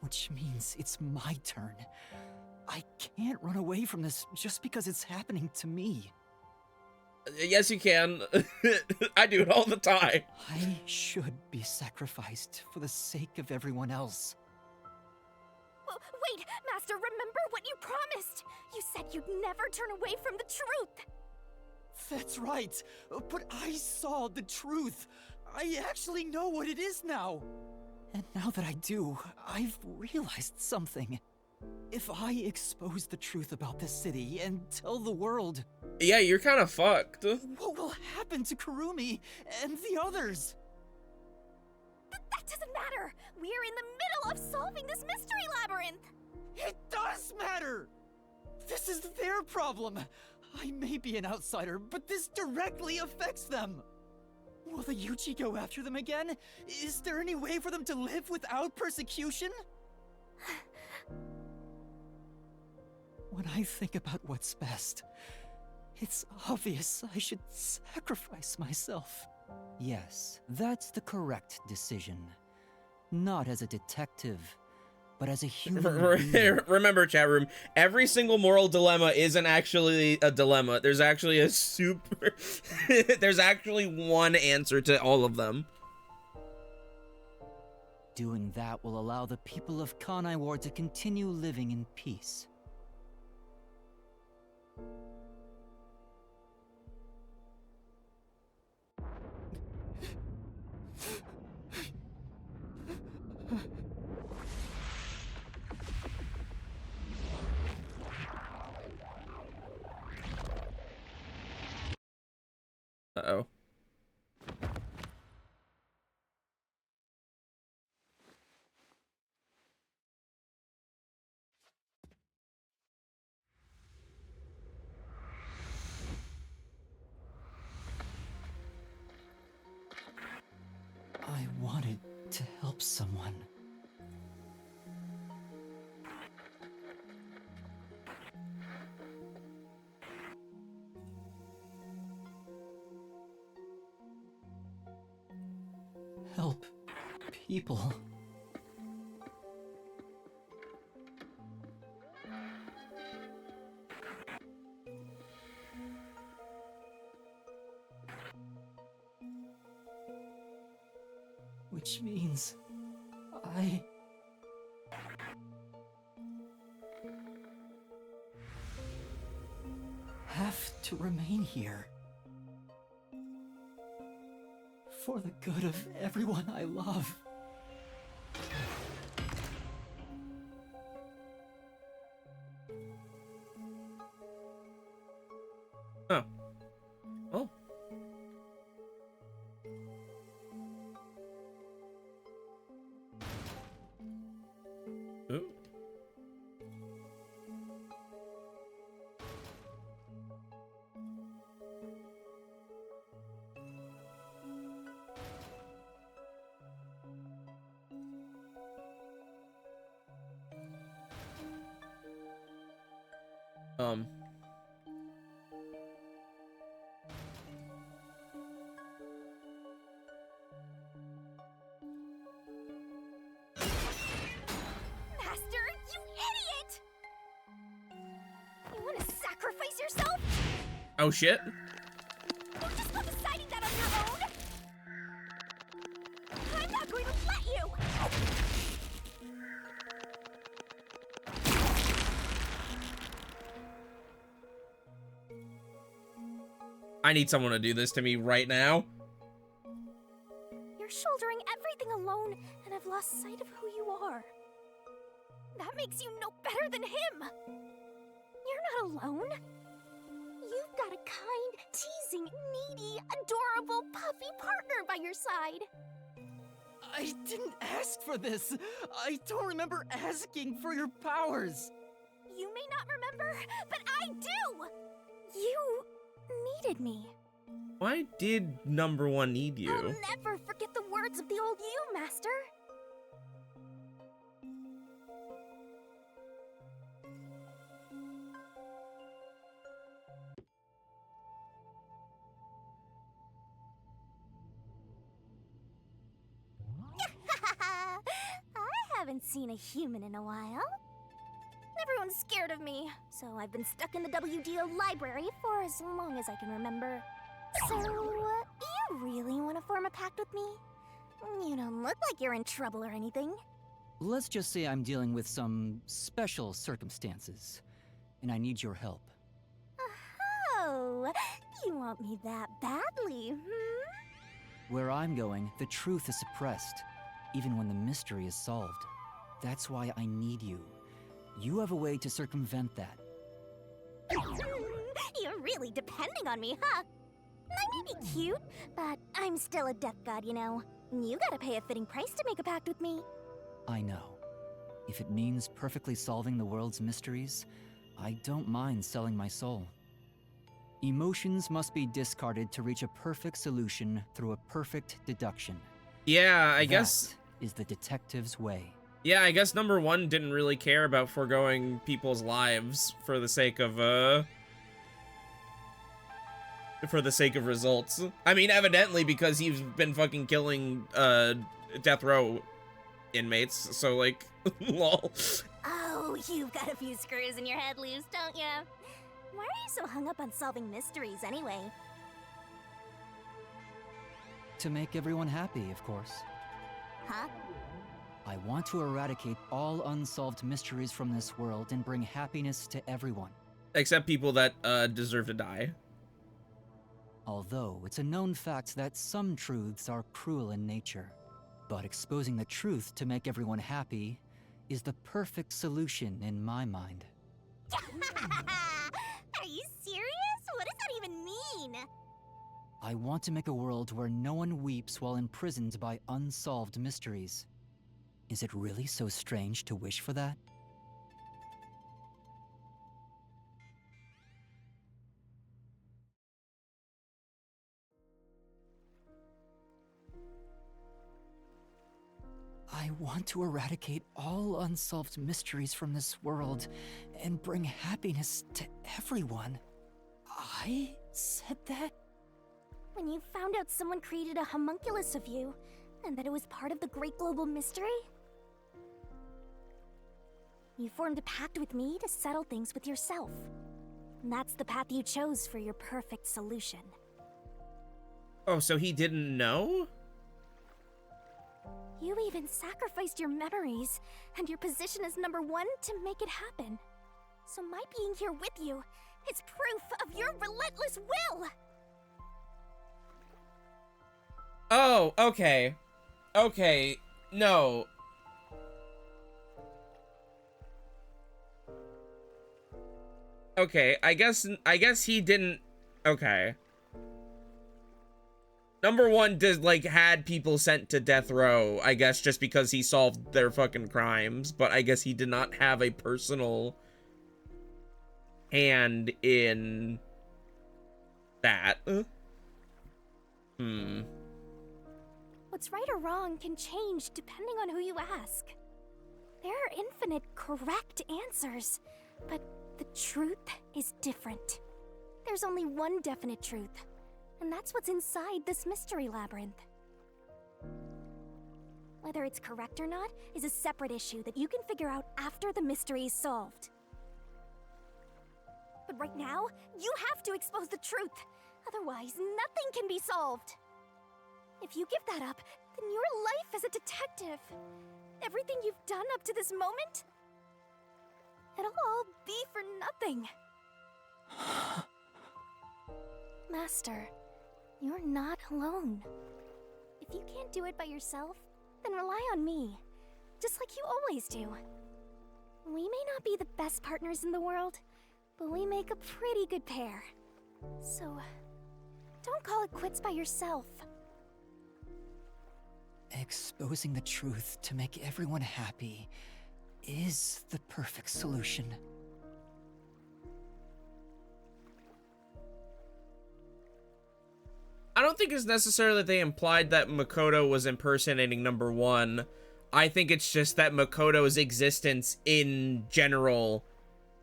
Which means it's my turn. I can't run away from this just because it's happening to me. Yes, you can. I do it all the time. I should be sacrificed for the sake of everyone else. Wait, Master, remember what you promised! You said you'd never turn away from the truth! That's right, but I saw the truth. I actually know what it is now. And now that I do, I've realized something. If I expose the truth about this city and tell the world... Yeah, you're kind of fucked. What will happen to Kurumi and the others? That doesn't matter! We're in the middle of solving this mystery labyrinth! It does matter! This is their problem! I may be an outsider, but this directly affects them! Will the Yuchi go after them again? Is there any way for them to live without persecution? When I think about what's best, It's obvious I should sacrifice myself. Yes, that's the correct decision. Not as a detective, but as a human being. Remember, chat room, every single moral dilemma isn't actually a dilemma. There's actually a there's actually one answer to all of them. Doing that will allow the people of Kanai Ward to continue living in peace. Uh-oh. I wanted to help someone. Help people. Which means I have to remain here. For the good of everyone I love. Oh. Oh. Ooh. Um. Master, you idiot! You want to sacrifice yourself? Oh shit. You're just not deciding that on your own! I'm not going to let you! I need someone to do this to me right now. You're shouldering everything alone, and I've lost sight of who you are. That makes you no better than him! You're not alone. You've got a kind, teasing, needy, adorable, puffy partner by your side. I didn't ask for this. I don't remember asking for your powers. You may not remember, but I do! You needed me. Why did number one need you? I'll never forget the words of the old you, Master. I haven't seen a human in a while. Everyone's scared of me, so I've been stuck in the WDO library for as long as I can remember. So, you really want to form a pact with me? You don't look like you're in trouble or anything. Let's just say I'm dealing with some special circumstances, and I need your help. Oh, you want me that badly, hmm? Where I'm going, the truth is suppressed, even when the mystery is solved. That's why I need you. You have a way to circumvent that. You're really depending on me, huh? I may be cute, but I'm still a death god, you know. You gotta pay a fitting price to make a pact with me. I know. If it means perfectly solving the world's mysteries, I don't mind selling my soul. Emotions must be discarded to reach a perfect solution through a perfect deduction. Yeah, I guess. That is the detective's way. Yeah, I guess number one didn't really care about foregoing people's lives for the sake of, for the sake of results. I mean, evidently because he's been fucking killing death row inmates. So like, lol. Oh, you've got a few screws in your head loose, don't ya? Why are you so hung up on solving mysteries anyway? To make everyone happy, of course. Huh? I want to eradicate all unsolved mysteries from this world and bring happiness to everyone. Except people that deserve to die. Although it's a known fact that some truths are cruel in nature. But exposing the truth to make everyone happy is the perfect solution in my mind. Are you serious? What does that even mean? I want to make a world where no one weeps while imprisoned by unsolved mysteries. Is it really so strange to wish for that? I want to eradicate all unsolved mysteries from this world and bring happiness to everyone. I said that? When you found out someone created a homunculus of you, and that it was part of the great global mystery? You formed a pact with me to settle things with yourself. And that's the path you chose for your perfect solution. Oh, so he didn't know? You even sacrificed your memories and your position as number one to make it happen. So my being here with you is proof of your relentless will! Oh, okay. Okay, no. Okay, I guess he didn't. Okay. Number one had people sent to death row, I guess, just because he solved their fucking crimes, but I guess he did not have a personal hand in that. What's right or wrong can change depending on who you ask. There are infinite correct answers, but the truth is different. There's only one definite truth, and that's what's inside this mystery labyrinth. Whether it's correct or not is a separate issue that you can figure out after the mystery is solved. But right now, you have to expose the truth. Otherwise, nothing can be solved. If you give that up, then your life as a detective, everything you've done up to this moment, it'll all be for nothing. Master, you're not alone. If you can't do it by yourself, then rely on me, just like you always do. We may not be the best partners in the world, but we make a pretty good pair. So, don't call it quits by yourself. Exposing the truth to make everyone happy is the perfect solution. I don't think it's necessarily that they implied that Makoto was impersonating number one. I think it's just that Makoto's existence in general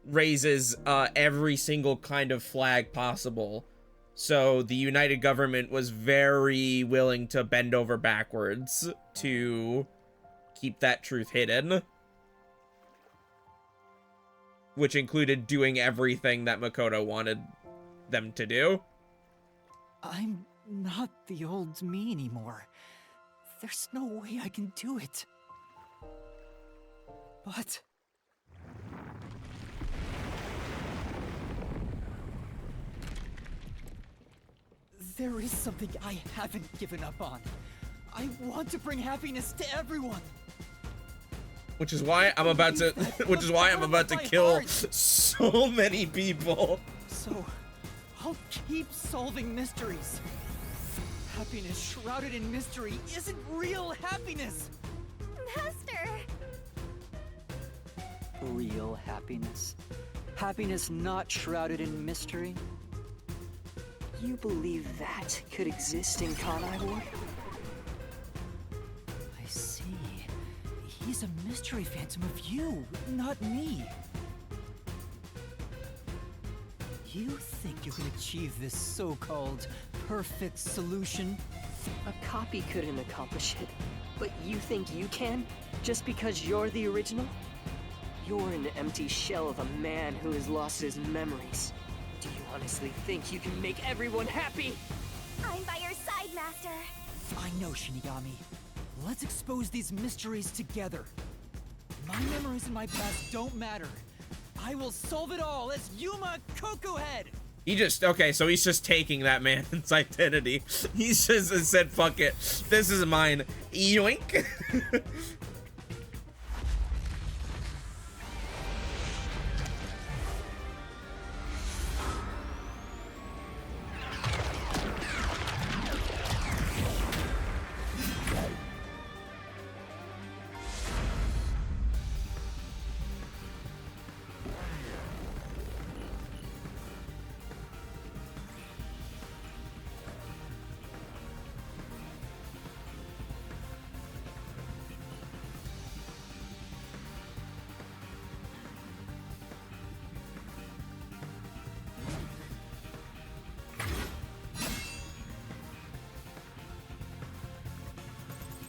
raises every single kind of flag possible. So the United Government was very willing to bend over backwards to keep that truth hidden. Which included doing everything that Makoto wanted them to do. I'm not the old me anymore. There's no way I can do it. But... there is something I haven't given up on. I want to bring happiness to everyone. Which is why I'm about to kill so many people. So, I'll keep solving mysteries. Happiness shrouded in mystery isn't real happiness. Master! Real happiness? Happiness not shrouded in mystery? You believe that could exist in Kanai Ward? I see. He's a mystery phantom of you, not me. You think you can achieve this so-called perfect solution? A copy couldn't accomplish it, but you think you can? Just because you're the original? You're an empty shell of a man who has lost his memories. Do you honestly think you can make everyone happy? I'm by your side, Master. I know, Shinigami. Let's expose these mysteries together. My memories in my past don't matter. I will solve it all as Yuma Kokuhead! He just, okay, so he's just taking that man's identity. He's just said, fuck it. This is mine. Yoink.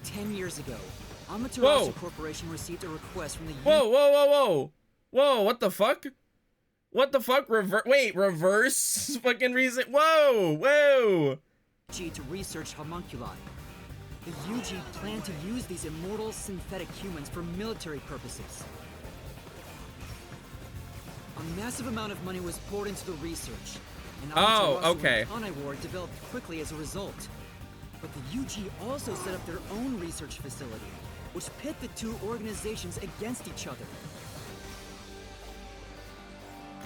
10 years ago, Amaterasu Corporation received a request from the Whoa, what the fuck? What the fuck? Reverse fucking reason? Whoa! UG to research homunculi. The UG planned to use these immortal synthetic humans for military purposes. A massive amount of money was poured into the research, and Amaterasu and Kanai Ward developed quickly as a result. But the UG also set up their own research facility, which pit the two organizations against each other.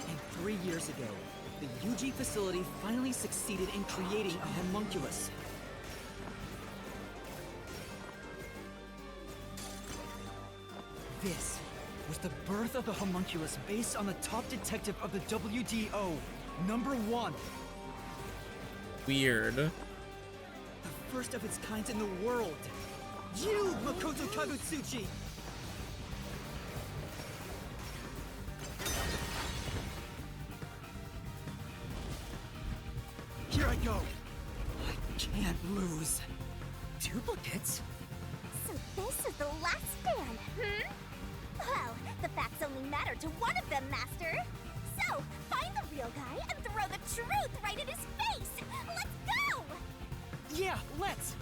And 3 years ago, the UG facility finally succeeded in creating a homunculus. This was the birth of the homunculus based on the top detective of the WDO, #1. Weird. The first of its kind in the world. You, Makoto Kagutsuchi! Here I go. I can't lose. Duplicates? So this is the last stand, Well, the facts only matter to one of them, Master. So, find the real guy and throw the truth right in his face! Let's go! Yeah, let's!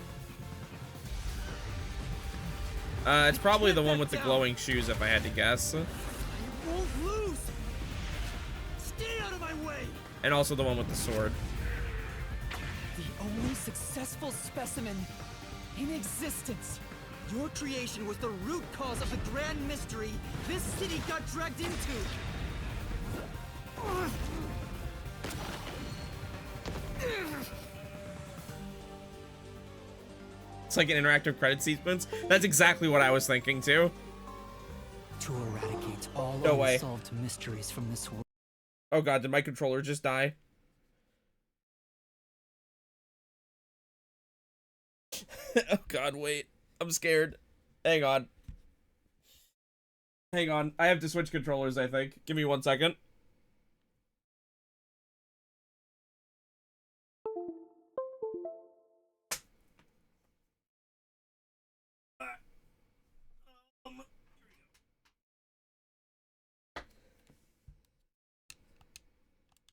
It's probably the one with the glowing shoes, if I had to guess. I won't lose! Stay out of my way! And also the one with the sword. The only successful specimen in existence. Your creation was the root cause of the grand mystery this city got dragged into. It's like an interactive credit sequence. That's exactly what I was thinking too. To eradicate all No way. unsolved mysteries from this world. Oh god, did my controller just die? Oh god, wait. I'm scared. Hang on. Hang on. I have to switch controllers, I think. Give me 1 second.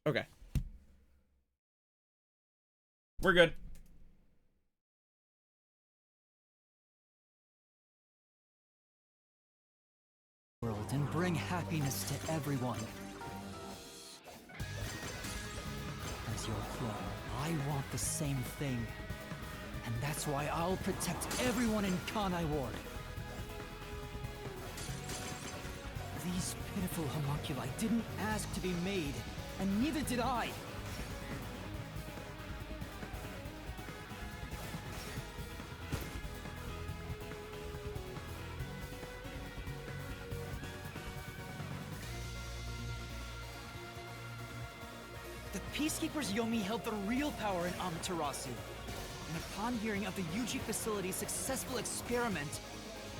Okay. We're good. World and bring happiness to everyone. As your clone, I want the same thing. And that's why I'll protect everyone in Kanai Ward. These pitiful homunculi didn't ask to be made, and neither did I. The Peacekeepers Yomi held the real power in Amaterasu. And upon hearing of the UG facility's successful experiment,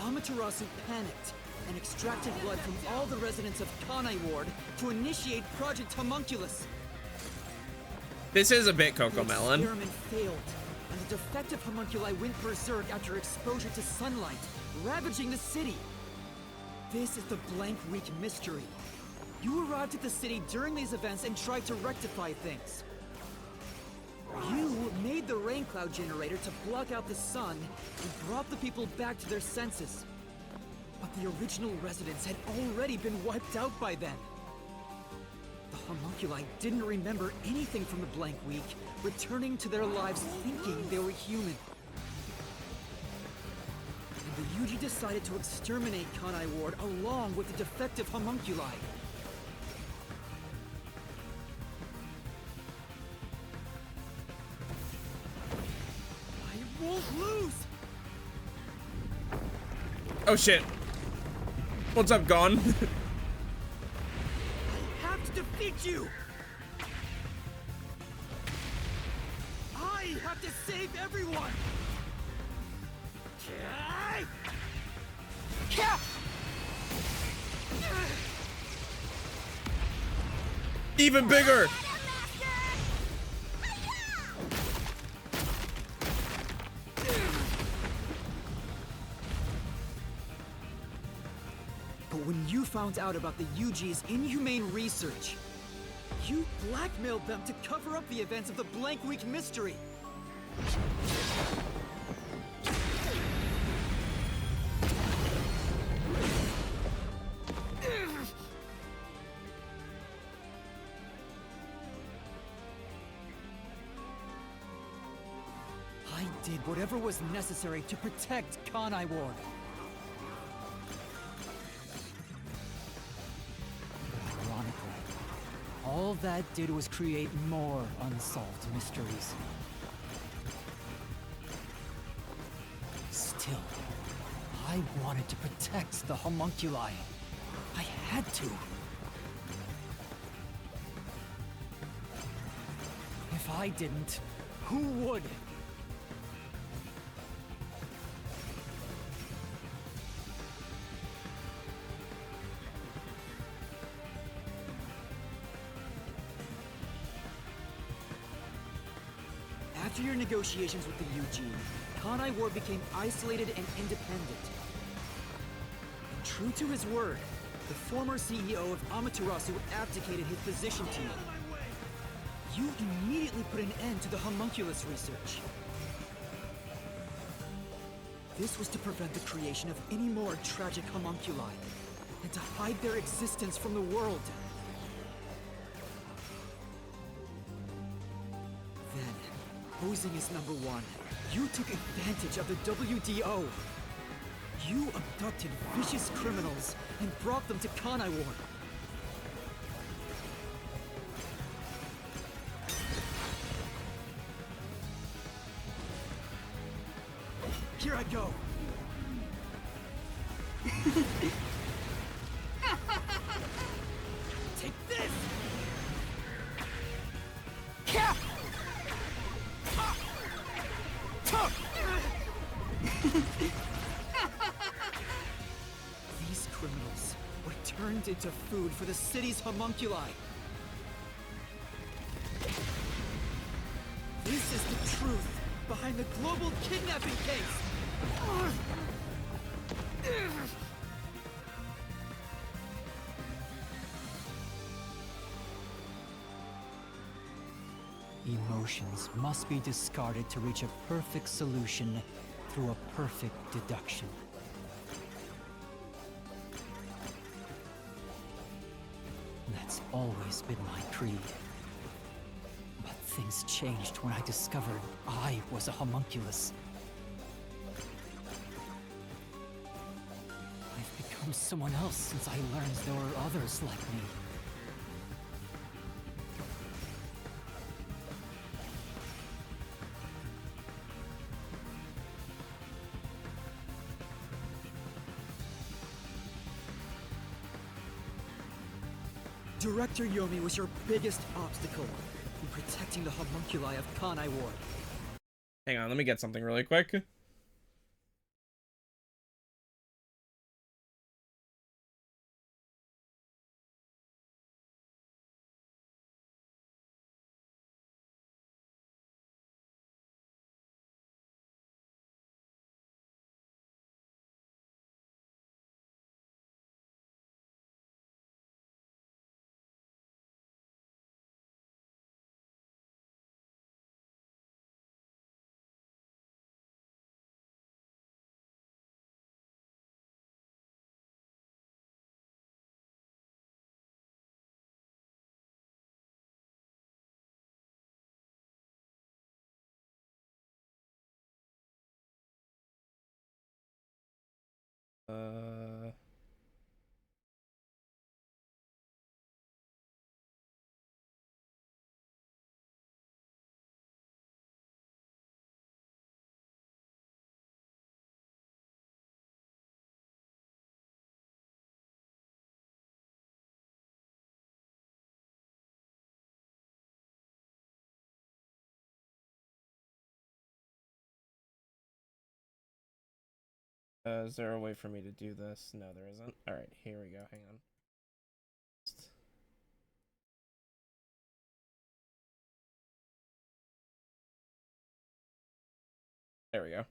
Amaterasu panicked and extracted blood from all the residents of Kanai Ward to initiate Project Homunculus. This is a bit The Cocomelon. experiment failed, and the defective homunculi went berserk after exposure to sunlight, ravaging the city. This is the Blank Week mystery. You arrived at the city during these events and tried to rectify things. You made the rain cloud generator to block out the sun and brought the people back to their senses. But the original residents had already been wiped out by then. The homunculi didn't remember anything from the Blank Week, returning to their lives thinking they were human. And the Yuji decided to exterminate Kanai Ward along with the defective homunculi. I won't lose! Oh shit. What's up, Gon? I have to defeat you! I have to save everyone! Even bigger! But when you found out about the Yuji's inhumane research, you blackmailed them to cover up the events of the Blank Week mystery. I did whatever was necessary to protect Kanai Ward. Ironically, all that did was create more unsolved mysteries. Still, I wanted to protect the homunculi. I had to. If I didn't, who would? After your negotiations with the UG, Kanai Ward became isolated and independent. And true to his word, the former CEO of Amaterasu abdicated his position to you. You immediately put an end to the homunculus research. This was to prevent the creation of any more tragic homunculi, and to hide their existence from the world. Then, posing as number one, you took advantage of the WDO. You abducted vicious criminals and brought them to Kanai Ward. Here I go. Take this! Cap! These criminals were turned into food for the city's homunculi. This is the truth behind the global kidnapping case. Emotions must be discarded to reach a perfect solution through a perfect deduction. That's always been my creed. But things changed when I discovered I was a homunculus. I've become someone else since I learned there were others like me. Director Yomi was your biggest obstacle in protecting the homunculi of Kanai Ward. Hang on, let me get something really quick. Is there a way for me to do this? No, there isn't. All right, here we go. Hang on. There we go.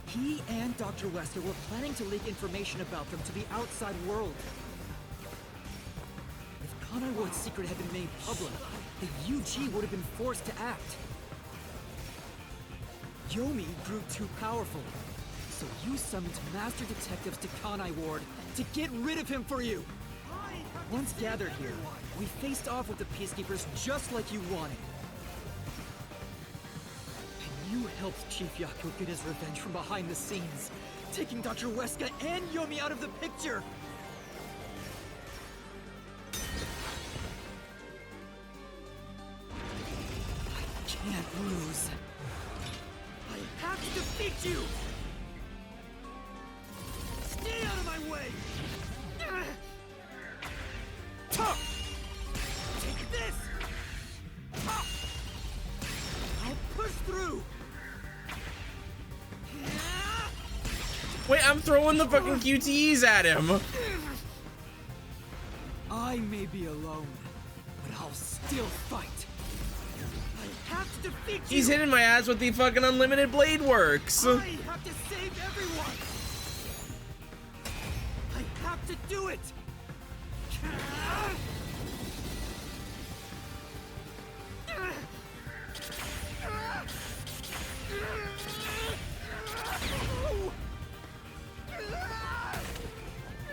He and Dr. Wesker were planning to leak information about them to the outside world. If Kanai Ward's secret had been made public, the UG would have been forced to act. Yomi grew too powerful, so you summoned master detectives to Kanai Ward to get rid of him for you. Once gathered here, we faced off with the Peacekeepers just like you wanted. And you helped Chief Yaku get his revenge from behind the scenes, taking Dr. Wesker and Yomi out of the picture. I can't lose. I have to defeat you! Stay out of my way! Take this! I'll push through! Wait, I'm throwing the fucking QTEs at him. I may be alone, but I'll still fight. I have to defeat you! He's hitting my ass with the fucking unlimited blade works. I have to save everyone! I have to do it!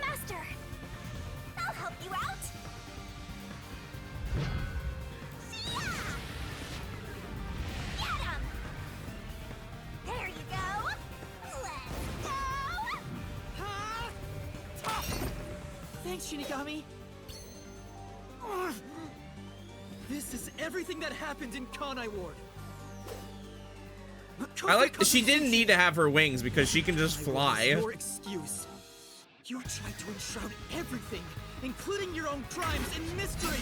Master! I'll help you out! See-ya! Get him! There you go! Let's go! Thanks, Shinigami! This is everything that happened in Kanai Ward. I like she didn't need to have her wings because she can just fly. Your excuse. You tried to enshroud everything, including your own crimes, in mystery.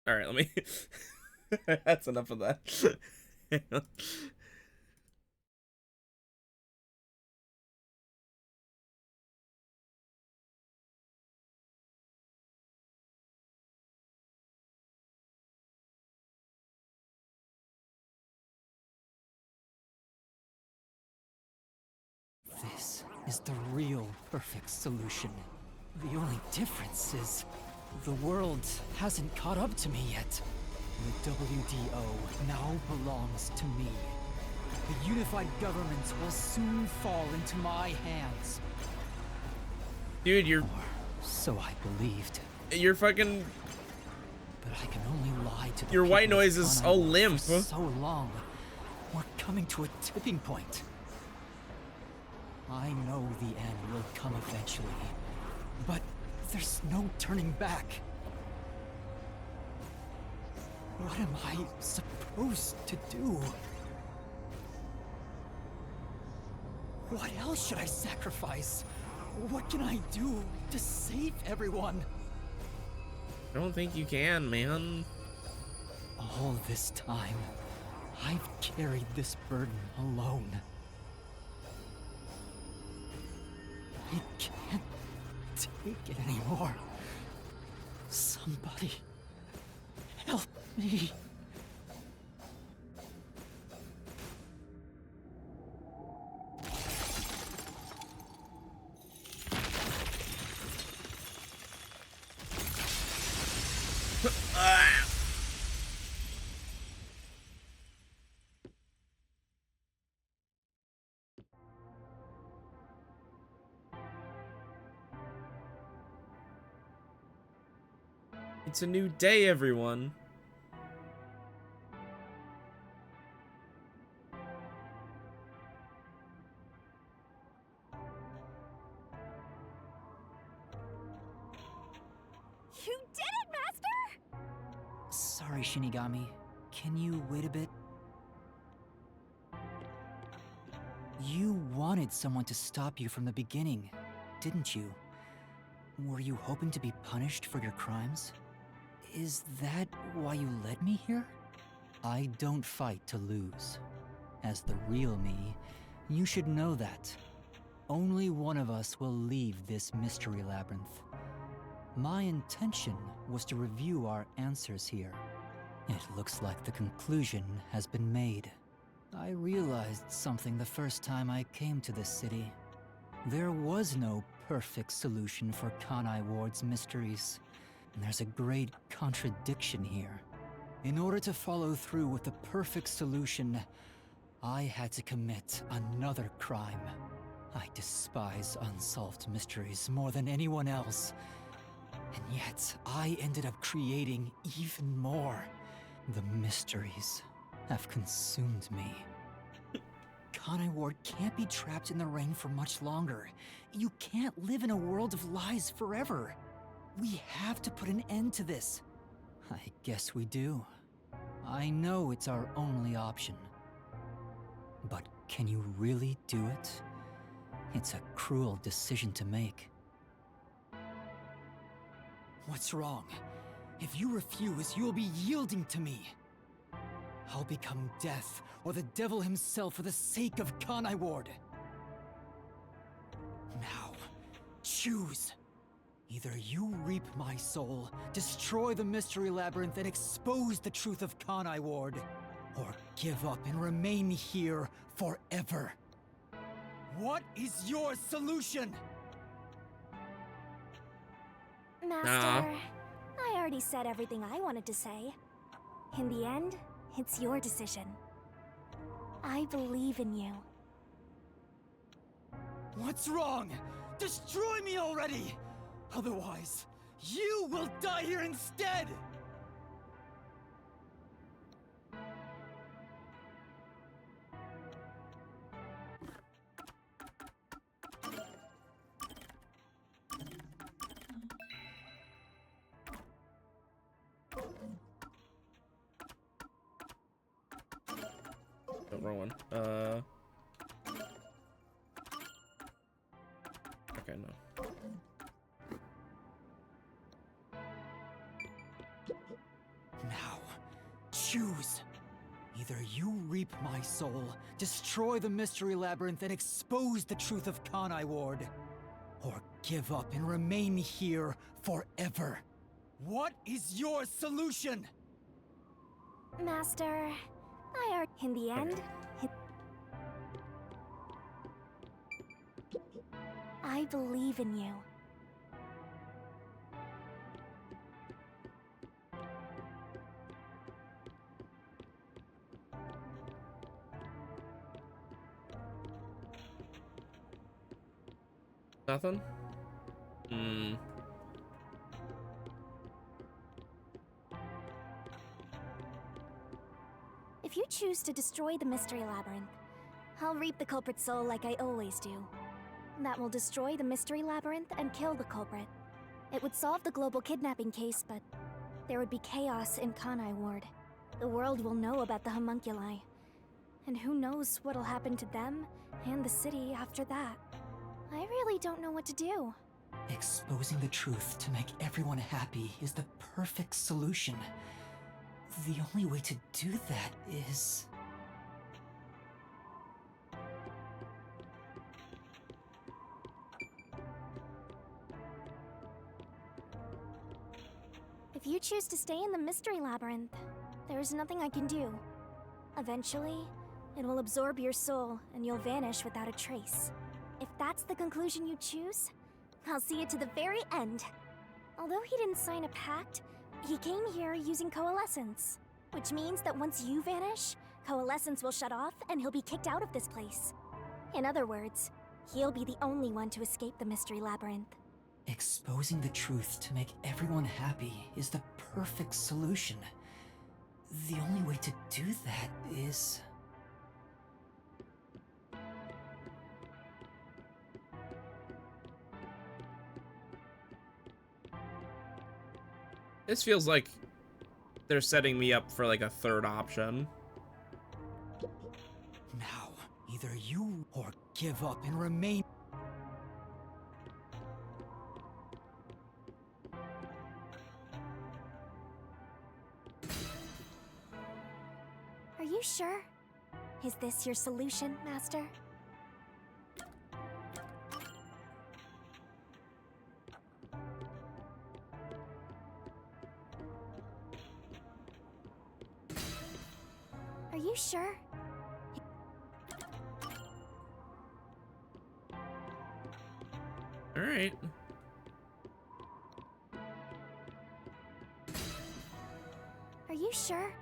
All right, let me. That's enough of that. This is the real perfect solution. The only difference is the world hasn't caught up to me yet. The WDO now belongs to me. The unified government will soon fall into my hands. Dude, Or so I believed. you're fucking. But I can only lie to the Your white people of noise is Kanai so Ward limp. for so long. We're coming to a tipping point. I know the end will come eventually, but there's no turning back. What am I supposed to do? What else should I sacrifice? What can I do to save everyone? I don't think you can, man. All this time, I've carried this burden alone. I can't take it anymore. Somebody help me. It's a new day, everyone. You did it, Master! Sorry, Shinigami. Can you wait a bit? You wanted someone to stop you from the beginning, didn't you? Were you hoping to be punished for your crimes? Is that why you led me here? I don't fight to lose. As the real me, you should know that. Only one of us will leave this mystery labyrinth. My intention was to review our answers here. It looks like the conclusion has been made. I realized something the first time I came to this city. There was no perfect solution for Kanai Ward's mysteries. There's a great contradiction here. In order to follow through with the perfect solution, I had to commit another crime. I despise unsolved mysteries more than anyone else. And yet, I ended up creating even more. The mysteries have consumed me. Kanai Ward can't be trapped in the rain for much longer. You can't live in a world of lies forever. We have to put an end to this. I guess we do. I know it's our only option. But can you really do it? It's a cruel decision to make. What's wrong? If you refuse, you will be yielding to me. I'll become death, or the devil himself for the sake of Kanai Ward. Now, choose. Either you reap my soul, destroy the Mystery Labyrinth, and expose the truth of Kanai Ward, or give up and remain here forever. What is your solution? Master, I already said everything I wanted to say. In the end, it's your decision. I believe in you. What's wrong? Destroy me already! Otherwise, you will die here instead! The wrong one. Okay, no. Now, choose. Either you reap my soul, destroy the Mystery Labyrinth, and expose the truth of Kanai Ward, or give up and remain here forever. What is your solution? Master, in the end, I believe in you. Nothing? If you choose to destroy the Mystery Labyrinth, I'll reap the culprit's soul like I always do. That will destroy the Mystery Labyrinth and kill the culprit. It would solve the global kidnapping case, but there would be chaos in Kanai Ward. The world will know about the homunculi. And who knows what'll happen to them and the city after that. I really don't know what to do. Exposing the truth to make everyone happy is the perfect solution. The only way to do that is... If you choose to stay in the Mystery Labyrinth, there is nothing I can do. Eventually, it will absorb your soul and you'll vanish without a trace. If that's the conclusion you choose, I'll see it to the very end. Although he didn't sign a pact, he came here using coalescence. Which means that once you vanish, coalescence will shut off and he'll be kicked out of this place. In other words, he'll be the only one to escape the Mystery Labyrinth. Exposing the truth to make everyone happy is the perfect solution. The only way to do that is... This feels like they're setting me up for like a third option. Now, either you or give up and remain... Are you sure? Is this your solution, Master? Are you sure? All right. Are you sure?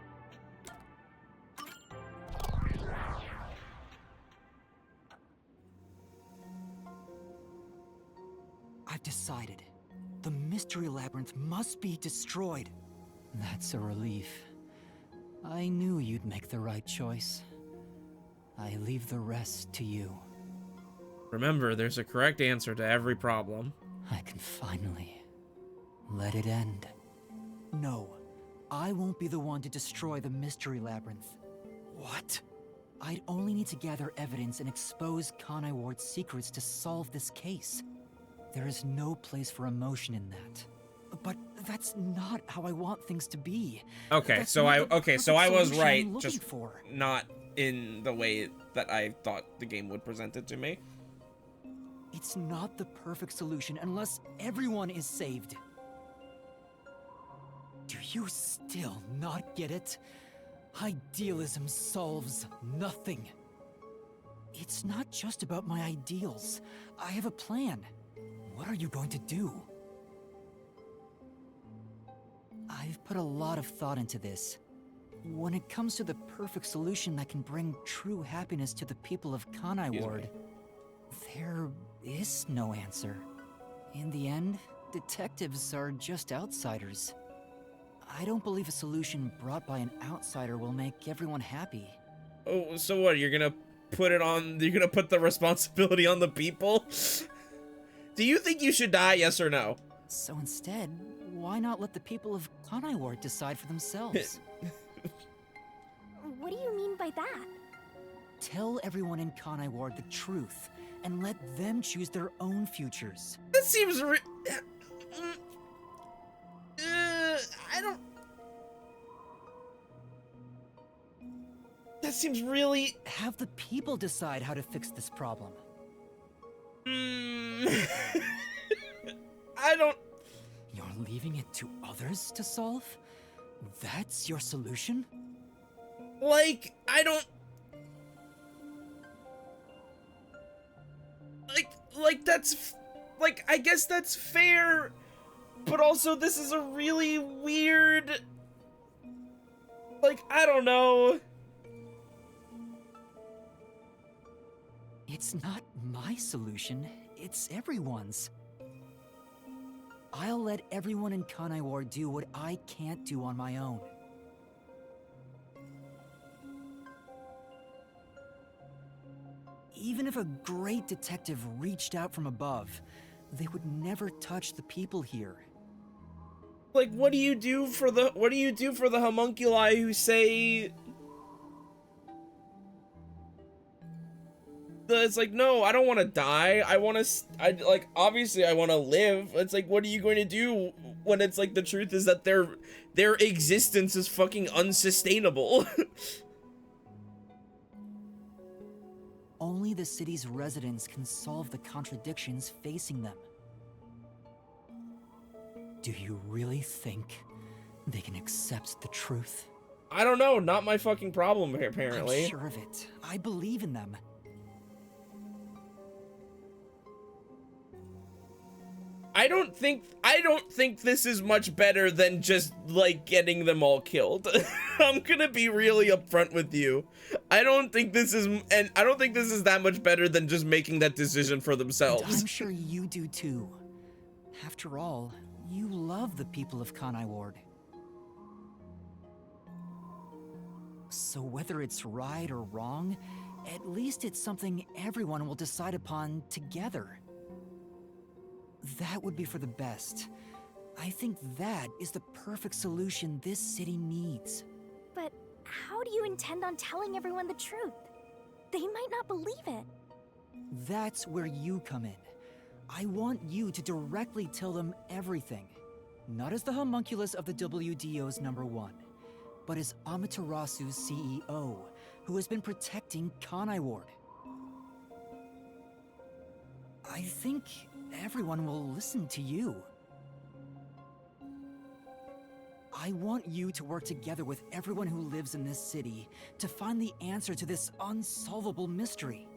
I've decided. The Mystery Labyrinth must be destroyed. That's a relief. I knew you'd make the right choice. I leave the rest to you. Remember, there's a correct answer to every problem. I can finally let it end. No, I won't be the one to destroy the Mystery Labyrinth. What? I'd only need to gather evidence and expose Kanai Ward's secrets to solve this case. There is no place for emotion in that. But that's not how I want things to be. Okay, That's so not I the was solution right, I'm looking just for. not in the way that I thought the game would present it to me. It's not the perfect solution unless everyone is saved. Do you still not get it? Idealism solves nothing. It's not just about my ideals. I have a plan. What are you going to do? I've put a lot of thought into this. When it comes to the perfect solution that can bring true happiness to the people of Kanai Ward, there is no answer. In the end, detectives are just outsiders. I don't believe a solution brought by an outsider will make everyone happy. Oh, so what? You're gonna put the responsibility on the people? Do you think you should die, yes or no? So instead, why not let the people of Kanai Ward decide for themselves? What do you mean by that? Tell everyone in Kanai Ward the truth, and let them choose their own futures. That seems That seems really... Have the people decide how to fix this problem. I don't... You're leaving it to others to solve? That's your solution? Like, I don't... Like, that's... Like, I guess that's fair, but also this is a really weird... Like, I don't know. It's not my solution, it's everyone's. I'll let everyone in Kanai Ward do what I can't do on my own. Even if a great detective reached out from above, they would never touch the people here. Like, what do you do for the homunculi who say... It's like, no, I don't want to die. Obviously I want to live. It's like, what are you going to do when it's like the truth is that their existence is fucking unsustainable? Only the city's residents can solve the contradictions facing them. Do you really think they can accept the truth? I don't know. Not my fucking problem, apparently. I'm sure of it. I believe in them. I don't think this is much better than just, like, getting them all killed. I'm gonna be really upfront with you. I don't think this is that much better than just making that decision for And themselves. I'm sure you do too. After all, you love the people of Kanai Ward. So whether it's right or wrong, at least it's something everyone will decide upon together. That would be for the best. I think that is the perfect solution this city needs. But how do you intend on telling everyone the truth? They might not believe it. That's where you come in. I want you to directly tell them everything. Not as the homunculus of the WDO's #1, but as Amaterasu's CEO, who has been protecting Kanai Ward. I think everyone will listen to you. I want you to work together with everyone who lives in this city to find the answer to this unsolvable mystery.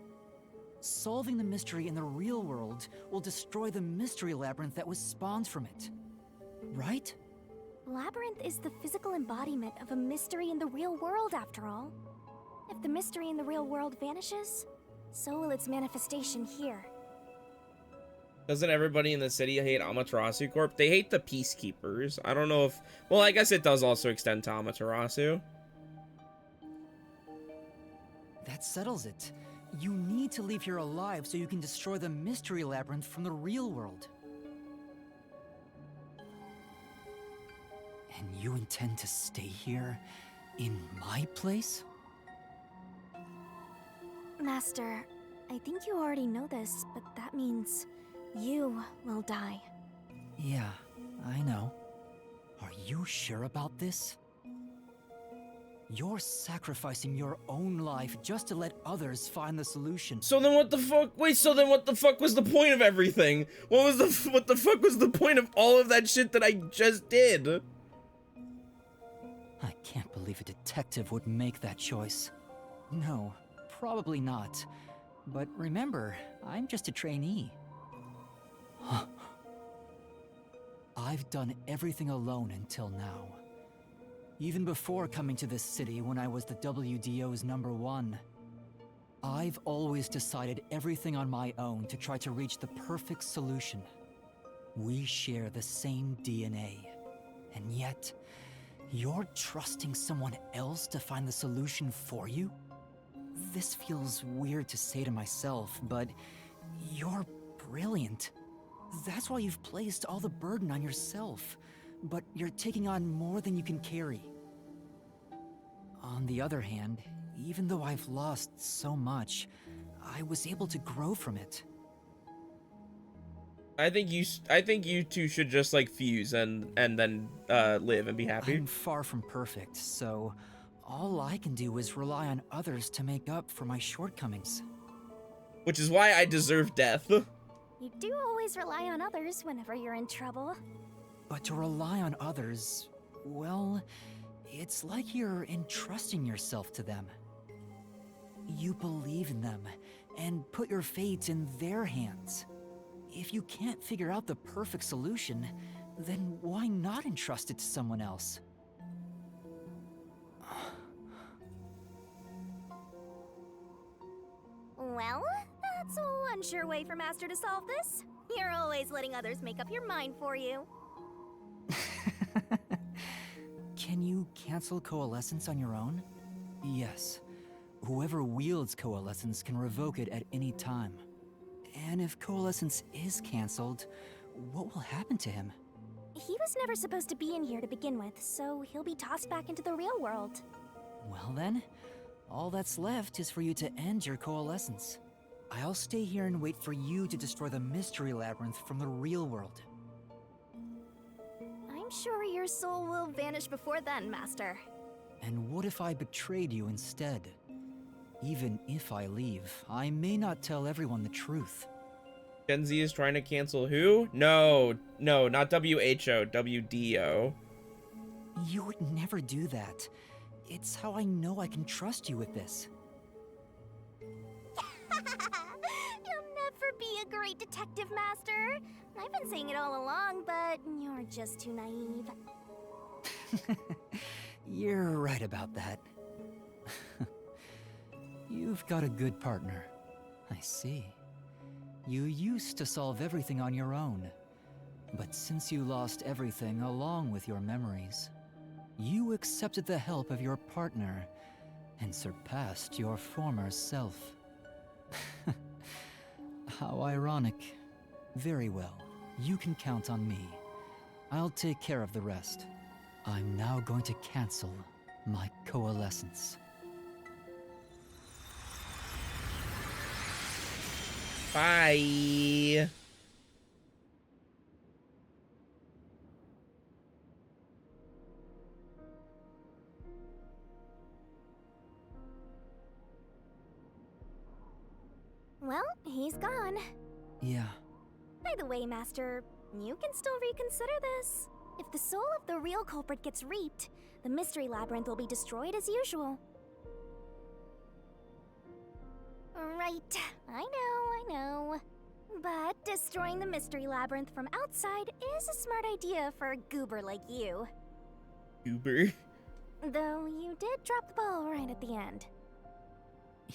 Solving the mystery in the real world will destroy the mystery labyrinth that was spawned from it. Right? Labyrinth is the physical embodiment of a mystery in the real world, after all. If the mystery in the real world vanishes, so will its manifestation here. Doesn't everybody in the city hate Amaterasu Corp? They hate the Peacekeepers. I don't know if... Well, I guess it does also extend to Amaterasu. That settles it. You need to leave here alive so you can destroy the mystery labyrinth from the real world. And you intend to stay here in my place? Master, I think you already know this, but that means you will die. Yeah, I know. Are you sure about this? You're sacrificing your own life just to let others find the solution. So then what the fuck? Wait, so then what the fuck was the point of everything? What the fuck was the point of all of that shit that I just did? I can't believe a detective would make that choice. No, probably not. But remember, I'm just a trainee. I've done everything alone until now. Even before coming to this city when I was the WDO's #1. I've always decided everything on my own to try to reach the perfect solution. We share the same DNA. And yet, you're trusting someone else to find the solution for you? This feels weird to say to myself, but you're brilliant. That's why you've placed all the burden on yourself, but you're taking on more than you can carry. On the other hand, even though I've lost so much, I was able to grow from it. I think you two should just like fuse and then live and be happy. I'm far from perfect, so all I can do is rely on others to make up for my shortcomings. Which is why I deserve death. You do always rely on others whenever you're in trouble. But to rely on others, well, it's like you're entrusting yourself to them. You believe in them and put your fate in their hands. If you can't figure out the perfect solution, then why not entrust it to someone else? Well, that's one sure way for Master to solve this. You're always letting others make up your mind for you. Can you cancel Coalescence on your own? Yes. Whoever wields Coalescence can revoke it at any time. And if Coalescence is cancelled, what will happen to him? He was never supposed to be in here to begin with, so he'll be tossed back into the real world. Well then, all that's left is for you to end your Coalescence. I'll stay here and wait for you to destroy the Mystery Labyrinth from the real world. I'm sure your soul will vanish before then, Master. And what if I betrayed you instead? Even if I leave, I may not tell everyone the truth. Gen Z is trying to cancel who? No, not WHO, WDO. You would never do that. It's how I know I can trust you with this. You'll never be a great detective, Master. I've been saying it all along, but you're just too naive. You're right about that. You've got a good partner. I see. You used to solve everything on your own. But since you lost everything along with your memories, you accepted the help of your partner and surpassed your former self. How ironic. Very well. You can count on me. I'll take care of the rest. I'm now going to cancel my coalescence. Bye. Well, he's gone. Yeah. By the way, Master, you can still reconsider this. If the soul of the real culprit gets reaped, the Mystery Labyrinth will be destroyed as usual. Right, I know. But destroying the Mystery Labyrinth from outside is a smart idea for a goober like you. Uber. Though you did drop the ball right at the end.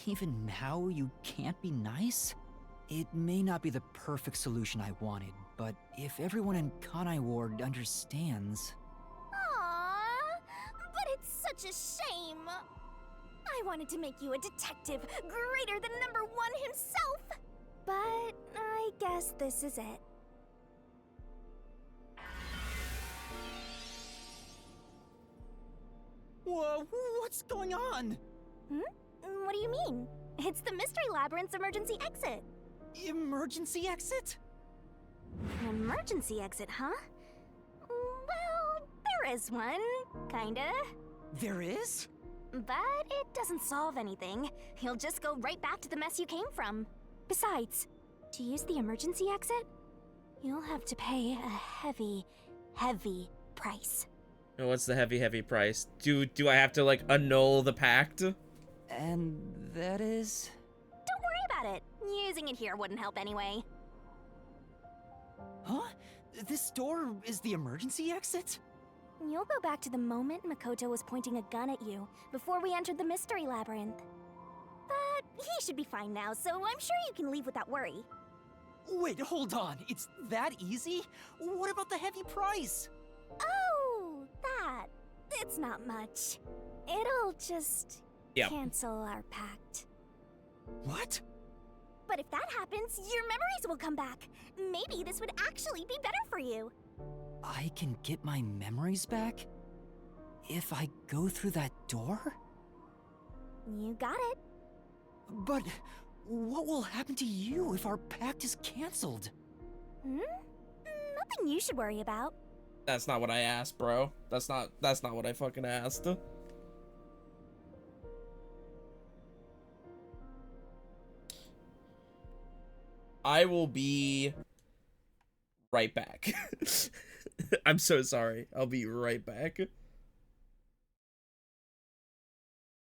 Even now, you can't be nice? It may not be the perfect solution I wanted, but if everyone in Kanai Ward understands... Aww, but it's such a shame. I wanted to make you a detective greater than number one himself. But I guess this is it. Whoa, what's going on? What do you mean? It's the Mystery Labyrinth's emergency exit. Emergency exit? An emergency exit, huh? Well, there is one, kinda. There is? But it doesn't solve anything. You'll just go right back to the mess you came from. Besides, to use the emergency exit, you'll have to pay a heavy, heavy price. Oh, what's the heavy price? Do I have to like annul the pact? And that is... Don't worry about it. Using it here wouldn't help anyway. Huh? This door is the emergency exit? You'll go back to the moment Makoto was pointing a gun at you, before we entered the Mystery Labyrinth. But he should be fine now, so I'm sure you can leave without worry. Wait, hold on. It's that easy? What about the heavy price? Oh, that. It's not much. It'll just cancel our pact. What? But if that happens, your memories will come back. Maybe this would actually be better for you. I can get my memories back? If I go through that door? You got it. But what will happen to you if our pact is cancelled? Nothing you should worry about. That's not what I asked, bro. That's not what I fucking asked. I will be right back. I'm so sorry. I'll be right back.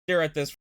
Stare at this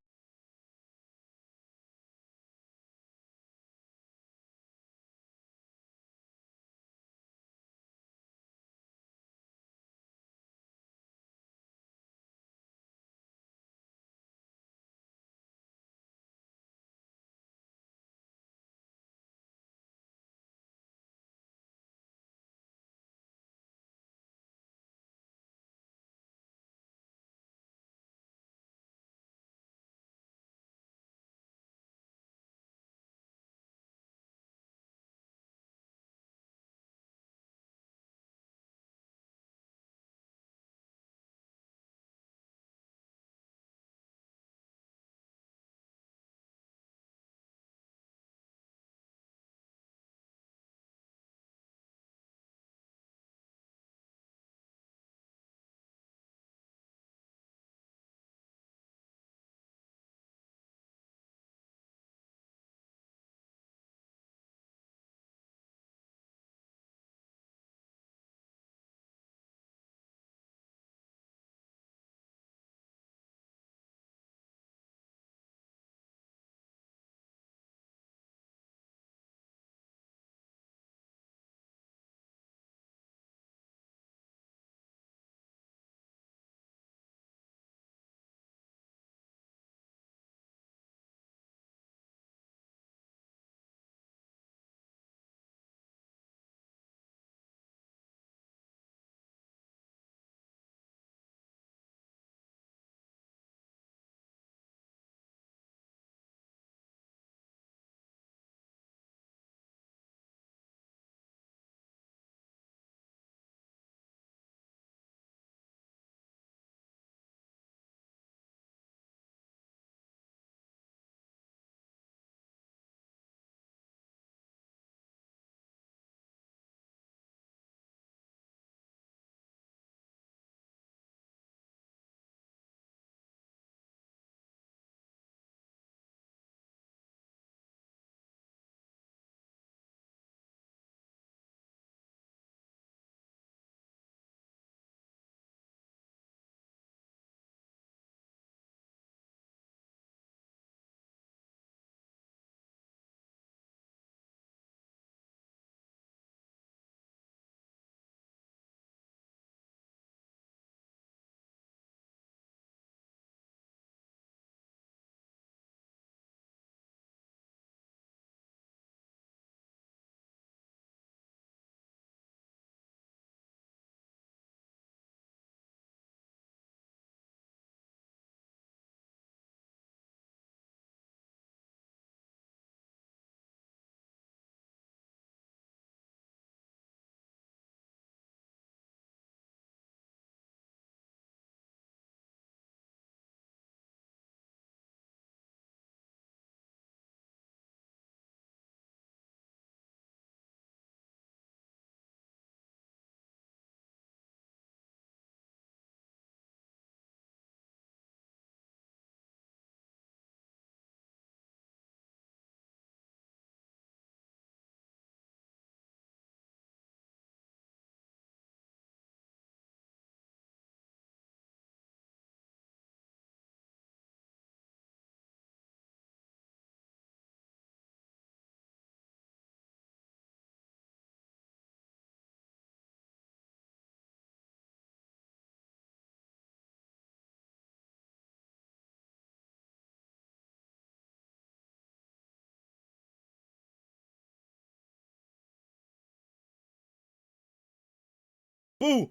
Boo!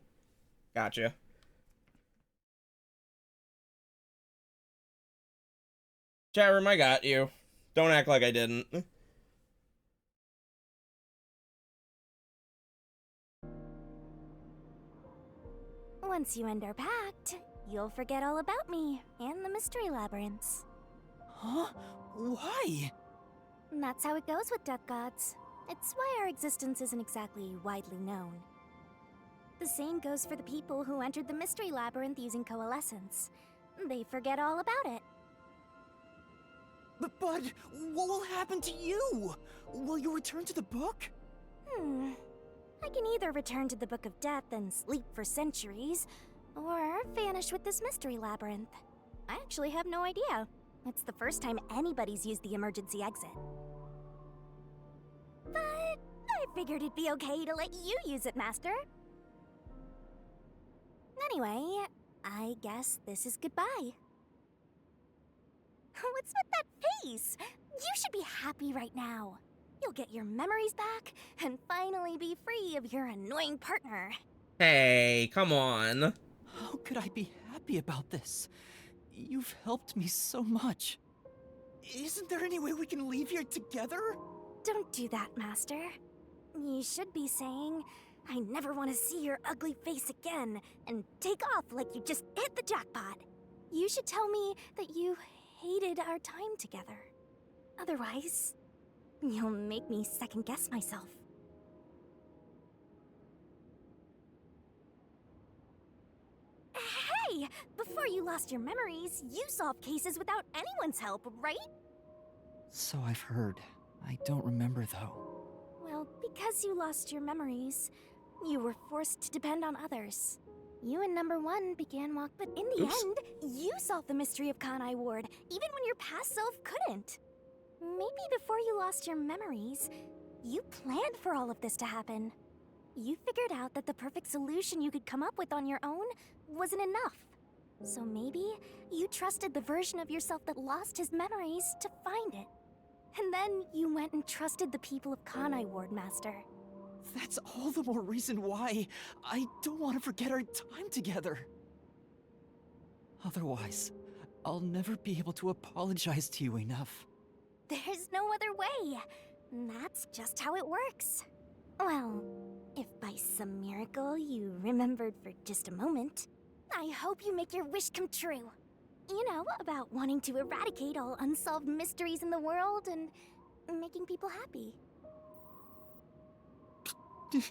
Gotcha. Chat room, I got you. Don't act like I didn't. Once you end our pact, you'll forget all about me and the mystery labyrinths. Huh? Why? And that's how it goes with death gods. It's why our existence isn't exactly widely known. The same goes for the people who entered the mystery labyrinth using coalescence. They forget all about it. But what will happen to you? Will you return to the book? I can either return to the Book of Death and sleep for centuries, or vanish with this mystery labyrinth. I actually have no idea. It's the first time anybody's used the emergency exit. But I figured it'd be okay to let you use it, Master. Anyway, I guess this is goodbye. What's with that face? You should be happy right now. You'll get your memories back and finally be free of your annoying partner. Hey, come on. How could I be happy about this? You've helped me so much. Isn't there any way we can leave here together? Don't do that, Master. You should be saying, I never want to see your ugly face again, and take off like you just hit the jackpot. You should tell me that you hated our time together. Otherwise, you'll make me second-guess myself. Hey! Before you lost your memories, you solved cases without anyone's help, right? So I've heard. I don't remember, though. Well, because you lost your memories, you were forced to depend on others. You and Number 1 began walk, but in the end, you solved the mystery of Kanai Ward, even when your past self couldn't. Maybe before you lost your memories, you planned for all of this to happen. You figured out that the perfect solution you could come up with on your own wasn't enough. So maybe you trusted the version of yourself that lost his memories to find it. And then you went and trusted the people of Kanai Ward, Master. That's all the more reason why I don't want to forget our time together. Otherwise, I'll never be able to apologize to you enough. There's no other way. That's just how it works. Well, if by some miracle you remembered for just a moment, I hope you make your wish come true. You know, about wanting to eradicate all unsolved mysteries in the world and making people happy. Hey,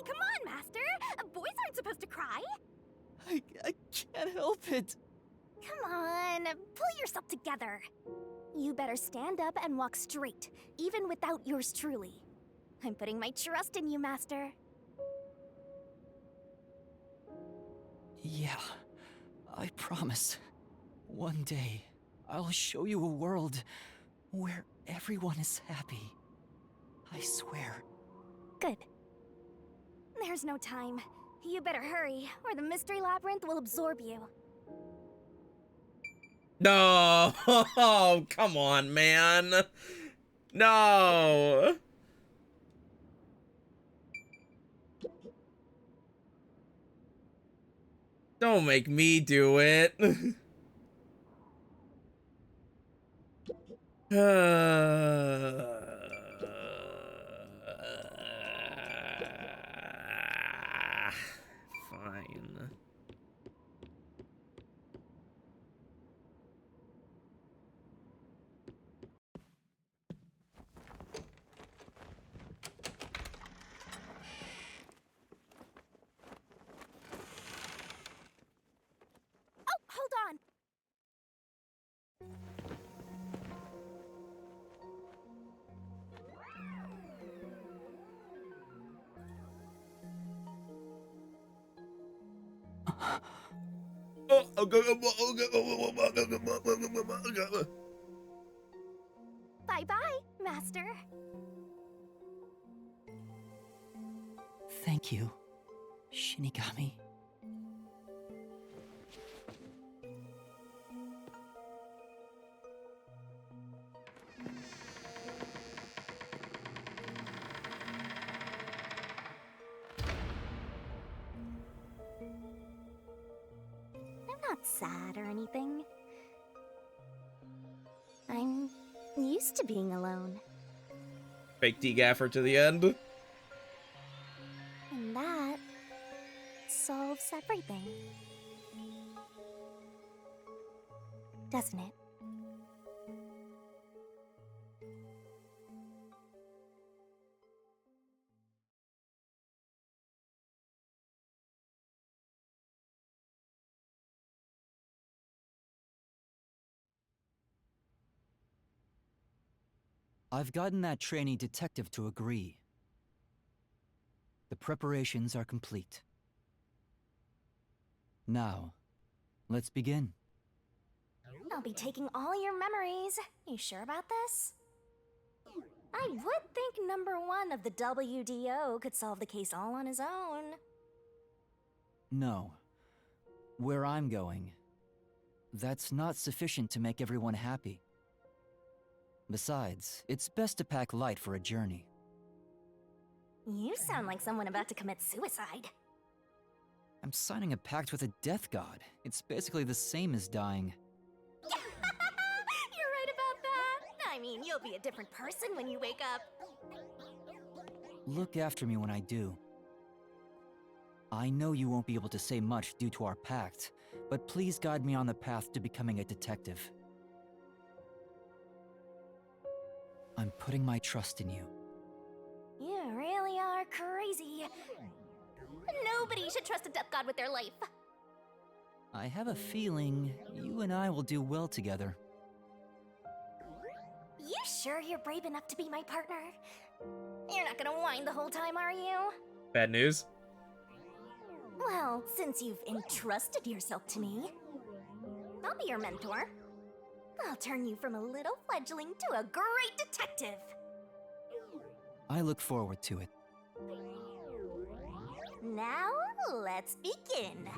come on, Master! Boys aren't supposed to cry! I can't help it. Come on, pull yourself together. You better stand up and walk straight, even without yours truly. I'm putting my trust in you, Master. Yeah, I promise. One day, I'll show you a world where everyone is happy. I swear. Good. There's no time. You better hurry, or the mystery labyrinth will absorb you. No, come on, man. No. Don't make me do it. Fine. Oh, hold on! Bye-bye, Master. Thank you, Shinigami. sad or anything. I'm used to being alone. Fake D-Gaffer to the end. And that solves everything. Doesn't it? I've gotten that trainee detective to agree. The preparations are complete. Now, let's begin. I'll be taking all your memories. You sure about this? I would think number one of the WDO could solve the case all on his own. No. Where I'm going, that's not sufficient to make everyone happy. Besides, it's best to pack light for a journey. You sound like someone about to commit suicide. I'm signing a pact with a death god. It's basically the same as dying. You're right about that. I mean, you'll be a different person when you wake up. Look after me when I do. I know you won't be able to say much due to our pact, but please guide me on the path to becoming a detective. I'm putting my trust in you. You really are crazy. Nobody should trust a death god with their life. I have a feeling you and I will do well together. You sure you're brave enough to be my partner? You're not gonna whine the whole time, are you? Bad news. Well, since you've entrusted yourself to me, I'll be your mentor. I'll turn you from a little fledgling to a great detective. I look forward to it. Now, let's begin.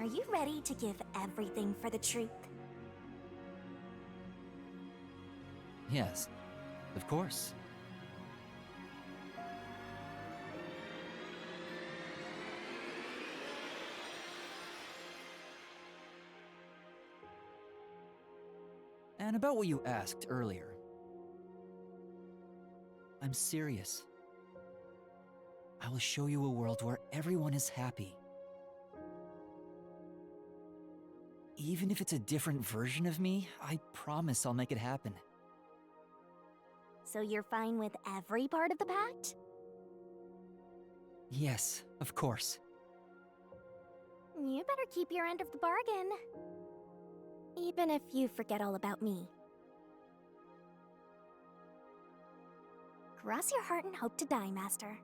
Are you ready to give everything for the truth? Yes, of course. And about what you asked earlier. I'm serious. I will show you a world where everyone is happy. Even if it's a different version of me, I promise I'll make it happen. So you're fine with every part of the pact? Yes, of course. You better keep your end of the bargain. Even if you forget all about me. Cross your heart and hope to die, Master.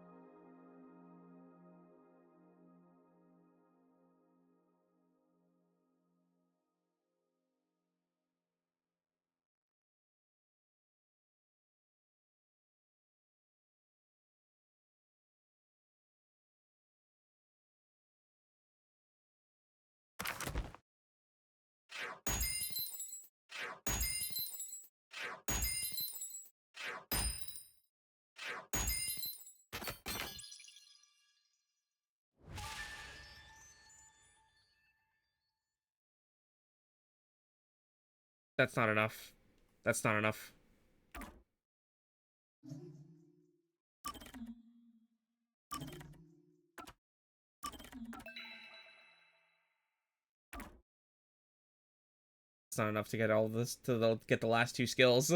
That's not enough. That's not enough. It's not enough to get all of this, to get the last two skills.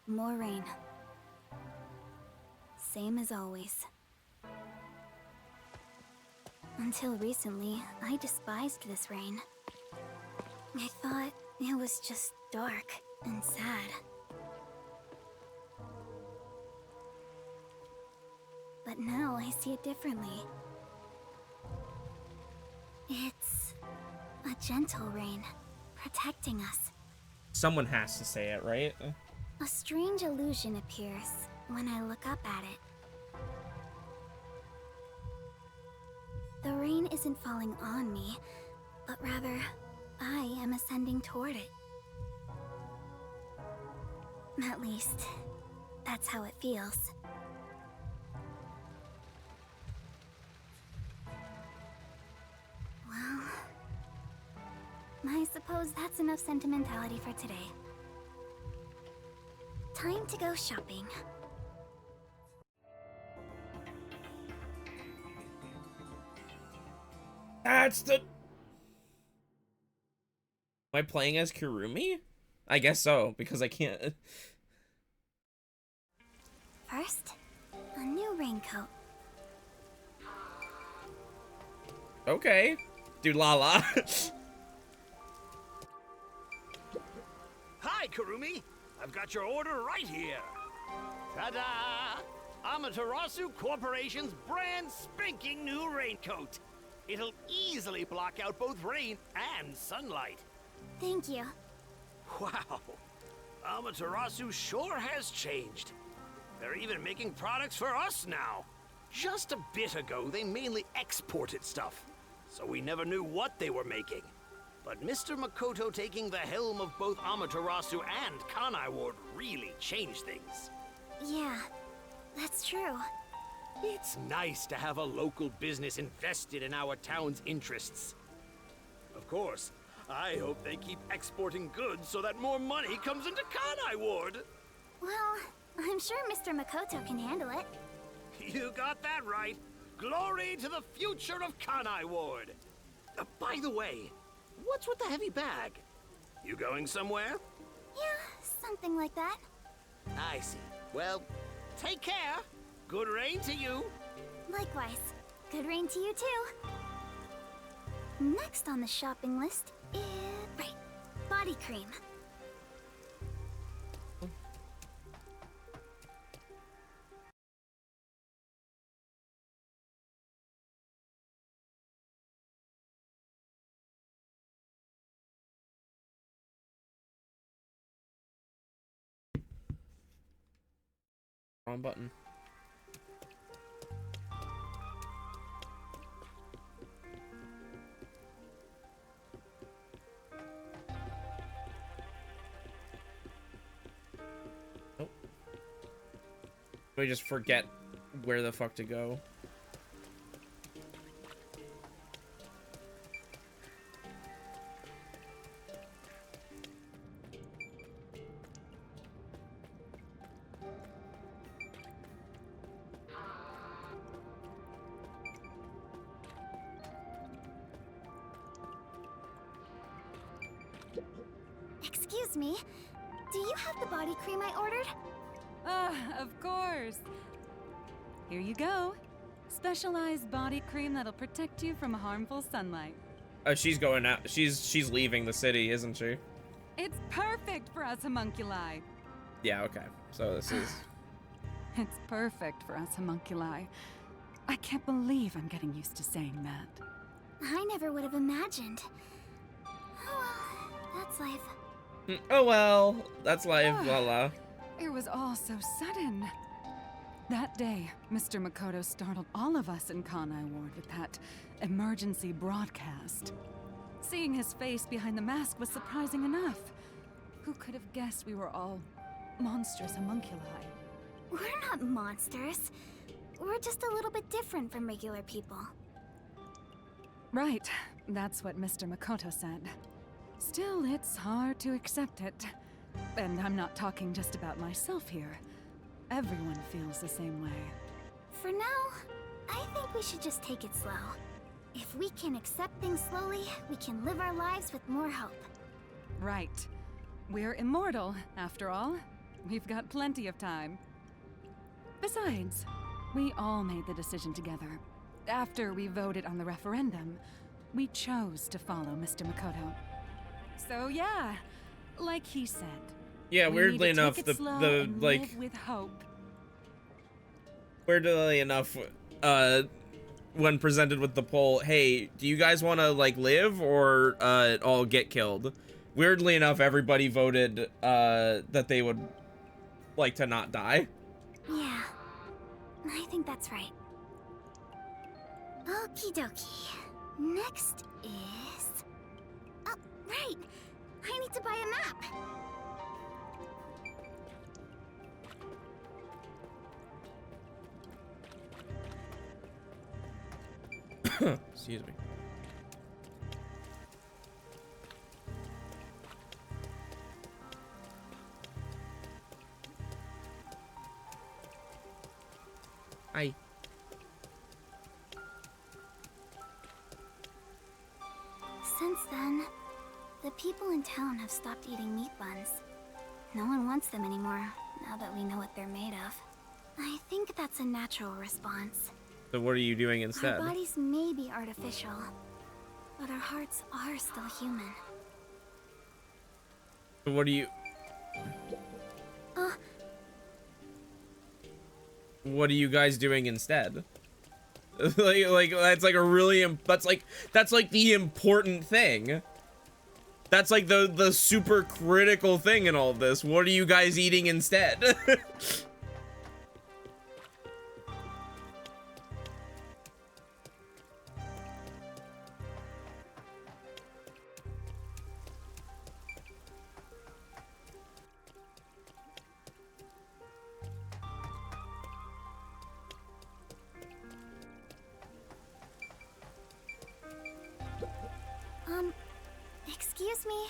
More rain. Same as always. Until recently, I despised this rain. I thought it was just dark and sad. But now I see it differently. It's a gentle rain, protecting us. Someone has to say it, right? A strange illusion appears when I look up at it. The rain isn't falling on me, but rather, I am ascending toward it. At least, that's how it feels. suppose that's enough sentimentality for today. Time to go shopping. That's the... Am I playing as Kurumi? I guess so, because I can't... First, a new raincoat. Okay. Dude, Lala. Hi, Kurumi. I've got your order right here. Ta-da! Amaterasu Corporation's brand spanking new raincoat. It'll easily block out both rain and sunlight. Thank you. Wow. Amaterasu sure has changed. They're even making products for us now. Just a bit ago, they mainly exported stuff, so we never knew what they were making. But Mr. Makoto taking the helm of both Amaterasu and Kanai Ward really changed things. Yeah, that's true. It's nice to have a local business invested in our town's interests. Of course, I hope they keep exporting goods so that more money comes into Kanai Ward. Well, I'm sure Mr. Makoto can handle it. You got that right. Glory to the future of Kanai Ward. By the way, what's with the heavy bag? You going somewhere? Yeah, something like that. I see. Well, take care. Good rain to you. Likewise. Good rain to you too. Next on the shopping list is... right, body cream. Wrong button. Nope. We just forget where the fuck to go. Excuse me, do you have the body cream I ordered? Of course. Here you go. Specialized body cream that'll protect you from harmful sunlight. Oh, she's going out. She's leaving the city, isn't she? It's perfect for us homunculi. Yeah, okay. So this is... It's perfect for us homunculi. I can't believe I'm getting used to saying that. I never would have imagined. Oh well, that's life. Oh well, that's life, Lala. It was all so sudden. That day, Mr. Makoto startled all of us in Kanai Ward with that emergency broadcast. Seeing his face behind the mask was surprising enough. Who could have guessed we were all monstrous homunculi? We're not monsters. We're just a little bit different from regular people. Right, that's what Mr. Makoto said. Still, it's hard to accept it. And I'm not talking just about myself here. Everyone feels the same way. For now, I think we should just take it slow. If we can accept things slowly, we can live our lives with more hope. Right. We're immortal, after all. We've got plenty of time. Besides, we all made the decision together. After we voted on the referendum, we chose to follow Mr. Makoto. So yeah, like he said. Yeah, weirdly enough, the like live with hope. Weirdly enough, when presented with the poll, hey, do you guys want to like live or all get killed? Weirdly enough, everybody voted that they would like to not die. Yeah, I think that's right. Okie dokie. Next is... oh, right! I need to buy a map! Excuse me. Since then, the people in town have stopped eating meat buns. No one wants them anymore, now that we know what they're made of. I think that's a natural response. So what are you doing instead? Our bodies may be artificial, but our hearts are still human. So what do you... What are you guys doing instead? like that's like a really that's like the important thing. That's like the super critical thing in all of this. What are you guys eating instead? Excuse me?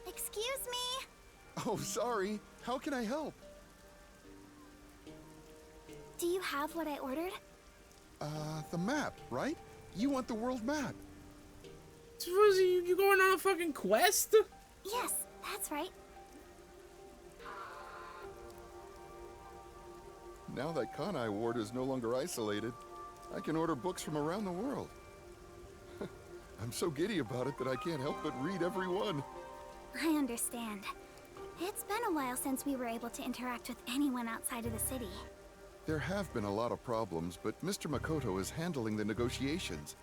Excuse me? Oh, sorry. How can I help? Do you have what I ordered? The map, right? You want the world map. Suppose you going on a fucking quest? Yes, that's right. Now that Kanai Ward is no longer isolated, I can order books from around the world. I'm so giddy about it that I can't help but read every one. I understand. It's been a while since we were able to interact with anyone outside of the city. There have been a lot of problems, but Mr. Makoto is handling the negotiations.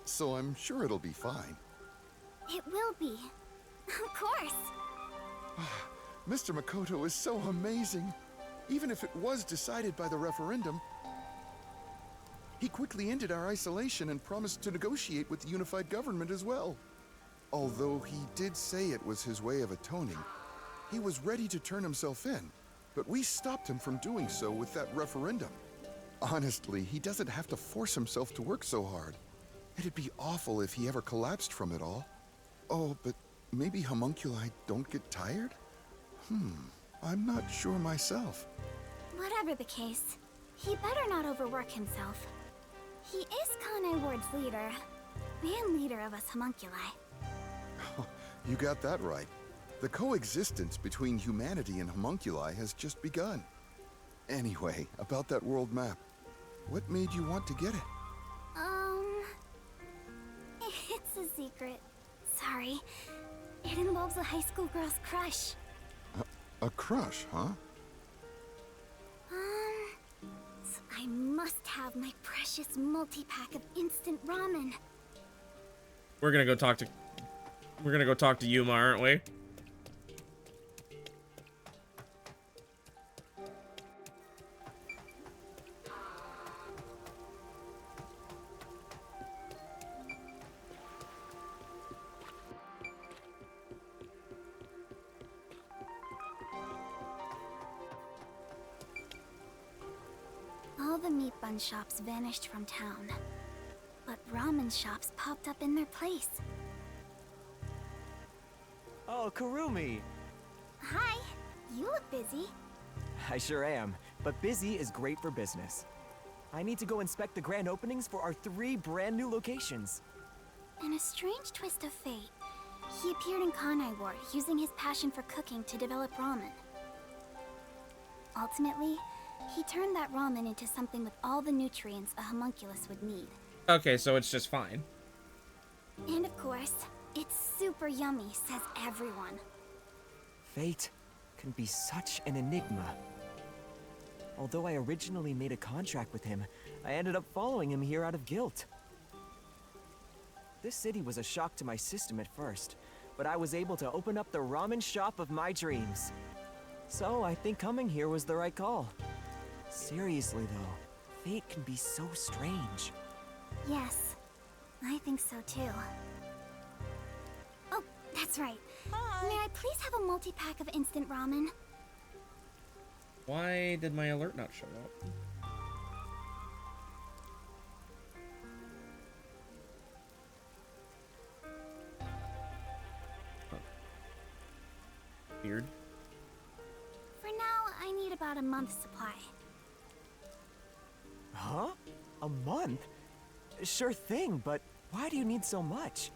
So I'm sure it'll be fine. It will be. Of course. Mr. Makoto is so amazing. Even if it was decided by the referendum, he quickly ended our isolation and promised to negotiate with the unified government as well. Although he did say it was his way of atoning, he was ready to turn himself in, but we stopped him from doing so with that referendum. Honestly, he doesn't have to force himself to work so hard. It'd be awful if he ever collapsed from it all. Oh, but maybe homunculi don't get tired? I'm not sure myself. Whatever the case, he better not overwork himself. He is Kanai Ward's leader, and leader of us homunculi. You got that right. The coexistence between humanity and homunculi has just begun. Anyway, about that world map. What made you want to get it? It's a secret. Sorry. It involves a high school girl's crush. A crush, huh? So I must have my precious multi-pack of instant ramen. We're gonna go talk to Yuma, aren't we? All the meat bun shops vanished from town, but ramen shops popped up in their place. Oh, Kurumi! Hi, you look busy. I sure am, but busy is great for business. I need to go inspect the grand openings for our 3 brand new locations. In a strange twist of fate, he appeared in Kanai Ward using his passion for cooking to develop ramen. Ultimately, he turned that ramen into something with all the nutrients a homunculus would need. Okay, so it's just fine. And of course, it's super yummy, says everyone. Fate can be such an enigma. Although I originally made a contract with him, I ended up following him here out of guilt. This city was a shock to my system at first, but I was able to open up the ramen shop of my dreams. So I think coming here was the right call. Seriously though, fate can be so strange. Yes, I think so too. Oh, that's right. Hi. May I please have a multi-pack of instant ramen? Why did my alert not show up? Oh. Weird. about a month's supply. Huh? A month? Sure thing, but why do you need so much?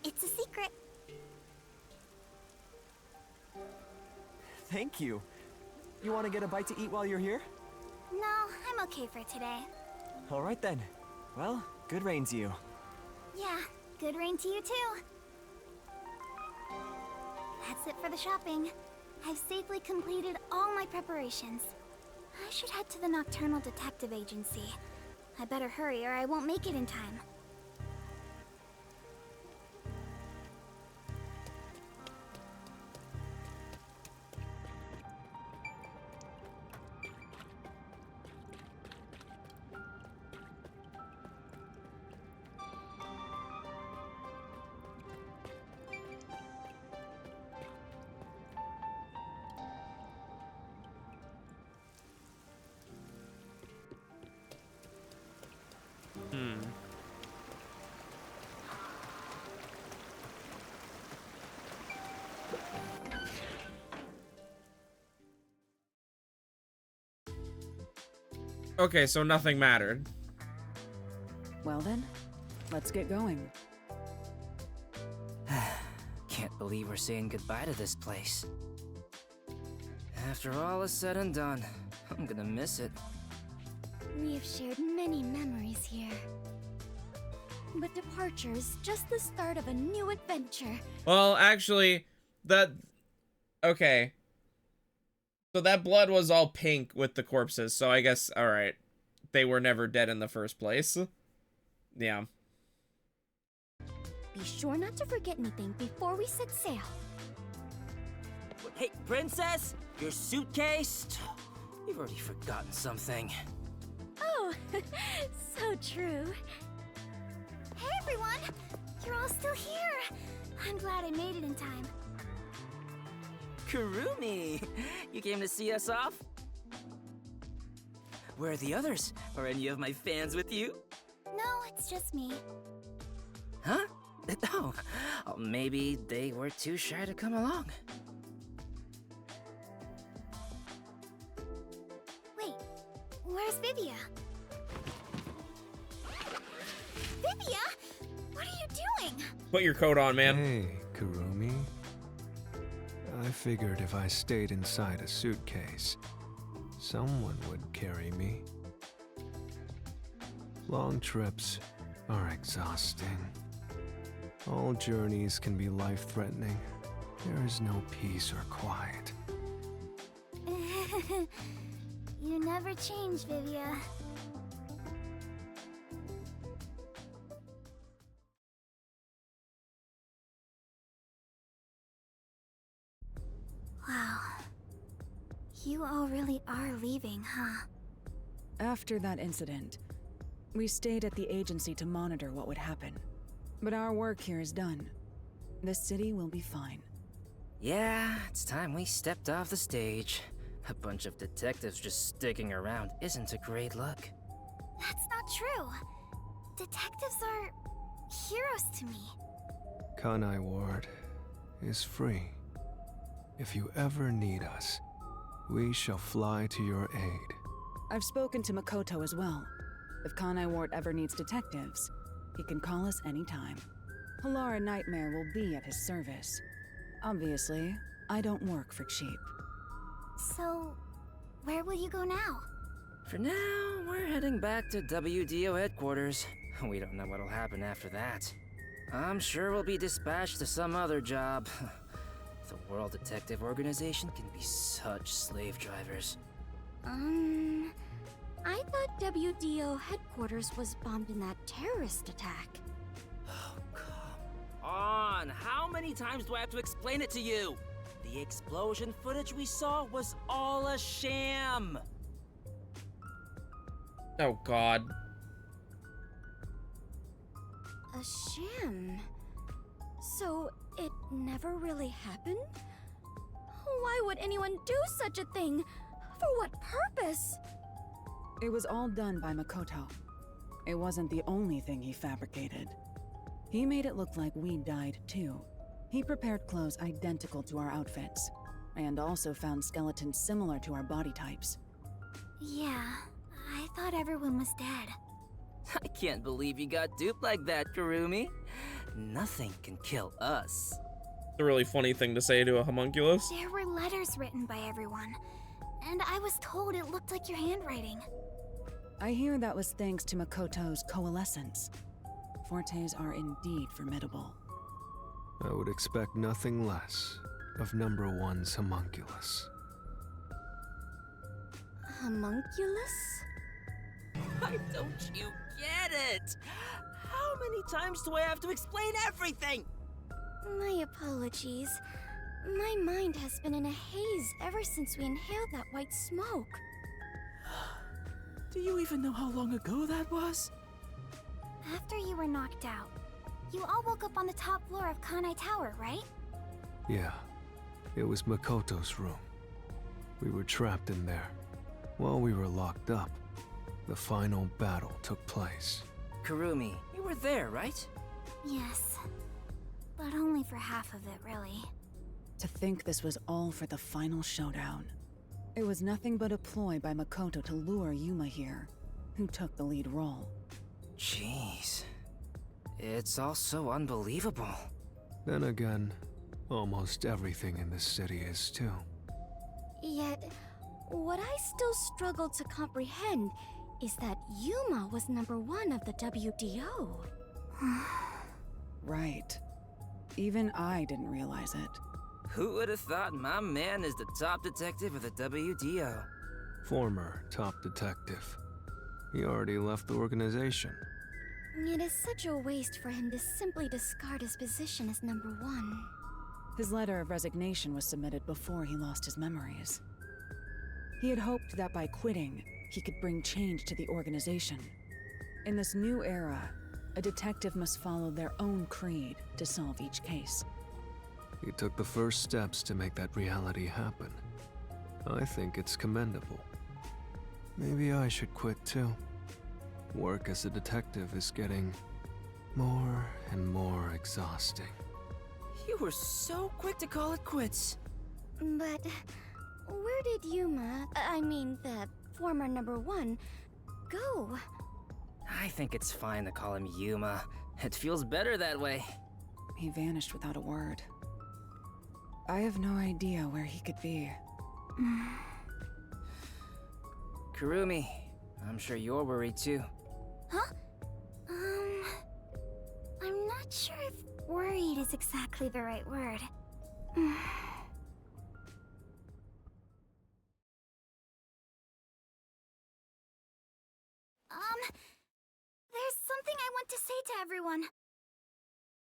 It's a secret. Thank you. You want to get a bite to eat while you're here? No, I'm okay for today. All right then. Well, good rain to you. Yeah, good rain to you too. That's it for the shopping. I've safely completed all my preparations. I should head to the Nocturnal Detective Agency. I better hurry or I won't make it in time. Okay, so nothing mattered. Well then, let's get going. Can't believe we're saying goodbye to this place. After all is said and done, I'm gonna miss it. We have shared many memories here. But departure is just the start of a new adventure. Well, actually, okay. So that blood was all pink with the corpses, so I guess, alright. They were never dead in the first place. Yeah. Be sure not to forget anything before we set sail. Hey, princess! Your suitcase? You've already forgotten something. Oh, so true. Hey everyone! You're all still here! I'm glad I made it in time. Kurumi! You came to see us off? Where are the others? Are any of my fans with you? No, it's just me. Huh? Oh, maybe they were too shy to come along. Wait, where's Vivia? Vivia? What are you doing? Put your coat on, man. Hey, Kurumi. I figured if I stayed inside a suitcase, someone would carry me. Long trips are exhausting. All journeys can be life-threatening. There is no peace or quiet. You never change, Vivia. Wow. You all really are leaving, huh? After that incident, we stayed at the agency to monitor what would happen. But our work here is done. The city will be fine. Yeah, it's time we stepped off the stage. A bunch of detectives just sticking around isn't a great look. That's not true. Detectives are heroes to me. Kanai Ward is free. If you ever need us, we shall fly to your aid. I've spoken to Makoto as well. If Kanai Ward ever needs detectives, he can call us anytime. Halara Nightmare will be at his service. Obviously, I don't work for cheap. So, where will you go now? For now, we're heading back to WDO headquarters. We don't know what'll happen after that. I'm sure we'll be dispatched to some other job. The World Detective Organization can be such slave drivers. I thought WDO headquarters was bombed in that terrorist attack. Oh, come on! How many times do I have to explain it to you? The explosion footage we saw was all a sham! Oh, God. A sham? So, it never really happened? Why would anyone do such a thing? For what purpose? It was all done by Makoto. It wasn't the only thing he fabricated. He made it look like we died too. He prepared clothes identical to our outfits. and also found skeletons similar to our body types. Yeah, I thought everyone was dead. I can't believe you got duped like that, Kurumi. Nothing can kill us. It's a really funny thing to say to a homunculus. There were letters written by everyone, and I was told it looked like your handwriting. I hear that was thanks to Makoto's coalescence. Fortes are indeed formidable. I would expect nothing less of number one's homunculus. Homunculus? Why don't you get it? How many times do I have to explain everything? My apologies. My mind has been in a haze ever since we inhaled that white smoke. Do you even know how long ago that was? After you were knocked out, you all woke up on the top floor of Kanai Tower, right? Yeah, it was Makoto's room. We were trapped in there. While we were locked up, the final battle took place. Kurumi, you were there, right? Yes, but only for half of it, really. To think this was all for the final showdown. It was nothing but a ploy by Makoto to lure Yuma here, who took the lead role. Jeez. It's all so unbelievable. Then again, almost everything in this city is too. Yet, what I still struggle to comprehend is that Yuma was number one of the WDO. Right. Even I didn't realize it. Who would have thought my man is the top detective of the WDO? Former top detective. He already left the organization. It is such a waste for him to simply discard his position as number one. His letter of resignation was submitted before he lost his memories. He had hoped that by quitting, he could bring change to the organization. In this new era, a detective must follow their own creed to solve each case. He took the first steps to make that reality happen. I think it's commendable. Maybe I should quit too. Work as a detective is getting more and more exhausting. You were so quick to call it quits. But where did Yuma, I mean the former number one, go? I think it's fine to call him Yuma. It feels better that way. He vanished without a word. I have no idea where he could be. Kurumi, I'm sure you're worried too. Huh? I'm not sure if worried is exactly the right word. There's something I want to say to everyone.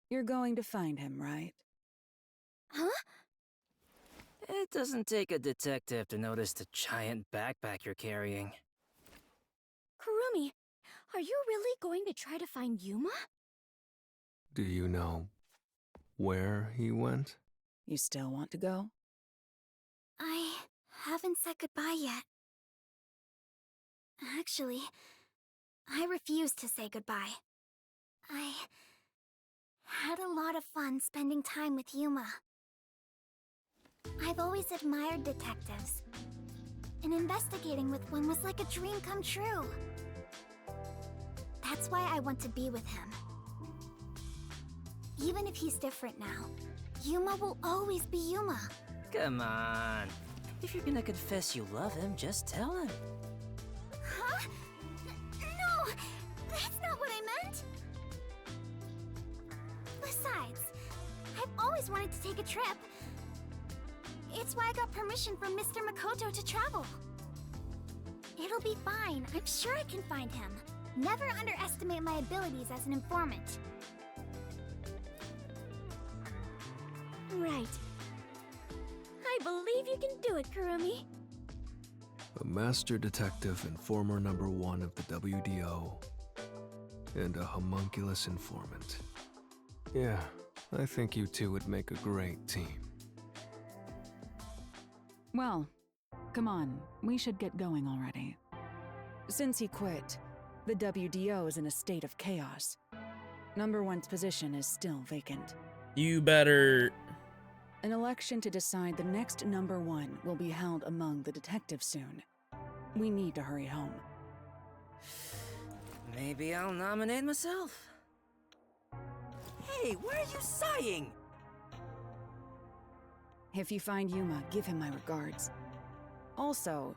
You're going to find him, right? Huh? It doesn't take a detective to notice the giant backpack you're carrying. Kurumi, are you really going to try to find Yuma? Do you know where he went? You still want to go? I haven't said goodbye yet. Actually, I refuse to say goodbye. I had a lot of fun spending time with Yuma. I've always admired detectives, and investigating with one was like a dream come true. That's why I want to be with him. Even if he's different now, Yuma will always be Yuma. Come on. If you're gonna confess you love him, just tell him. Huh? No! That's not what I meant! Besides, I've always wanted to take a trip. It's why I got permission from Mr. Makoto to travel. It'll be fine. I'm sure I can find him. Never underestimate my abilities as an informant. Right. I believe you can do it, Kurumi. A master detective and former number one of the WDO. And a homunculus informant. Yeah, I think you two would make a great team. Well, come on, we should get going already. Since he quit, the WDO is in a state of chaos. Number one's position is still vacant. You better... An election to decide the next #1 will be held among the detectives soon. We need to hurry home. Maybe I'll nominate myself. Hey, why are you sighing? If you find Yuma, give him my regards. Also,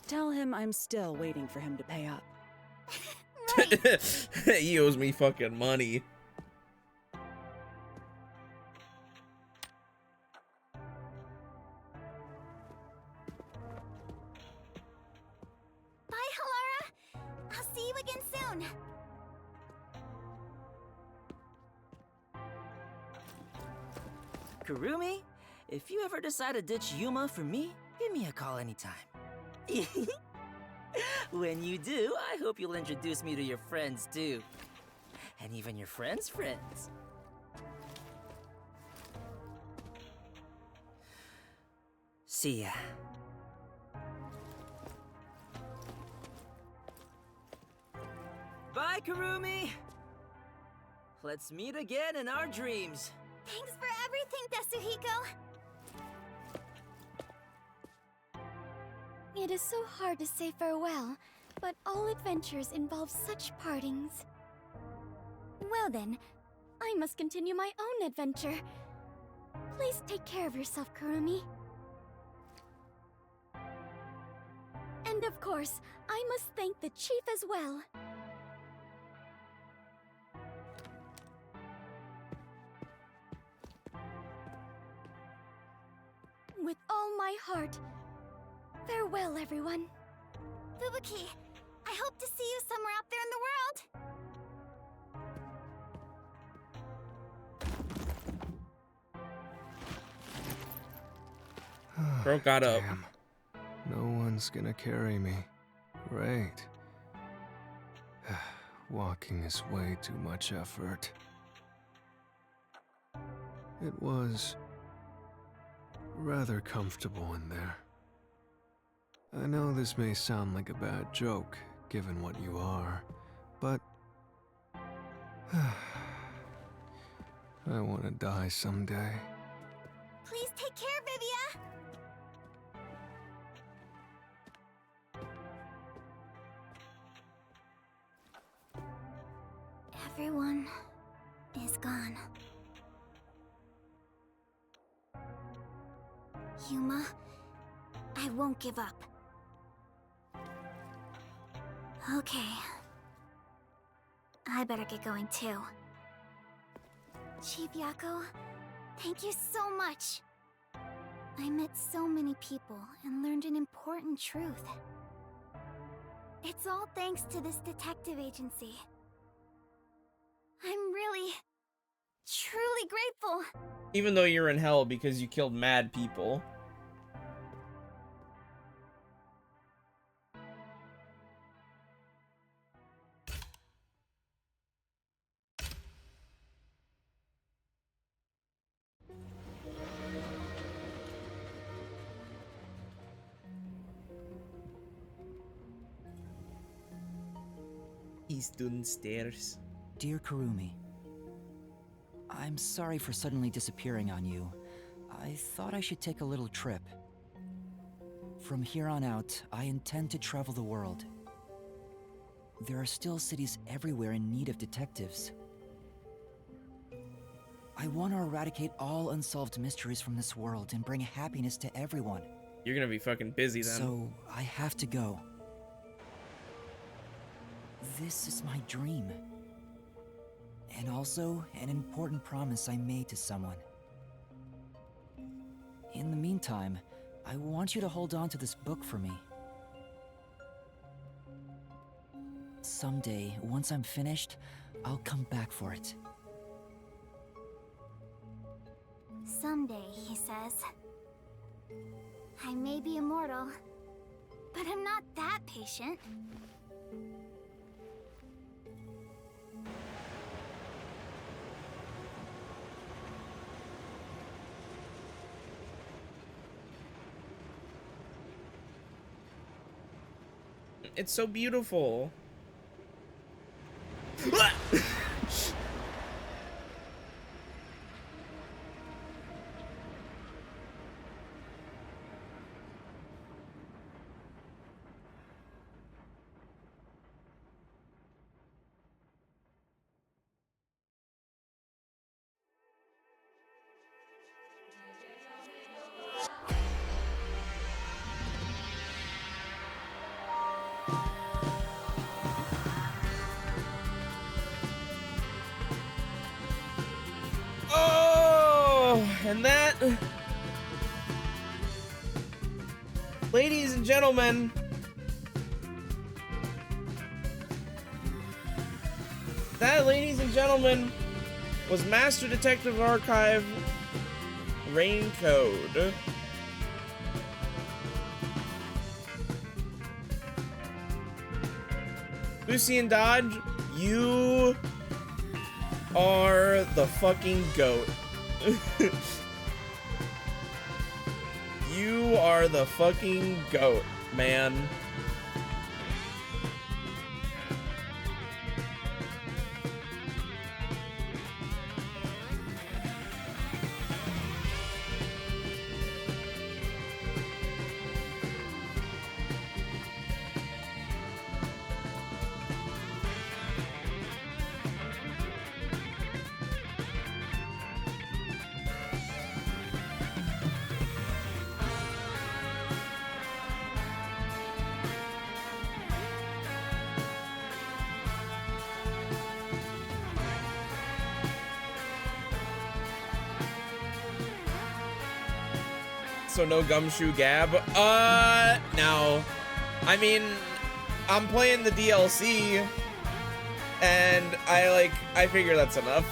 tell him I'm still waiting for him to pay up. He owes me fucking money. Bye, Halara. I'll see you again soon. Kurumi, if you ever decide to ditch Yuma for me, give me a call anytime. When you do, I hope you'll introduce me to your friends too. And even your friends' friends. See ya. Bye, Kurumi! Let's meet again in our dreams. Thanks for everything, Tetsuhiko. It is so hard to say farewell, but all adventures involve such partings. Well then, I must continue my own adventure. Please take care of yourself, Kurumi. And of course, I must thank the chief as well. With all my heart, farewell, everyone. Fubuki, I hope to see you somewhere out there in the world. Bro got up. Damn. No one's gonna carry me. Great. Walking is way too much effort. It was rather comfortable in there. I know this may sound like a bad joke, given what you are, but I want to die someday. Please take care, Vivia. Everyone is gone. Yuma, I won't give up. Okay. I better get going too. Chief Yako, thank you so much. I met so many people and learned an important truth. It's all thanks to this detective agency. I'm really, truly grateful. Even though you're in hell because you killed mad people. He's downstairs. Dear Kurumi, I'm sorry for suddenly disappearing on you. I thought I should take a little trip. From here on out, I intend to travel the world. There are still cities everywhere in need of detectives. I want to eradicate all unsolved mysteries from this world and bring happiness to everyone. You're gonna be fucking busy then. So, I have to go. This is my dream. And also, an important promise I made to someone. In the meantime, I want you to hold on to this book for me. Someday, once I'm finished, I'll come back for it. Someday, he says. I may be immortal, but I'm not that patient. It's so beautiful. And that, ladies and gentlemen, was Master Detective Archive Rain Code. Lucy and Dodge, you are the fucking GOAT. You are the fucking GOAT, man. So no Gumshoe Gab? No. I mean, I'm playing the DLC, and I figure that's enough.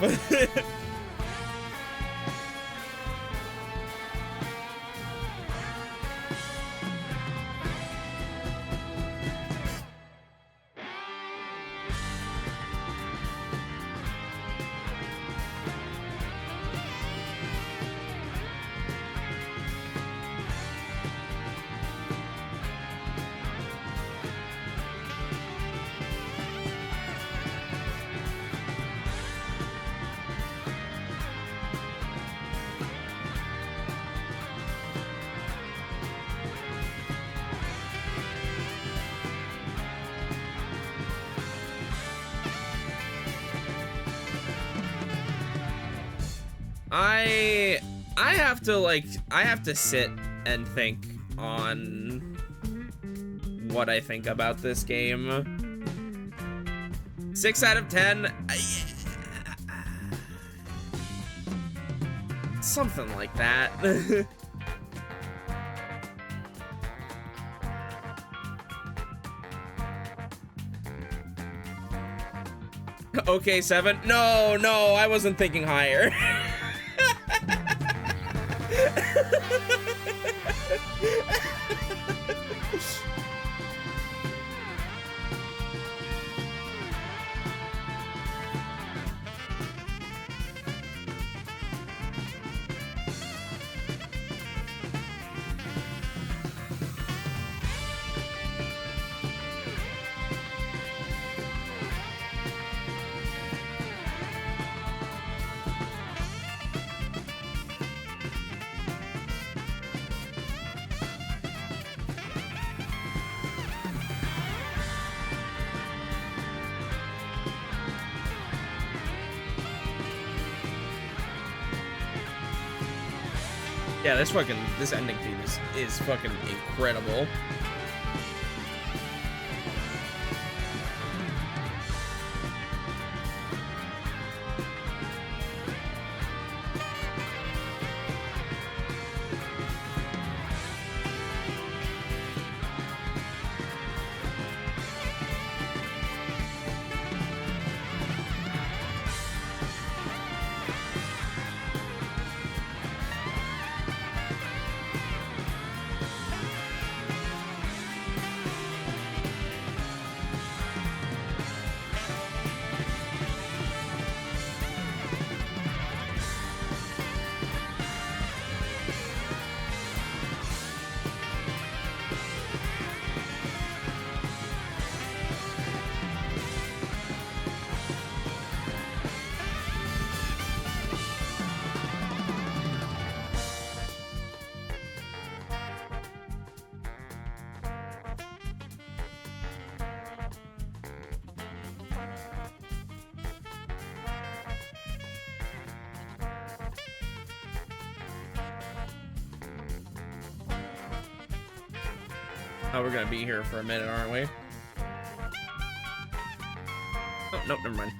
I have to sit and think on what I think about this game. 6 out of 10. Something like that. Okay, 7. No, I wasn't thinking higher. Yeah, this ending theme is fucking incredible. Oh, we're gonna be here for a minute, aren't we? Oh, nope, never mind.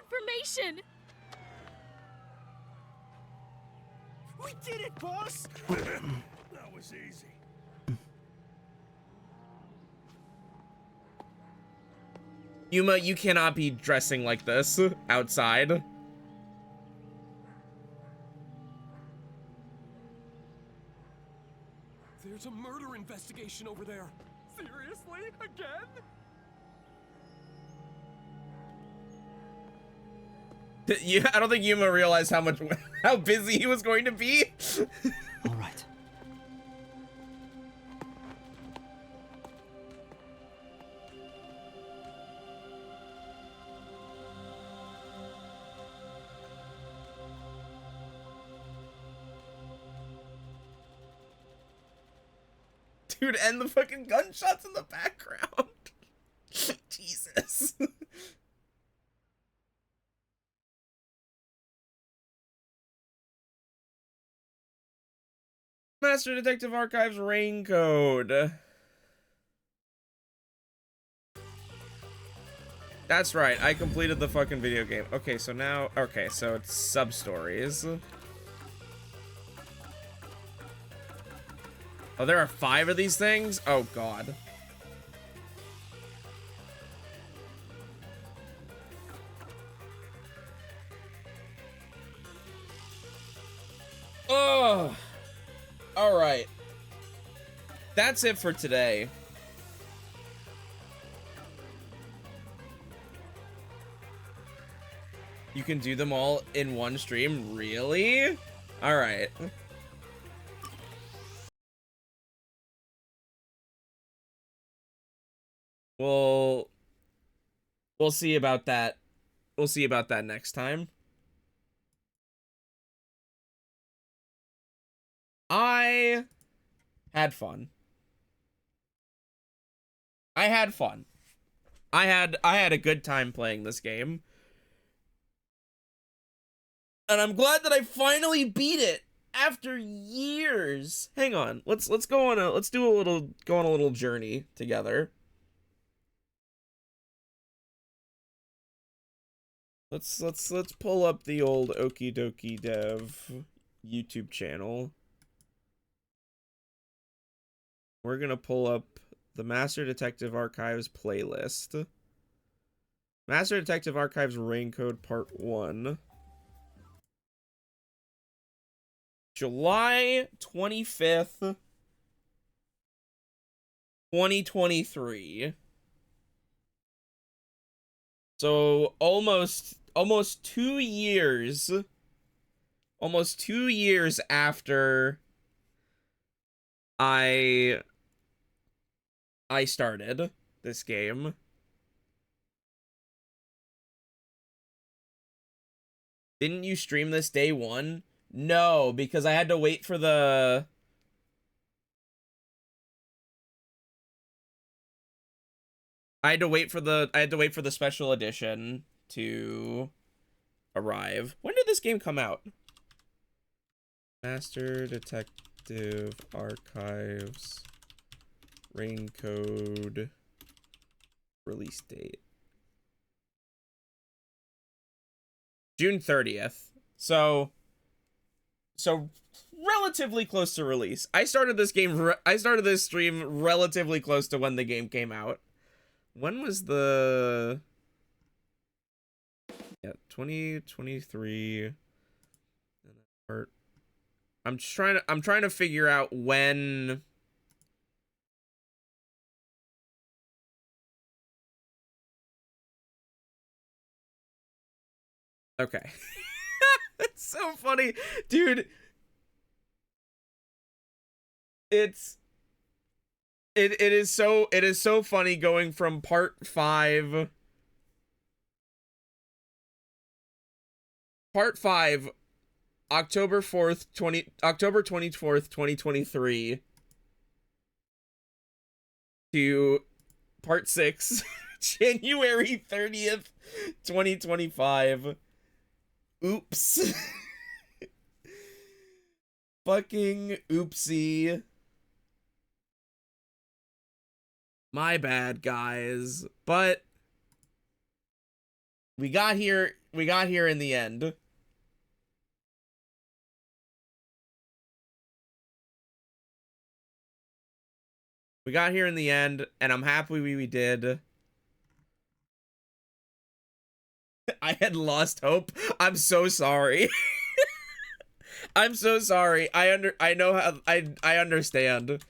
information! We did it, boss! That was easy. Yuma, you cannot be dressing like this outside. There's a murder investigation over there. Seriously? Again? I don't think Yuma realized how busy he was going to be. All right. Dude, and the fucking gunshots in the background. Jesus. Master Detective Archives Raincoat. That's right, I completed the fucking video game. Okay, so now, okay, so it's sub-stories. Oh, there are 5 of these things? Oh, God. Oh. All right. That's it for today. You can do them all in one stream? Really? All right. We'll see about that. We'll see about that next time. I had fun. I had fun. I had a good time playing this game. And I'm glad that I finally beat it after years. Hang on. Let's go on a go on a little journey together. Let's pull up the old Okie Dokie Dev YouTube channel. We're gonna pull up the Master Detective Archives playlist. Master Detective Archives Raincoat Part 1. July 25th, 2023. So almost 2 years. Almost 2 years after I started this game. Didn't you stream this day one? No, because I had to wait for the... I had to wait for the special edition to arrive. When did this game come out? Master Detective Archives Raincoat release date. June 30th. So relatively close to release. I started this stream relatively close to when the game came out. When was the... Yeah, 2023. I'm trying to figure out when... Okay. It's so funny, dude. It is so funny going from part 5, October 24th, 2023 to part 6, January 30th, 2025. Oops. Fucking oopsie. My bad, guys. But We got here in the end. We got here in the end, and I'm happy we did. I had lost hope. I'm so sorry. I'm so sorry. I know how I understand.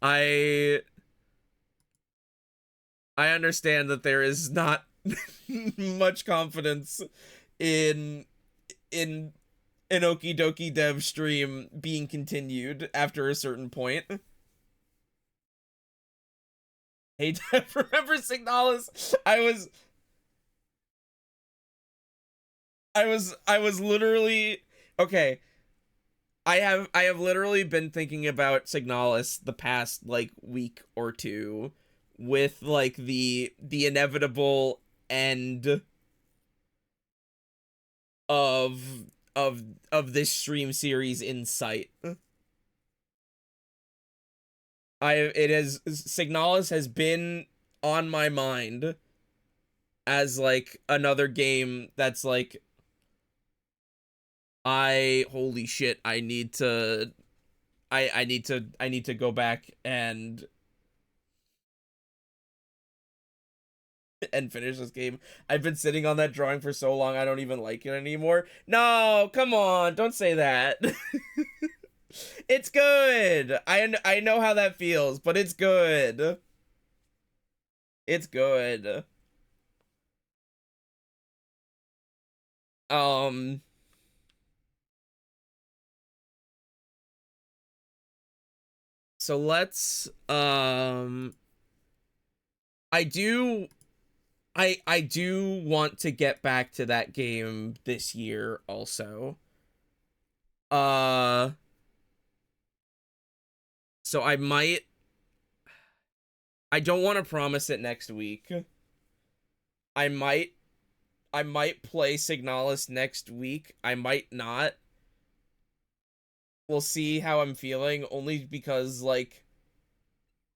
I understand that there is not much confidence in an Okie Dokie Dev stream being continued after a certain point. Hey, Dev, remember Signalis? I was literally okay. I have literally been thinking about Signalis the past like week or two with like the inevitable end of this stream series in sight. Signalis has been on my mind as like another game that's like holy shit, I need to go back and finish this game. I've been sitting on that drawing for so long I don't even like it anymore. No, come on, don't say that. It's good. I know how that feels, but it's good. It's good. So let's I do want to get back to that game this year also. So I don't want to promise it next week. I might play Signalis next week. I might not. We'll see how I'm feeling, only because like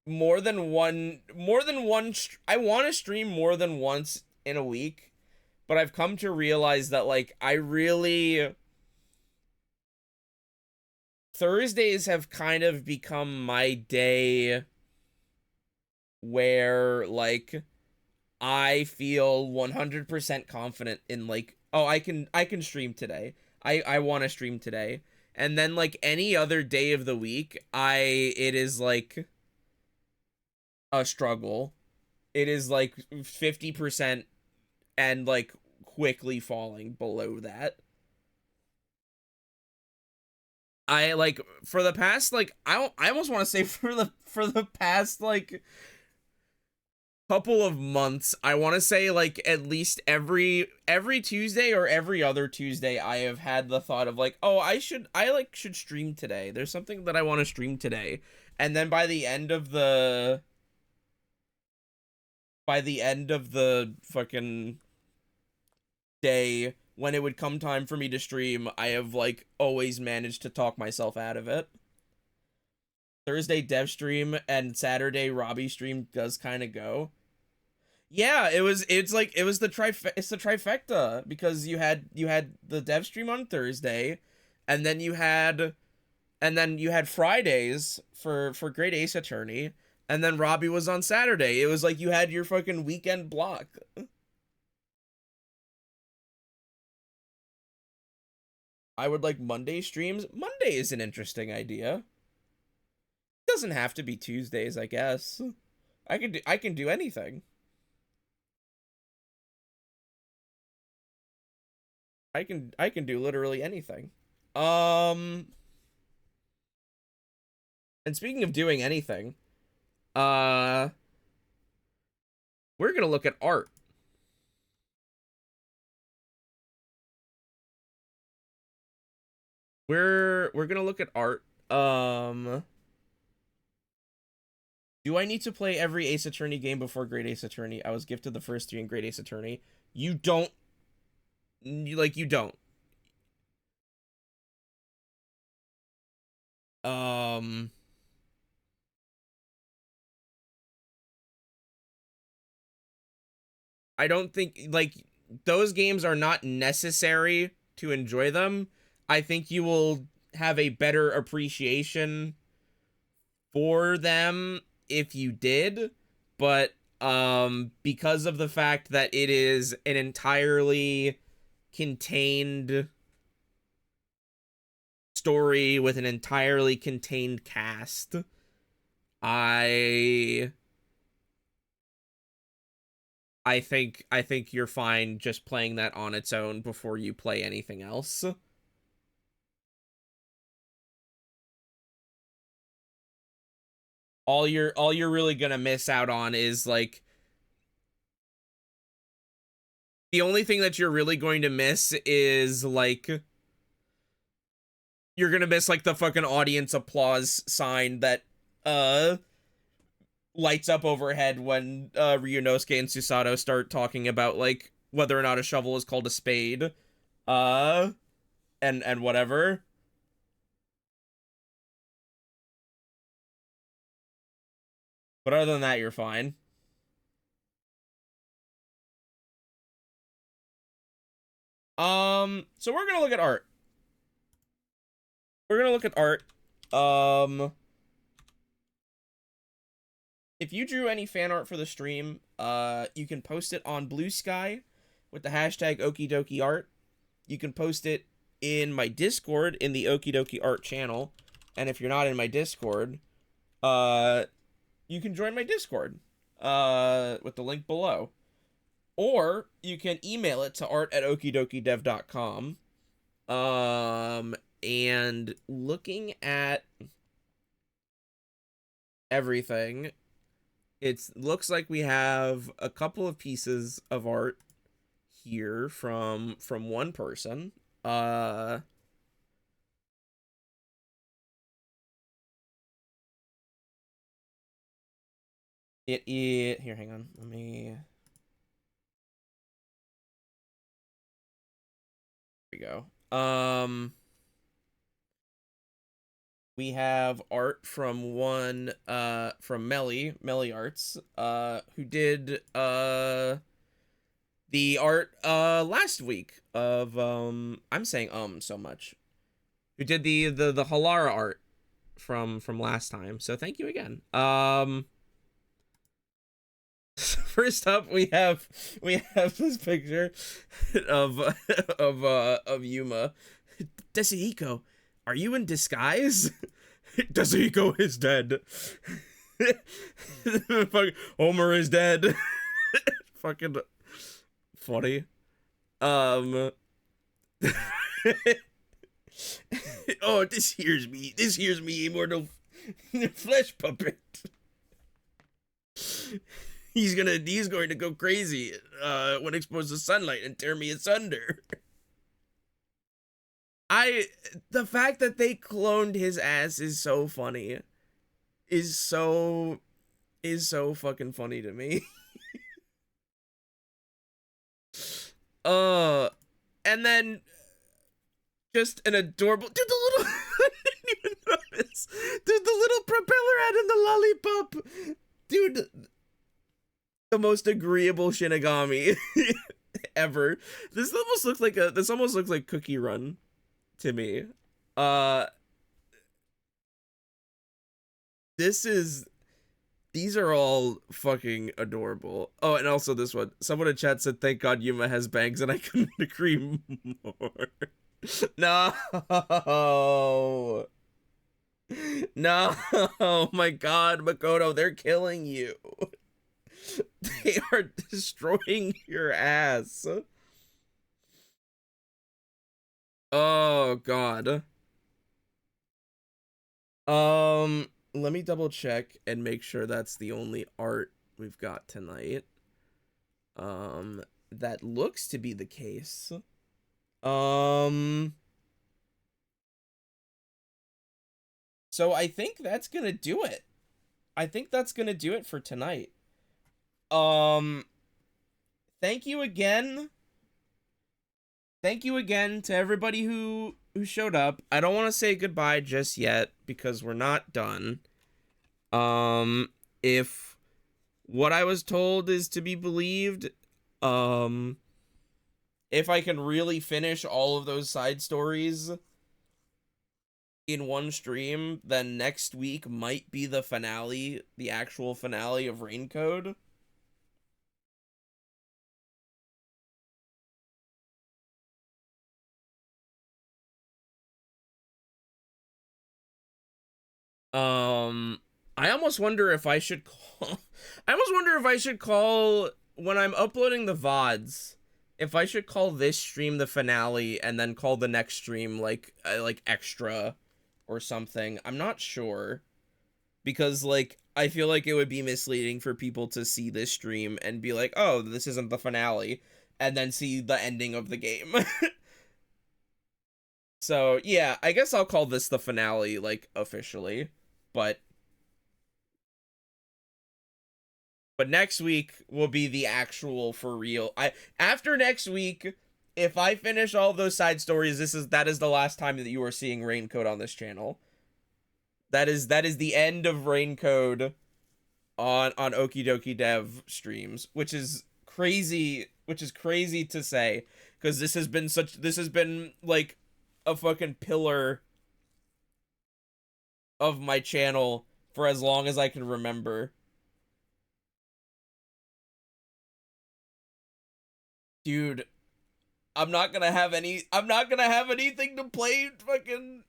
I want to stream more than once in a week, but I've come to realize that like Thursdays have kind of become my day where like I feel 100% confident in like, oh, I can stream today. I want to stream today. And then like any other day of the week, it is like a struggle. It is like 50% and like quickly falling below that. I like for the past like I almost want to say for the past like couple of months, I want to say like at least every Tuesday or every other Tuesday I have had the thought of like, oh, I should stream today. There's something that I want to stream today. And then by the end of the fucking day, when it would come time for me to stream, I have like always managed to talk myself out of it. Thursday dev stream and Saturday Robbie stream does kind of go. Yeah, it was the trifecta, because you had the dev stream on Thursday, and then you had Fridays for Great Ace Attorney, and then Robbie was on Saturday. It was like you had your fucking weekend block. I would like Monday streams. Monday is an interesting idea. Doesn't have to be Tuesdays, I guess. I can do anything. I can do literally anything. And speaking of doing anything, we're gonna look at art. We're gonna look at art. Do I need to play every Ace Attorney game before Great Ace Attorney? I was gifted the first 3 in Great Ace Attorney. You don't. You don't. I don't think, like, those games are not necessary to enjoy them. I think you will have a better appreciation for them if you did, but because of the fact that it is an entirely contained story with an entirely contained cast, I think you're fine just playing that on its own before you play anything else. All you're really gonna miss out on is like the only thing that you're really going to miss is like you're gonna miss like the fucking audience applause sign that lights up overhead when Ryunosuke and Susato start talking about like whether or not a shovel is called a spade. And whatever. But other than that, you're fine. So we're gonna look at art. We're gonna look at art. If you drew any fan art for the stream, you can post it on Blue Sky with the hashtag OkiDokiArt. You can post it in my Discord in the Okidoki Art channel. And if you're not in my Discord, you can join my Discord with the link below. Or you can email it to art@okidokidev.com. And looking at everything, it looks like we have a couple of pieces of art here from one person. Here, hang on. Let me. Here we go. We have art from one from Melly Arts, who did the art last week of I'm saying so much. Who did the Halara art from last time. So thank you again. First up, we have this picture of Yuma. Desihiko, are you in disguise? Desihiko is dead. Homer is dead. Fucking funny. Oh, this here's me, immortal flesh puppet. He's going to go crazy when exposed to sunlight and tear me asunder. The fact that they cloned his ass is so funny. Is so fucking funny to me. And then just an adorable dude, the little I didn't even notice. Dude, the little propeller head and the lollipop. Dude, the most agreeable Shinigami ever. This almost looks like Cookie Run to me. These are all fucking adorable. Oh, and also this one. Someone in chat said, "Thank God Yuma has bangs," and I couldn't agree more. No. No. Oh my God, Makoto, they're killing you. They are destroying your ass. Oh God. Let me double check and make sure that's the only art we've got tonight. That looks to be the case. So I think that's gonna do it. I think that's gonna do it for tonight. Thank you again. Thank you again to everybody who showed up. I don't want to say goodbye just yet because we're not done. If what I was told is to be believed, if I can really finish all of those side stories in one stream, then next week might be the finale, the actual finale of Raincode. I almost wonder if I should call I almost wonder if I should call when I'm uploading the VODs, if I should call this stream the finale and then call the next stream like extra or something. I'm not sure, because like I feel like it would be misleading for people to see this stream and be like, "Oh, this isn't the finale," and then see the ending of the game. So, yeah, I guess I'll call this the finale, like, officially. But next week will be the actual for real. After next week, if I finish all those side stories, that is the last time that you are seeing Raincode on this channel. That is the end of Raincode on Okie Dokie Dev streams, which is crazy to say, because this has been like a fucking pillar of my channel for as long as I can remember. Dude, I'm not gonna have anything to play. Fucking,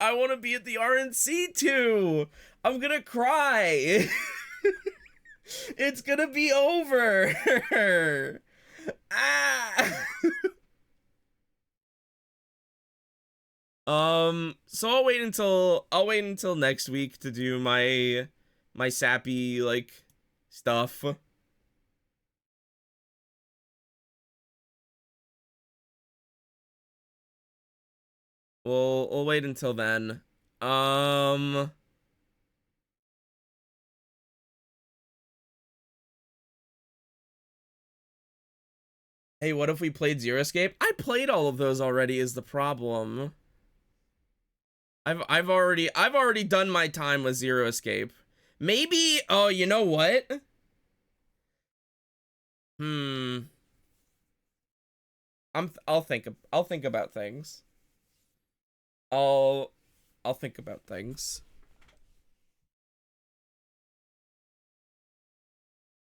I want to be at the RNC too. I'm gonna cry. It's gonna be over. Ah. So I'll wait until next week to do my sappy like stuff. We'll wait until then. Hey, what if we played Zero Escape? I played all of those already is the problem. I've already done my time with Zero Escape. Maybe, oh, you know what? I'll think about things. I'll think about things.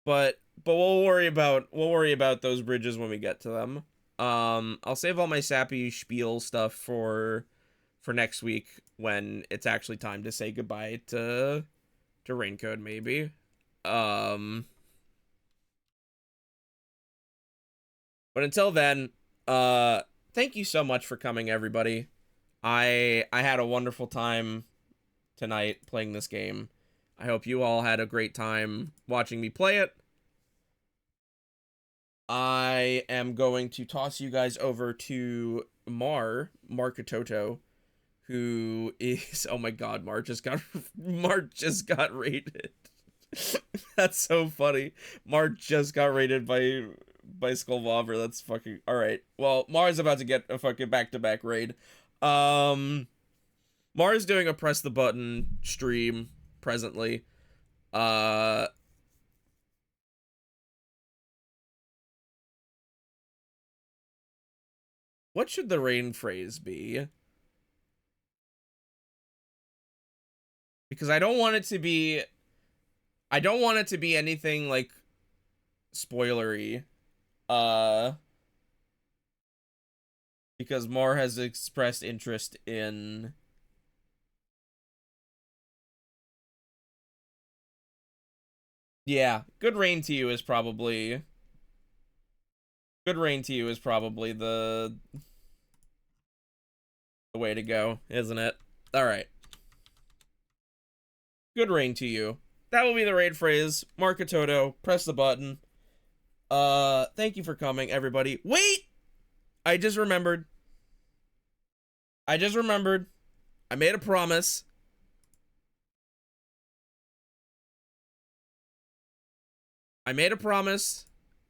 But we'll worry about those bridges when we get to them. I'll save all my sappy spiel stuff for next week when it's actually time to say goodbye to Raincode, maybe. But until then, thank you so much for coming, everybody. I had a wonderful time tonight playing this game. I hope you all had a great time watching me play it. I am going to toss you guys over to Markatoto, who is, oh my god, Mar just got raided. That's so funny. Mar just got raided by Skullbobber. That's fucking all right. Well, Mar's about to get a fucking back-to-back raid. Mar's doing a press the button stream presently. What should the rain phrase be? Because I don't want it to be anything like spoilery. Because Mar has expressed interest in good rain to you is probably the way to go, isn't it? All right. Good rain to you. That will be the raid phrase. Markatoto, press the button. Thank you for coming, everybody. Wait! I just remembered. I made a promise.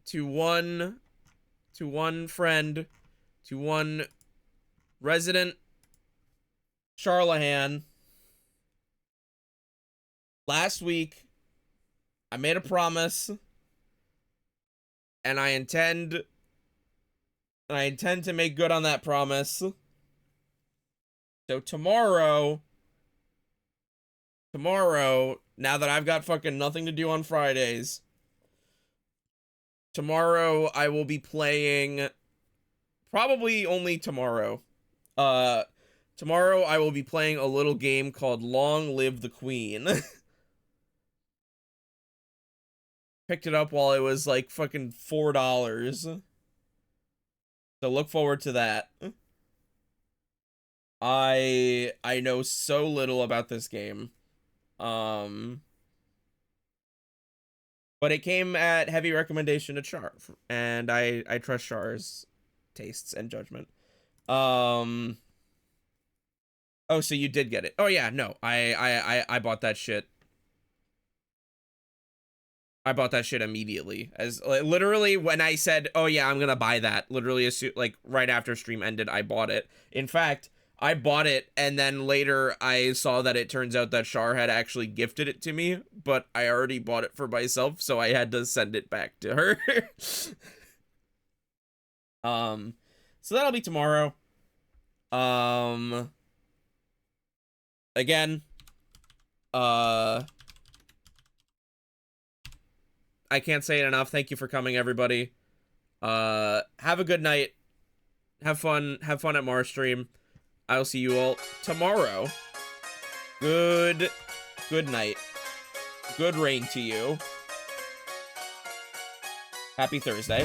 To one friend, to one resident Charlahan. Last week, I made a promise, and I intend And I intend to make good on that promise. So tomorrow, now that I've got fucking nothing to do on Fridays, tomorrow I will be playing, probably only tomorrow. Tomorrow I will be playing a little game called Long Live the Queen. Picked it up while it was like fucking $4. So look forward to that. I know so little about this game. But it came at heavy recommendation to Char, and I trust Char's tastes and judgment. Oh, so you did get it. Oh yeah, no. I bought that shit. I bought that shit immediately. As literally when I said, "Oh yeah, I'm going to buy that." Literally like right after stream ended, I bought it. In fact, I bought it, and then later I saw that it turns out that Char had actually gifted it to me, but I already bought it for myself, so I had to send it back to her. So that'll be tomorrow. Again, I can't say it enough. Thank you for coming, everybody. Have a good night. Have fun at Mars stream. I'll see you all tomorrow. Good night. Good rain to you. Happy Thursday.